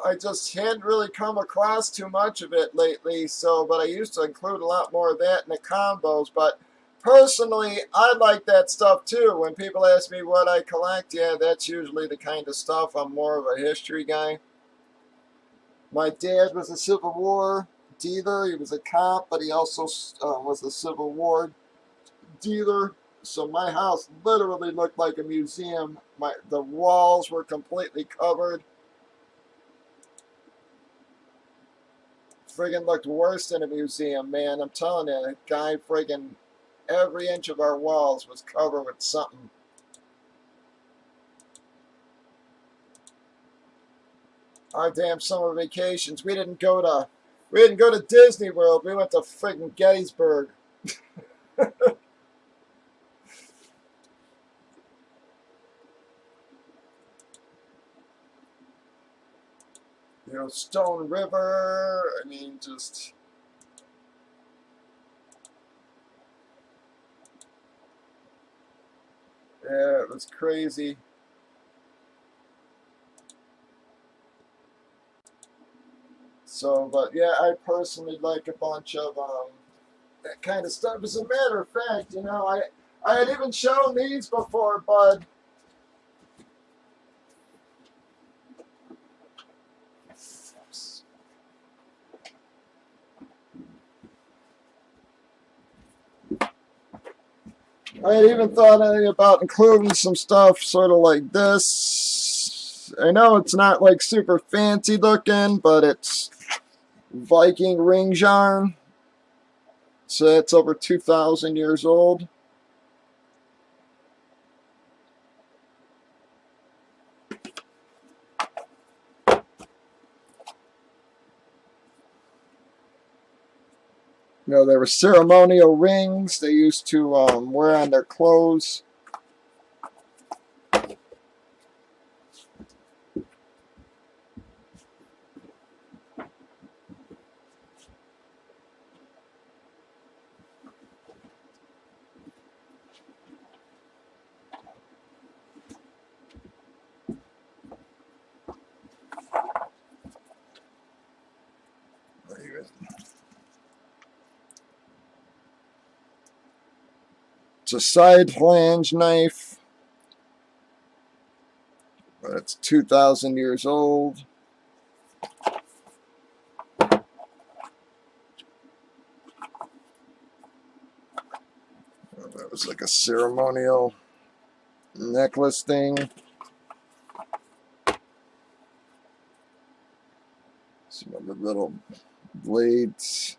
I just hadn't really come across too much of it lately, but I used to include a lot more of that in the combos. But personally, I like that stuff too. When people ask me what I collect, yeah, that's usually the kind of stuff. I'm more of a history guy. My dad was a Civil War dealer. He was a cop, but he also was a Civil War dealer. So my house literally looked like a museum. The walls were completely covered. Friggin' looked worse than a museum, man. I'm telling you, that guy friggin' every inch of our walls was covered with something. Our damn summer vacations. We didn't go to Disney World. We went to friggin' Gettysburg. Stone River. I mean, just yeah, it was crazy. So, but yeah, I personally like a bunch of that kind of stuff. As a matter of fact, you know, I had even shown these before, bud. I had even thought about including some stuff sort of like this. I know it's not like super fancy looking, but it's Viking ring yarn. So it's over 2,000 years old. You know, there were ceremonial rings they used to wear on their clothes. It's a side flange knife. It's 2,000 years old. That was like a ceremonial necklace thing. Some of the little blades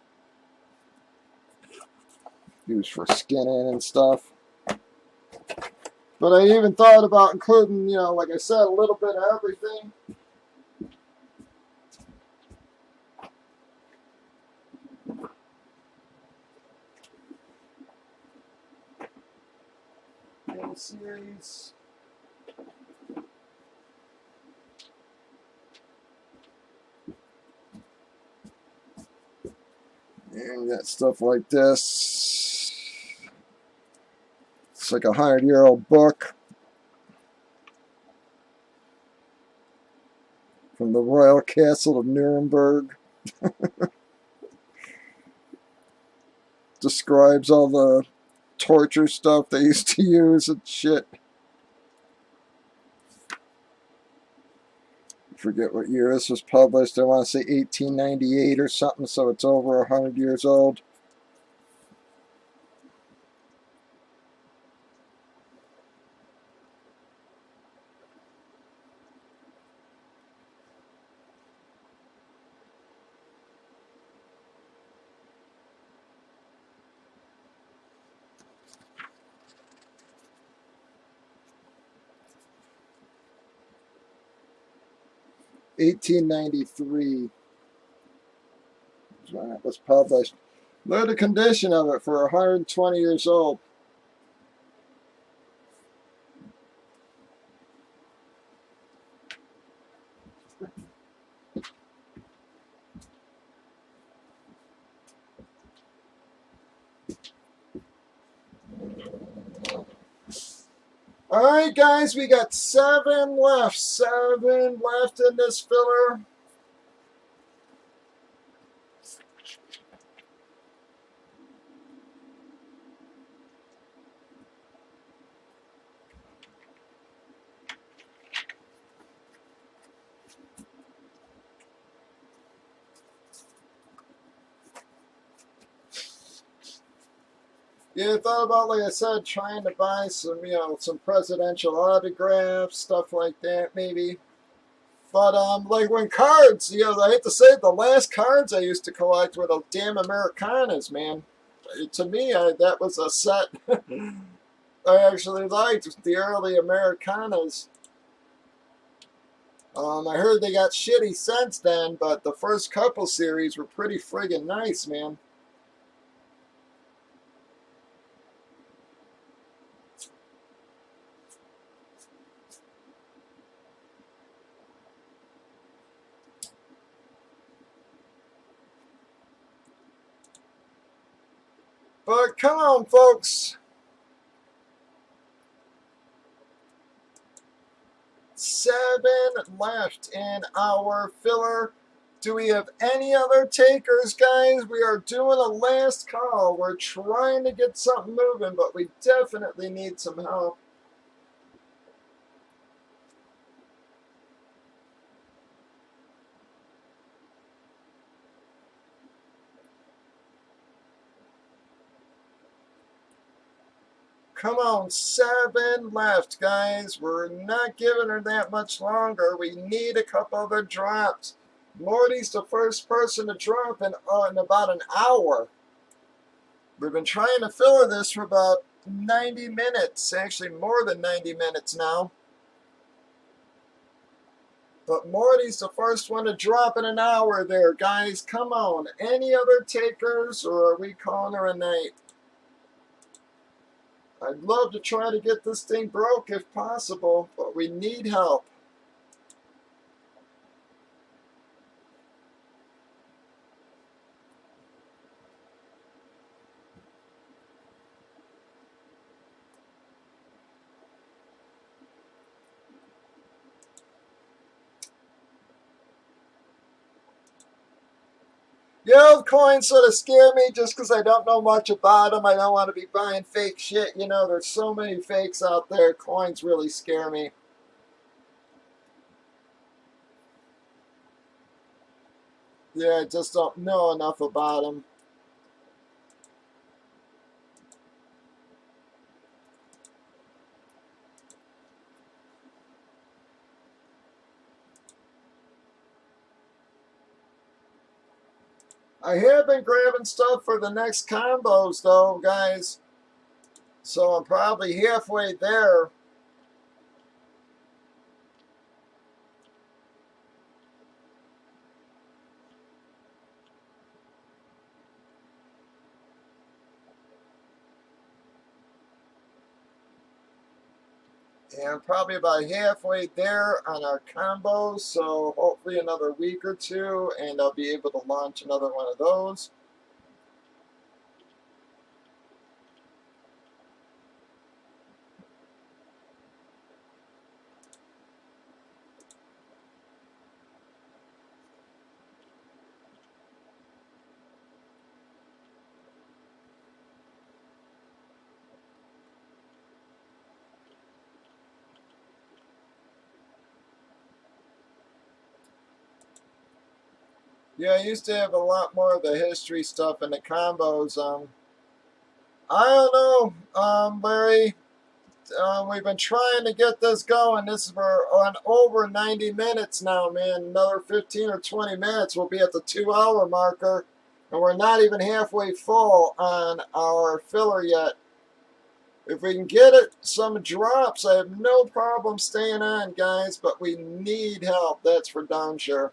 used for skinning and stuff. But I even thought about including, you know, like I said, a little bit of everything. In the series. And got stuff like this. It's like a 100-year-old book from the Royal Castle of Nuremberg. Describes all the torture stuff they used to use and shit. Forget what year this was published. I want to say 1898 or something, so it's over 100 years old. $1893 is when it was published. Look at the condition of it for 120 years old. Alright guys, we got 7 left. 7 left in this filler. Yeah, I thought about, like I said, trying to buy some, you know, some presidential autographs, stuff like that, maybe. But, like when cards, you know, I hate to say it, the last cards I used to collect were the damn Americanas, man. To me, that was a set I actually liked, the early Americanas. I heard they got shitty since then, but the first couple series were pretty friggin' nice, man. But come on, folks. 7 left in our filler. Do we have any other takers, guys? We are doing a last call. We're trying to get something moving, but we definitely need some help. Come on, 7 left, guys. We're not giving her that much longer. We need a couple other drops. Morty's the first person to drop in about an hour. We've been trying to fill this for about 90 minutes, actually more than 90 minutes now. But Morty's the first one to drop in an hour there, guys. Come on. Any other takers, or are we calling her a night? I'd love to try to get this thing broke if possible, but we need help. Yeah, coins sort of scare me just because I don't know much about them. I don't want to be buying fake shit. You know, there's so many fakes out there. Coins really scare me. Yeah, I just don't know enough about them. I have been grabbing stuff for the next combos, though, guys. So I'm probably halfway there. And probably about halfway there on our combos, so hopefully another week or two, and I'll be able to launch another one of those. Yeah, I used to have a lot more of the history stuff in the combos. I don't know, Larry. We've been trying to get this going. This is we're on over 90 minutes now, man. Another 15 or 20 minutes, we'll be at the 2-hour marker, and we're not even halfway full on our filler yet. If we can get it some drops, I have no problem staying on, guys. But we need help. That's for darn sure.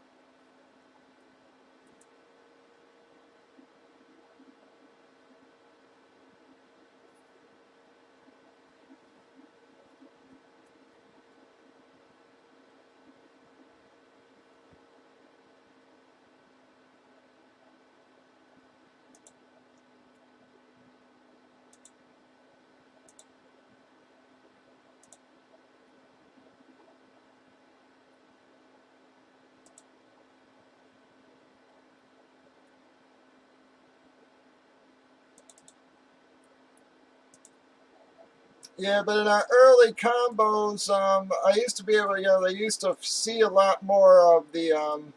Yeah, but in our early combos, I used to be able to, they used to see a lot more of the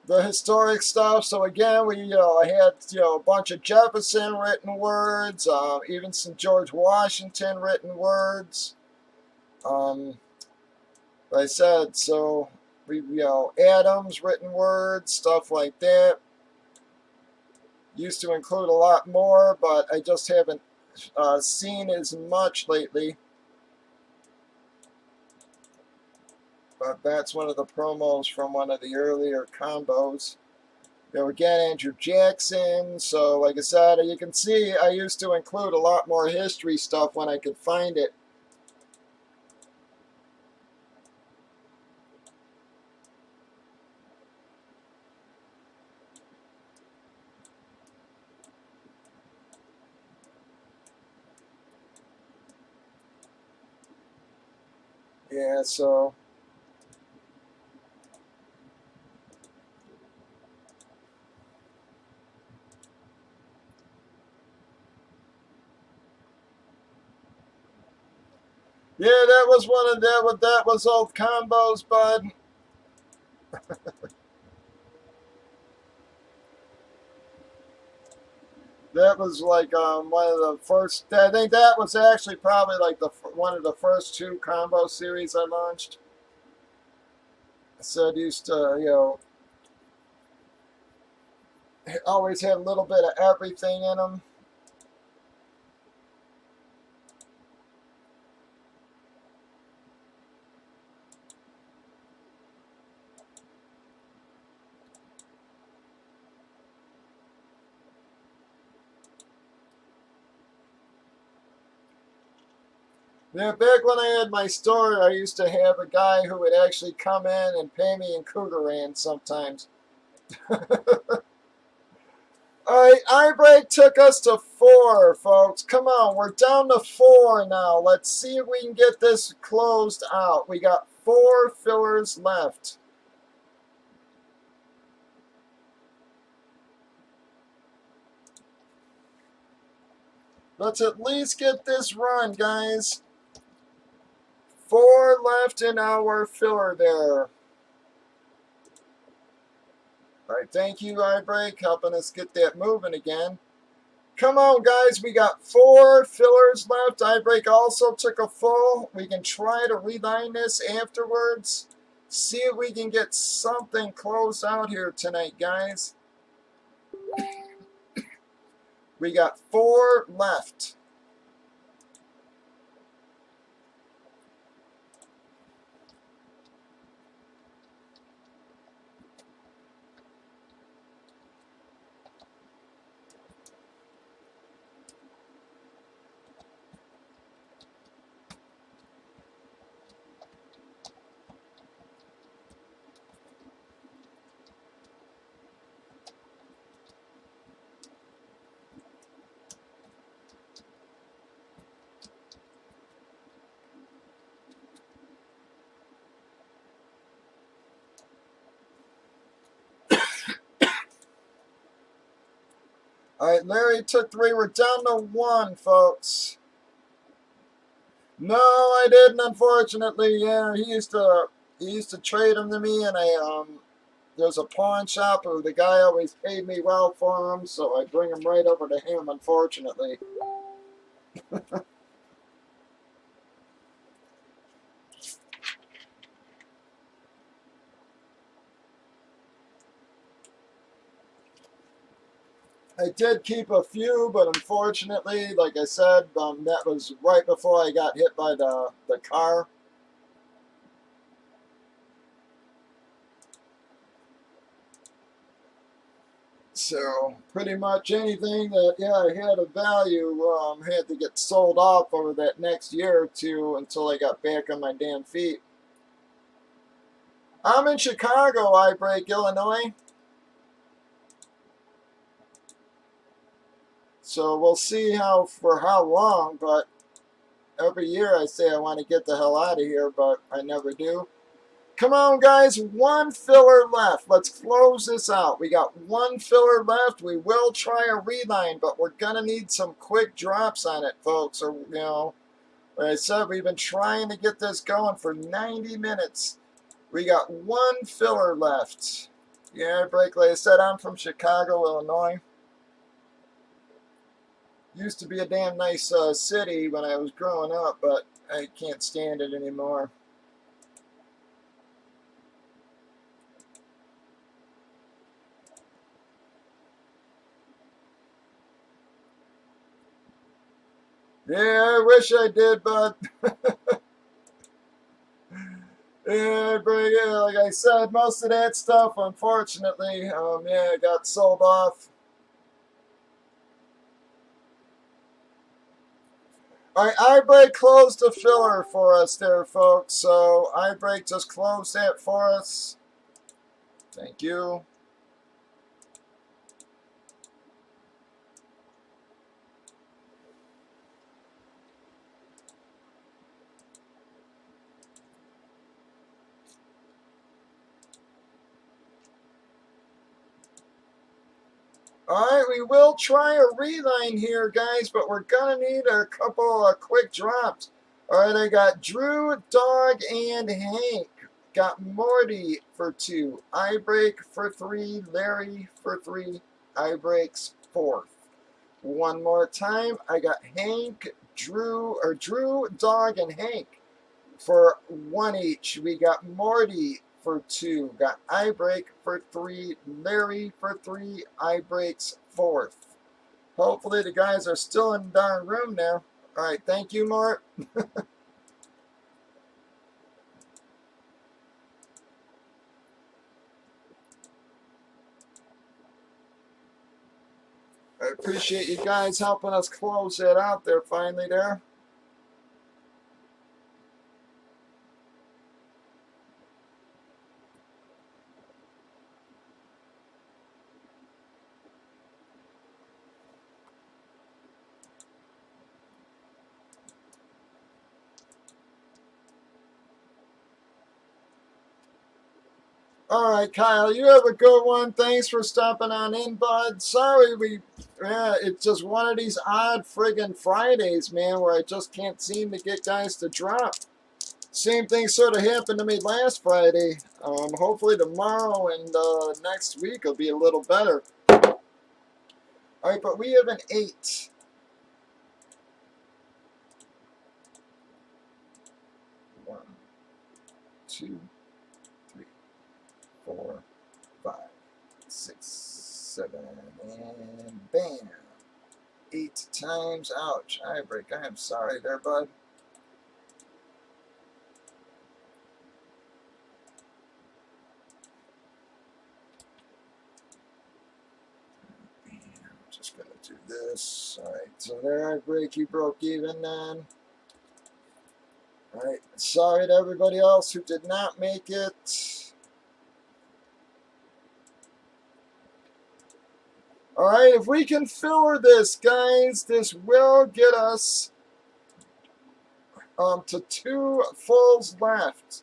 historic stuff. So again, I had, a bunch of Jefferson written words, even some George Washington written words. Like I said, so Adams written words, stuff like that. Used to include a lot more, but I just haven't seen as much lately. But that's one of the promos from one of the earlier combos. Again, Andrew Jackson. So, like I said, you can see I used to include a lot more history stuff when I could find it. Yeah, so Yeah, that was one of that was old combos, bud. That was like one of the first. I think that was actually probably like the one of the first two combo series I launched. So it used to, always had a little bit of everything in them. Yeah, back when I had my store, I used to have a guy who would actually come in and pay me in Cougaran sometimes. All right, iBreak took us to 4, folks. Come on, we're down to 4 now. Let's see if we can get this closed out. We got 4 fillers left. Let's at least get this run, guys. 4 left in our filler there. All right, thank you, iBreak, helping us get that moving again. Come on, guys. We got 4 fillers left. iBreak also took a full. We can try to reline this afterwards. See if we can get something closed out here tonight, guys. We got 4 left. All right, Larry took 3. We're down to 1, folks. No, I didn't, unfortunately. Yeah, he used to trade them to me, and there's a pawn shop who the guy always paid me well for him, so I bring him right over to him, unfortunately. I did keep a few, but unfortunately, like I said, that was right before I got hit by the car. So pretty much anything that had a value had to get sold off over that next year or two until I got back on my damn feet. I'm in Chicago, iBreak, Illinois. So we'll see for how long, but every year I say I want to get the hell out of here, but I never do. Come on, guys. 1 filler left. Let's close this out. We got 1 filler left. We will try a reline, but we're going to need some quick drops on it, folks. Or, like I said, we've been trying to get this going for 90 minutes. We got 1 filler left. Yeah, break. Like I said, I'm from Chicago, Illinois. Used to be a damn nice city when I was growing up, but I can't stand it anymore. Yeah, I wish I did, but yeah, like I said, most of that stuff, unfortunately, got sold off. All right, iBreak closed the filler for us there, folks. So iBreak just closed that for us. Thank you. All right, we will try a reline here, guys, but we're going to need a couple of quick drops. All right, I got Drew, Dog, and Hank. Got Morty for 2. I break for 3. Larry for 3. I breaks 4th. One more time. I got Hank, Drew, Dog, and Hank for 1 each. We got Morty for 2. Got I break for 3. Larry for 3. I breaks 4th. Hopefully the guys are still in the darn room now. All right, thank you, Mort. I appreciate you guys helping us close that out there finally there. All right, Kyle, you have a good one. Thanks for stopping on in, bud. Sorry it's just one of these odd friggin' Fridays, man, where I just can't seem to get guys to drop. Same thing sort of happened to me last Friday. Hopefully tomorrow and next week will be a little better. All right, but we have an 8. 1, 2, 3, 4, 5, 6, 7, and bam. 8 times. Ouch. I break. I am sorry there, bud. Just gonna do this. Alright, so there I break, you broke even then. Alright, sorry to everybody else who did not make it. Alright, if we can filler this, guys, this will get us to 2 fulls left.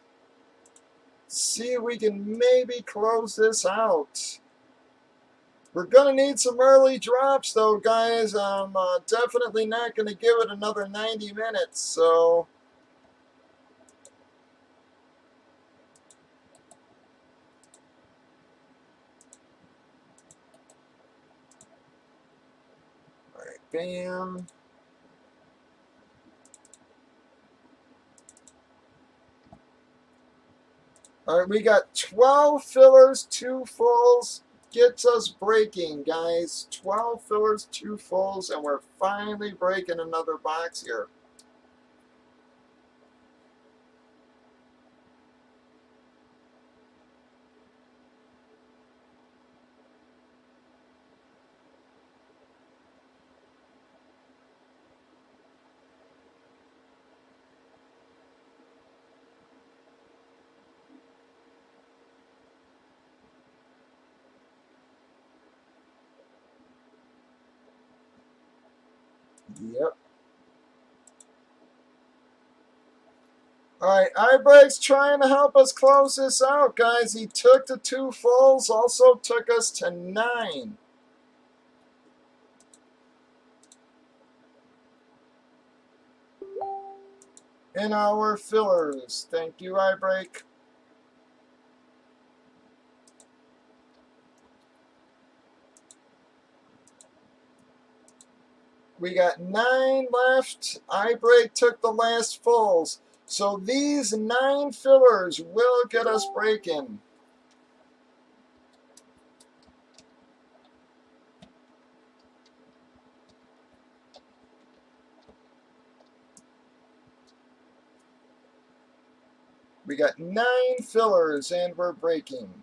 See if we can maybe close this out. We're going to need some early drops, though, guys. I'm definitely not going to give it another 90 minutes, so... Alright, bam. Alright, we got 12 fillers, 2 fulls. Gets us breaking, guys. 12 fillers, 2 fulls, and we're finally breaking another box here. Yep. Alright, Ibrecht's trying to help us close this out, guys. He took the 2 fulls, also took us to 9. In our fillers. Thank you, Ibrecht. We got 9 left. Ibrecht took the last fulls. So these 9 fillers will get us breaking. We got 9 fillers and we're breaking.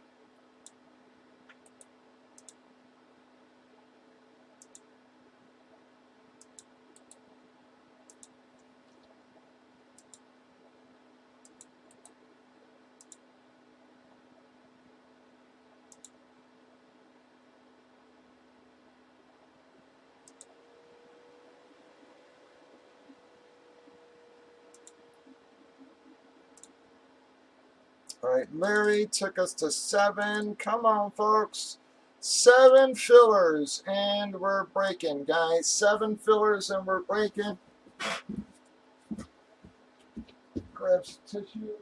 All right, Larry took us to 7. Come on, folks. 7 fillers and we're breaking, guys. 7 fillers and we're breaking. grab some tissue.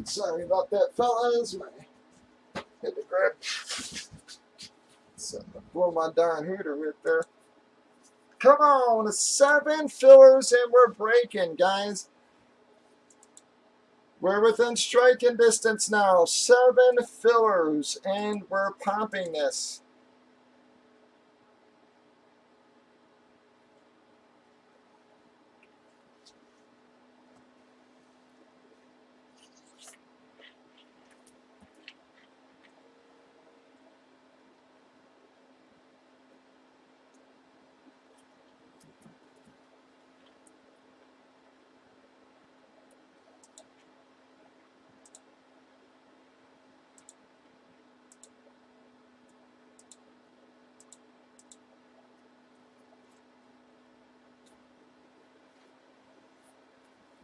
Sorry about that, fellas. I had to grab something to blow my darn hooter with there. Come on, 7 fillers and we're breaking, guys. We're within striking distance now. 7 fillers and we're popping this.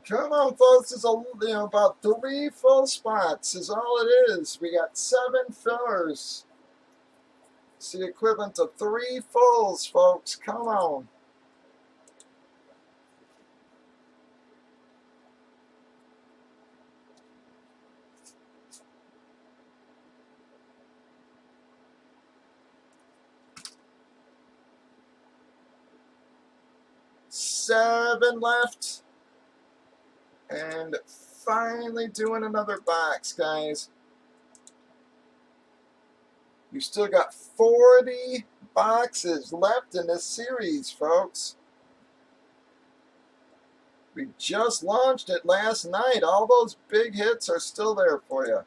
Come on, folks. It's about 3 full spots is all it is. We got 7 fillers. It's the equivalent of 3 fulls, folks. Come on. Seven left. And finally doing another box, guys. You still got 40 boxes left in this series, folks. We just launched it last night. All those big hits are still there for you.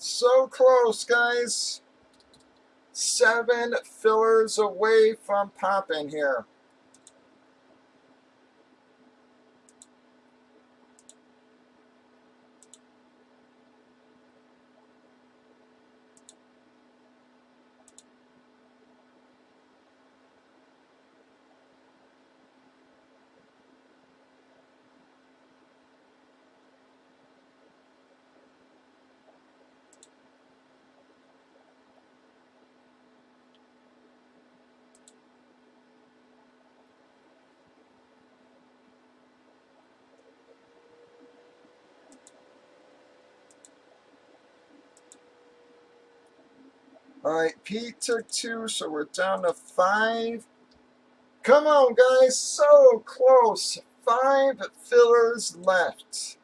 So close, guys. 7 fillers away from popping here. All right, Pete took 2, so we're down to 5. Come on, guys, so close. 5 fillers left.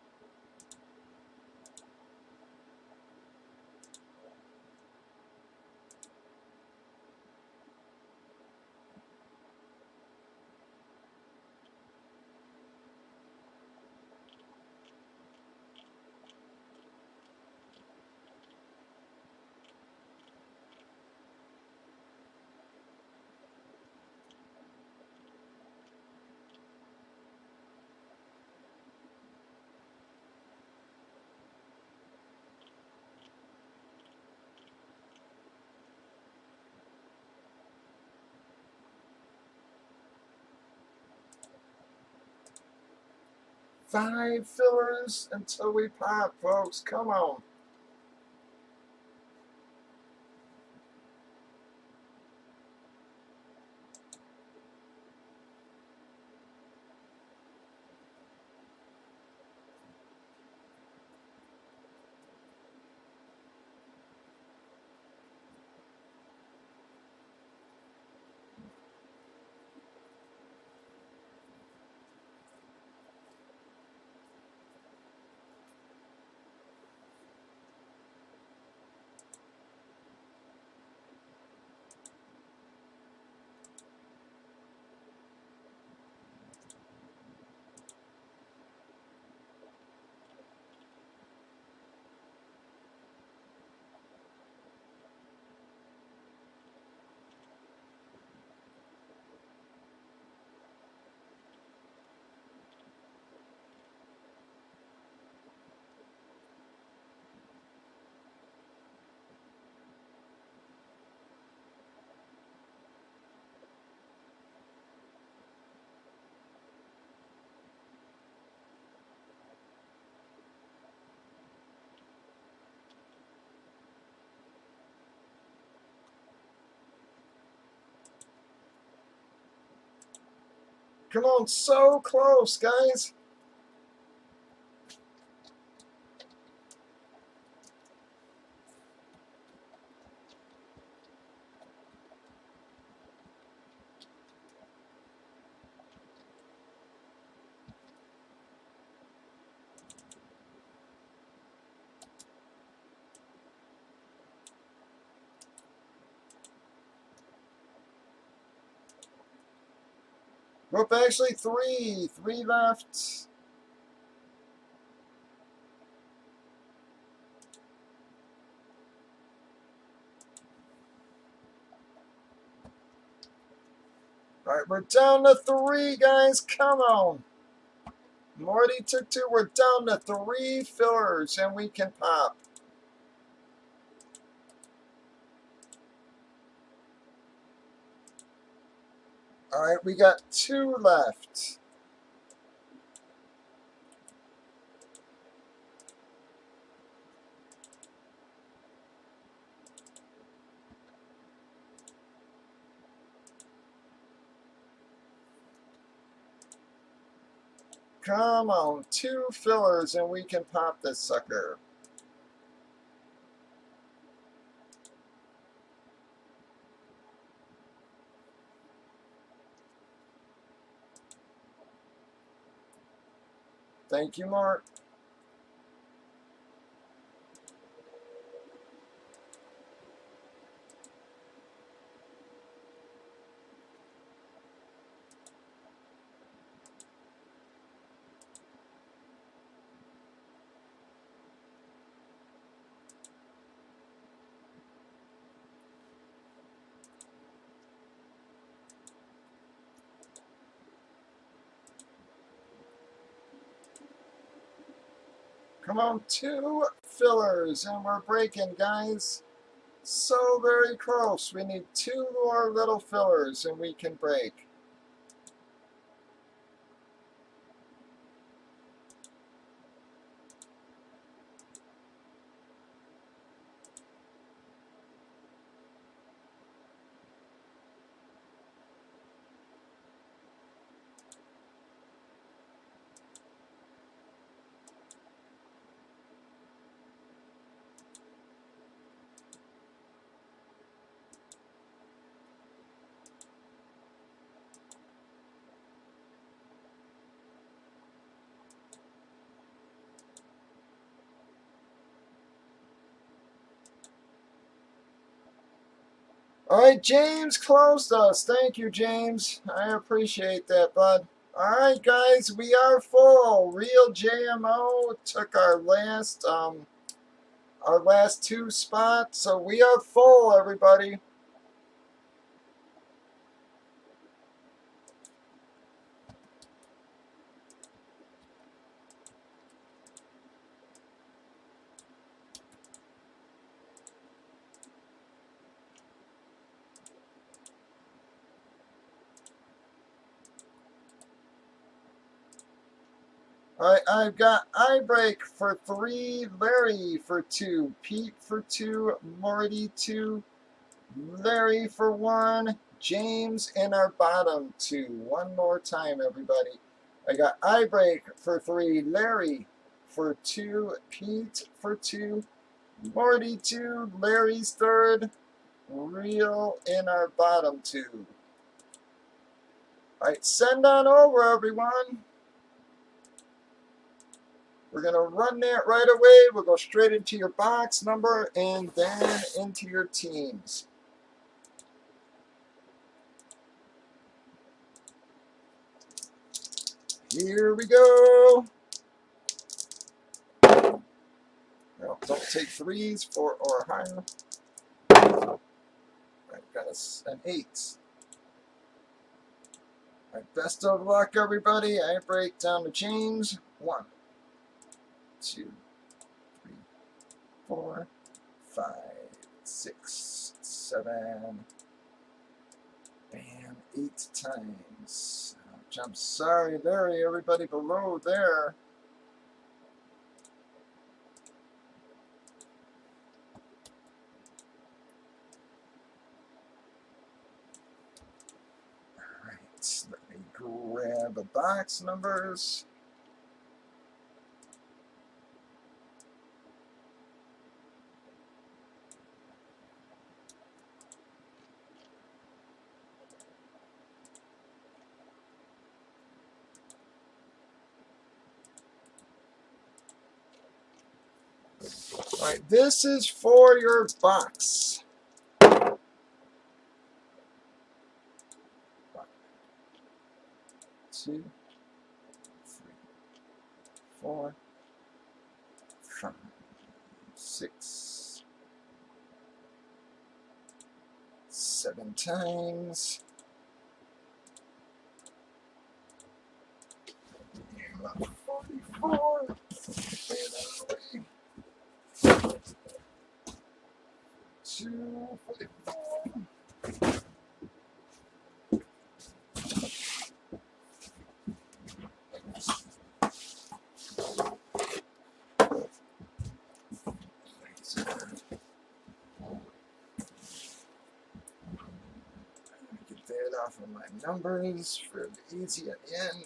Five fillers until we pop, folks. Come on. Come on, so close, guys. Nope, actually three. Three left. All right, we're down to three, guys. Come on. Morty took two. We're down to three fillers, and we can pop. All right, we got two left. Come on, two fillers, and we can pop this sucker. Thank you, Mark. Come on, two fillers, and we're breaking, guys. So very close. We need two more little fillers, and we can break. All right, James closed us. Thank you, James. I appreciate that, bud. All right, guys, we are full. Real JMO took our last two spots, so we are full, everybody. All right, I've got iBreak for 3, Larry for 2, Pete for 2, Morty 2, Larry for 1, James in our bottom 2. One more time, everybody. I got iBreak for 3, Larry for 2, Pete for 2, Morty 2, Larry's third, Real in our bottom 2. All right, send on over, everyone. We're going to run that right away. We'll go straight into your box number and then into your teams. Here we go. No, don't take threes, 4 or higher. I've got an 8. All right, best of luck, everybody. I break down to James. 1, 2, 3, 4, 5, 6, 7, and 8 times. I'm sorry, Larry, everybody below there. All right, let me grab have the box numbers. All right, this is for your box. 2, 3, 4, 5, 6, 7 times. 44. 2, 44. Get that off of my numbers for the easy at the end.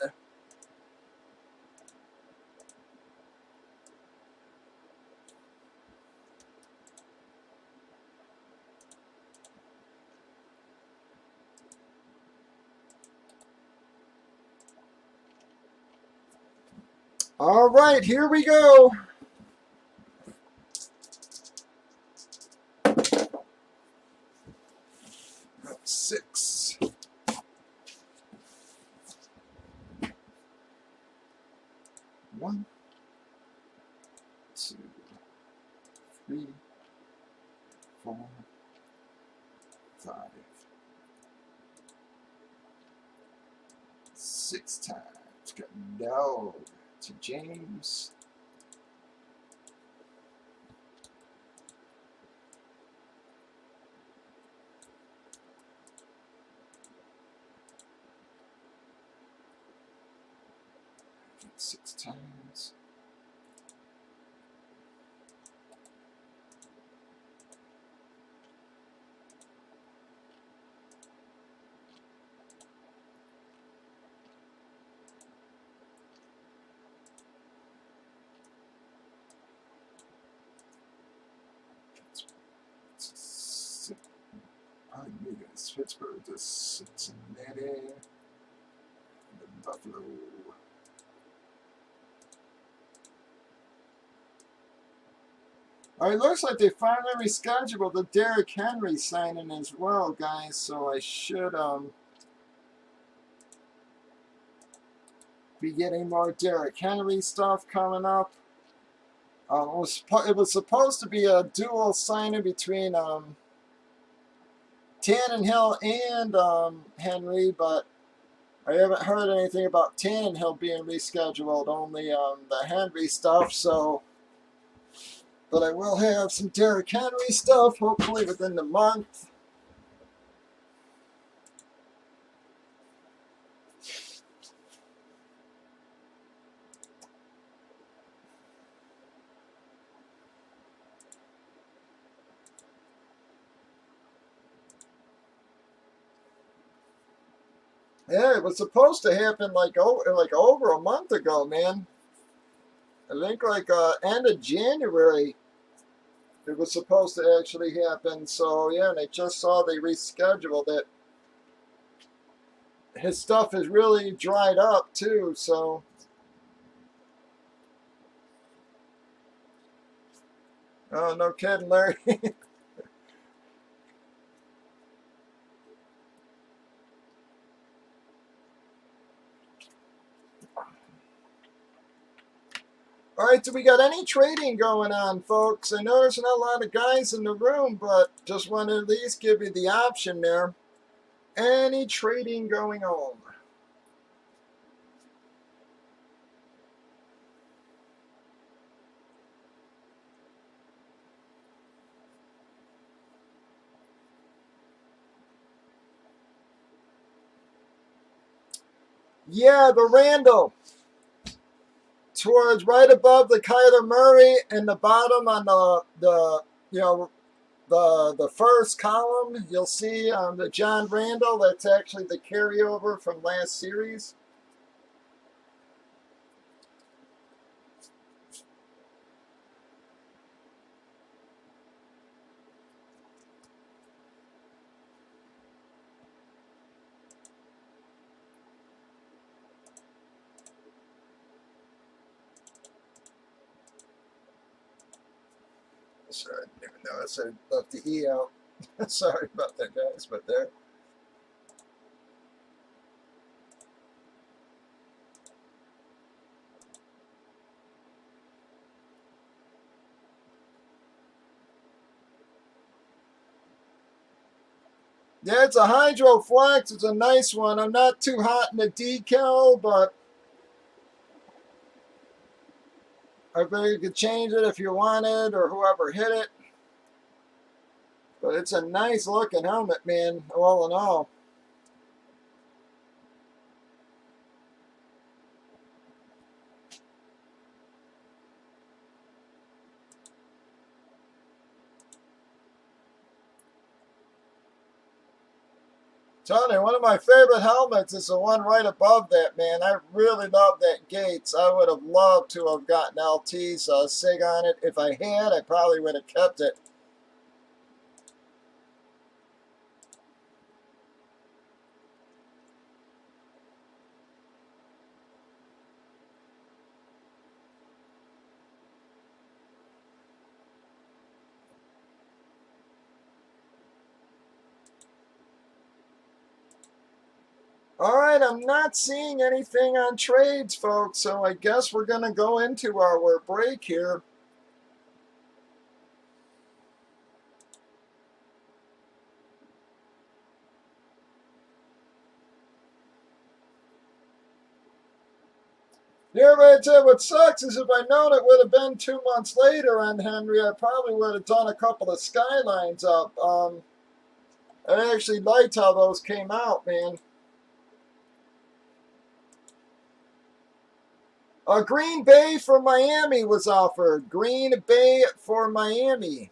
All right, here we go. Six. 1, 2, 3, 4, 5, 6 times. Got no to James. Six times. Pittsburgh to Cincinnati, and Buffalo. All right, looks like they finally rescheduled the Derrick Henry signing as well, guys. So I should be getting more Derrick Henry stuff coming up. It was supposed to be a dual signing between Tannenhill and Henry, but I haven't heard anything about Tannenhill being rescheduled, only the Henry stuff. So, but I will have some Derrick Henry stuff, hopefully within the month. Yeah, it was supposed to happen like over a month ago, man. I think like end of January it was supposed to actually happen. So yeah, and I just saw they rescheduled it. His stuff is really dried up too, so. Oh, no kidding, Larry. All right, do we got any trading going on, folks? I know there's not a lot of guys in the room, but just want to at least give you the option there. Any trading going on? Yeah, the Randall. Towards right above the Kyler Murray and the bottom on the first column, you'll see the John Randall. That's actually the carryover from last series. Sorry, I didn't even notice I left the E out. Sorry about that, guys, but there. Yeah, it's a Hydro Flex. It's a nice one. I'm not too hot in the decal, but I figured you could change it if you wanted or whoever hit it. But it's a nice looking helmet, man, all in all. Tony, one of my favorite helmets is the one right above that, man. I really love that Gates. I would have loved to have gotten LT's SIG on it. If I had, I probably would have kept it. All right, I'm not seeing anything on trades, folks, so I guess we're going to go into our break here. Yeah, but what sucks is if I'd known it would have been 2 months later on Henry, I probably would have done a couple of Skylines up. I actually liked how those came out, man. Green Bay for Miami was offered. Green Bay for Miami.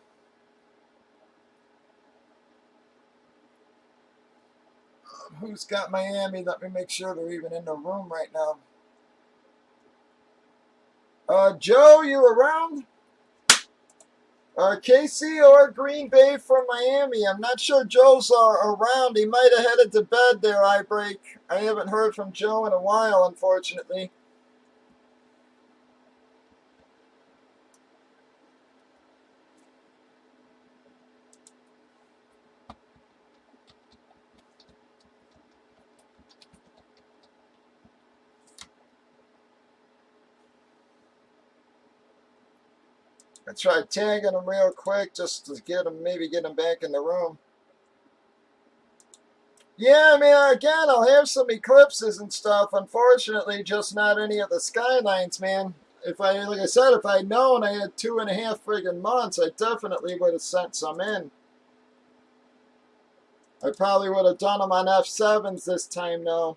Who's got Miami? Let me make sure they're even in the room right now. Joe, you around? KC or Green Bay for Miami. I'm not sure Joe's around. He might have headed to bed there, iBreak. I haven't heard from Joe in a while, unfortunately. I tried tagging him real quick just to get him, maybe get him back in the room. Yeah, I mean, again, I'll have some eclipses and stuff. Unfortunately, just not any of the Skylines, man. If I, like I said, if I'd known I had 2.5 friggin' months, I definitely would have sent some in. I probably would have done them on F7s this time, though.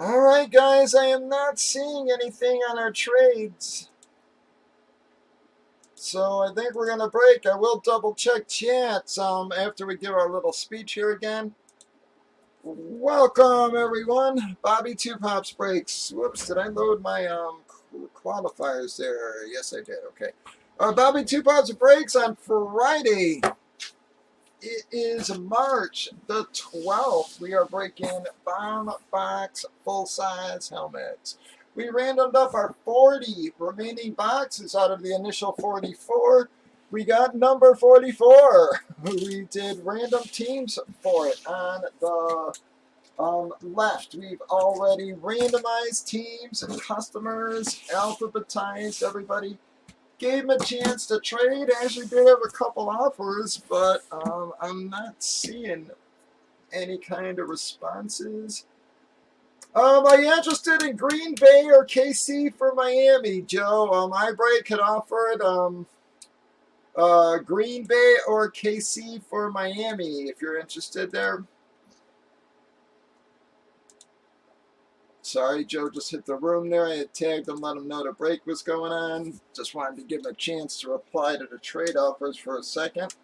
All right, guys, I am not seeing anything on our trades. So I think we're going to break. I will double check chats after we give our little speech here again. Welcome, everyone. Bobby Two Pops Breaks. Whoops, did I load my qualifiers there? Yes, I did. Okay. Bobby Two Pops Breaks on Friday. It is March the 12th. We are breaking Bomb Box full-size helmets. We randomed up our 40 remaining boxes out of the initial 44. We got number 44. We did random teams for it on the left. We've already randomized teams and customers, alphabetized everybody. Gave him a chance to trade. Actually did have a couple offers, but I'm not seeing any kind of responses. Are you interested in Green Bay or KC for Miami, Joe? iBreak had offered Green Bay or KC for Miami, if you're interested there. Sorry, Joe just hit the room there. I had tagged him, let him know the break was going on. Just wanted to give him a chance to reply to the trade offers for a second.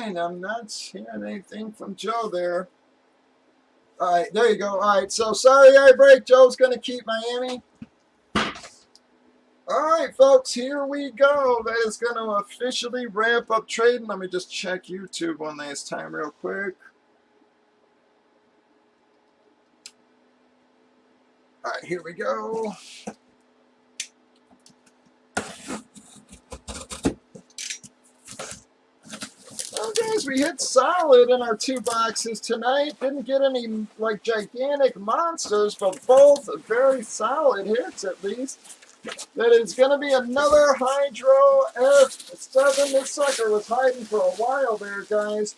right, I'm not hearing anything from Joe there. All right, there you go. All right, so sorry I break. Joe's going to keep Miami. All right, folks, here we go. That is going to officially wrap up trading. Let me just check YouTube one last time real quick. All right, here we go. Well, guys, we hit solid in our 2 boxes tonight. Didn't get any, like, gigantic monsters, but both very solid hits, at least. That is going to be another Hydro F7. This sucker was hiding for a while there, guys.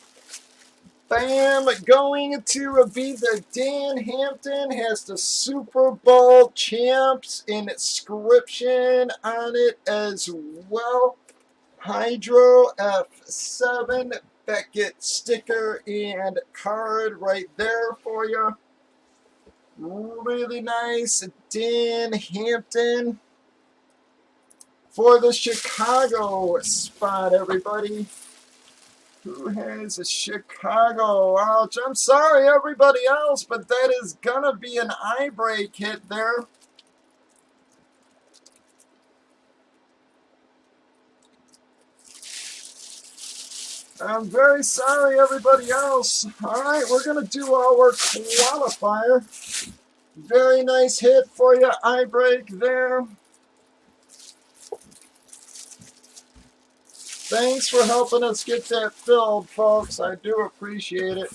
Bam! Going to be the Dan Hampton. Has the Super Bowl champs inscription on it as well. Hydro F7 Beckett sticker and card right there for you. Really nice Dan Hampton for the Chicago spot, everybody. Who has a Chicago? Ouch. I'm sorry, everybody else, but that is going to be an eye break hit there. I'm very sorry, everybody else. All right, we're going to do our qualifier. Very nice hit for you. Eye break there. Thanks for helping us get that filled, folks. I do appreciate it.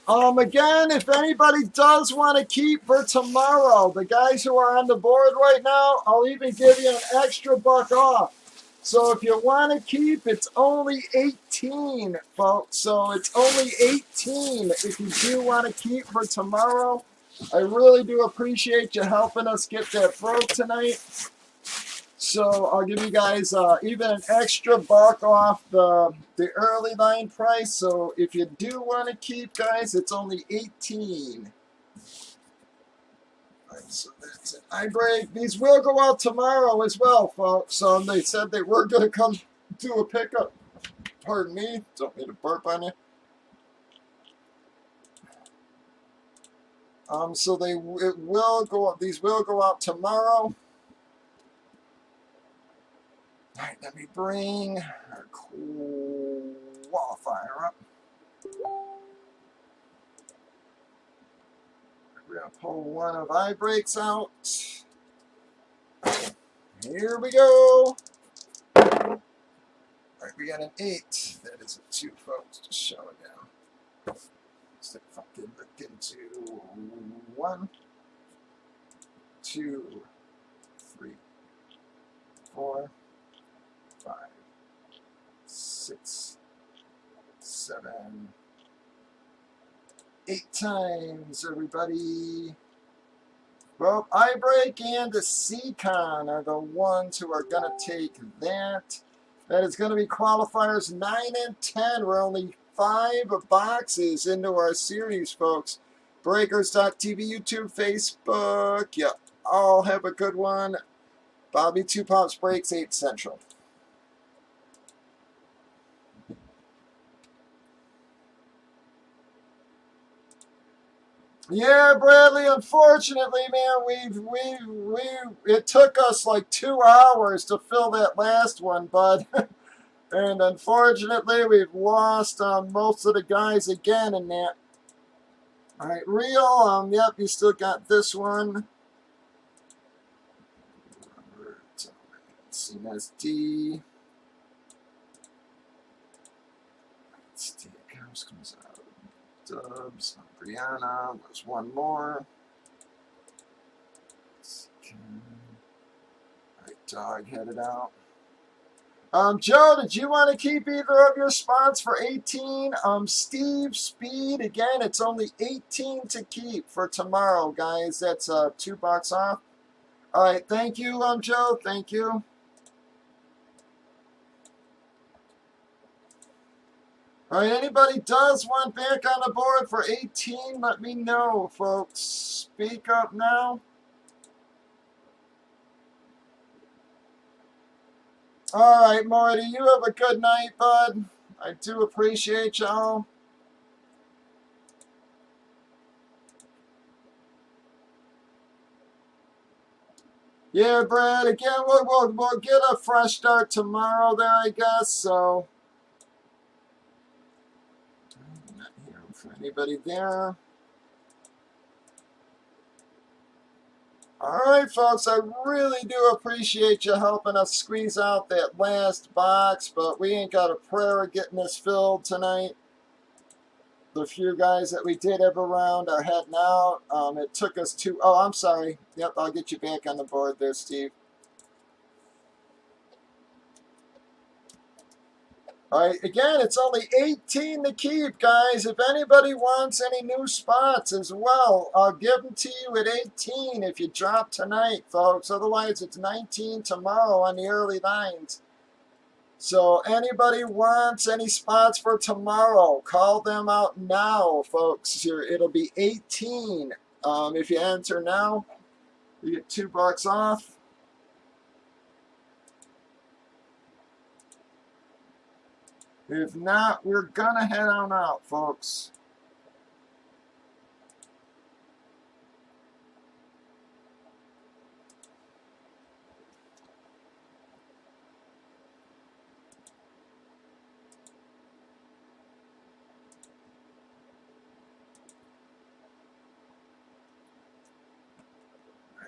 Again, if anybody does want to keep for tomorrow, the guys who are on the board right now, I'll even give you an extra $1 off. So if you want to keep, it's only 18, folks. So it's only 18 if you do want to keep for tomorrow. I really do appreciate you helping us get that broke tonight. So I'll give you guys even an extra $1 off the early line price. So if you do want to keep, guys, it's only 18. Right, so that's an eye break. These will go out tomorrow as well, folks. They said they were going to come do a pickup. Pardon me. Don't mean to burp on you. So it will go. These will go out tomorrow. All right, let me bring our qualifier up. We're going to pull one of eye breaks out. Here we go. All right, we got an 8. That is a 2, folks. Just show it down. Let's fucking look into 1, 2, 3, 4, 5, 6, 7, 8 times, everybody. Well, eye break and the C-Con are the ones who are going to take that. That is going to be qualifiers 9 and 10. We're only 5 boxes into our series, folks. Breakers.tv, YouTube, Facebook. Yep. All have a good one. Bobby 2 Pops breaks 8 Central. Yeah, Bradley, unfortunately, man, it took us like 2 hours to fill that last one, bud. And unfortunately, we've lost most of the guys again in that. All right, Real, yep, you still got this one. CSD. Accounts comes out. Dubs, Brianna, there's one more. Alright, Dog headed out. Joe, did you want to keep either of your spots for 18? Steve, Speed, again, it's only 18 to keep for tomorrow, guys. That's $2 off. Alright, thank you, Joe, thank you. All right, anybody does want back on the board for 18, let me know, folks. Speak up now. All right, Marty, you have a good night, bud. I do appreciate y'all. Yeah, Brad, again, we'll get a fresh start tomorrow there, I guess, so. I'm not hearing from anybody there. All right, folks, I really do appreciate you helping us squeeze out that last box, but we ain't got a prayer of getting this filled tonight. The few guys that we did have around are heading out. It took us two. Oh, I'm sorry. Yep, I'll get you back on the board there, Steve. All right, again, it's only 18 to keep, guys. If anybody wants any new spots as well, I'll give them to you at 18 if you drop tonight, folks. Otherwise, it's 19 tomorrow on the early lines. So anybody wants any spots for tomorrow, call them out now, folks. It'll be 18. If you enter now, you get $2 off. If not, we're gonna head on out, folks.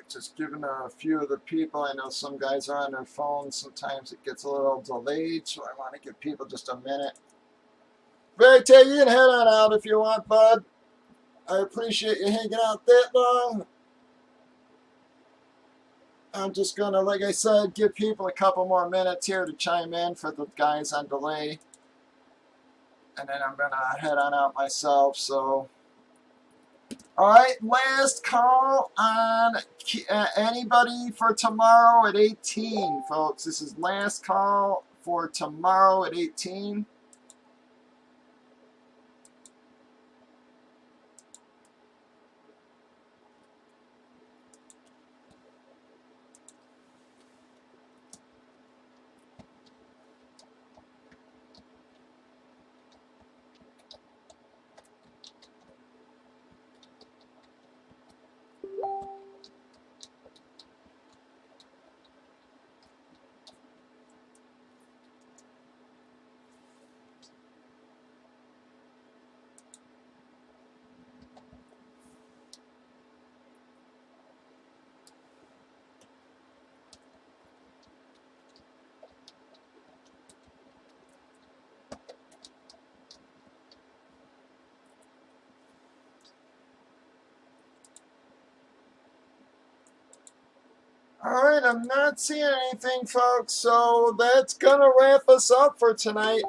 Just giving a few of the people, I know some guys are on their phones, sometimes it gets a little delayed, so I want to give people just a minute. Verite, you can head on out if you want, bud. I appreciate you hanging out that long. I'm just going to, like I said, give people a couple more minutes here to chime in for the guys on delay. And then I'm going to head on out myself, so... All right, last call on anybody for tomorrow at 18, folks. This is last call for tomorrow at 18. All right, I'm not seeing anything, folks, so that's going to wrap us up for tonight.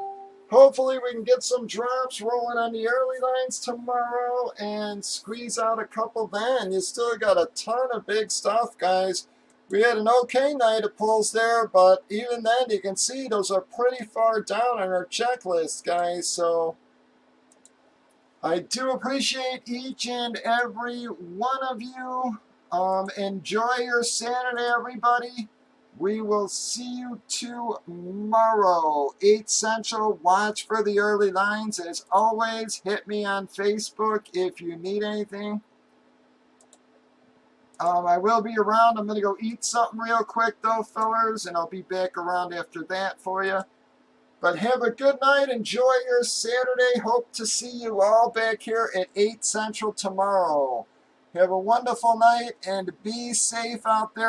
Hopefully we can get some drops rolling on the early lines tomorrow and squeeze out a couple then. You still got a ton of big stuff, guys. We had an okay night of pulls there, but even then you can see those are pretty far down on our checklist, guys, so... I do appreciate each and every one of you. Enjoy your Saturday, everybody. We will see you tomorrow, 8 Central. Watch for the early lines. As always, hit me on Facebook if you need anything. I will be around. I'm going to go eat something real quick, though, fellers, and I'll be back around after that for you. But have a good night. Enjoy your Saturday. Hope to see you all back here at 8 Central tomorrow. Have a wonderful night and be safe out there.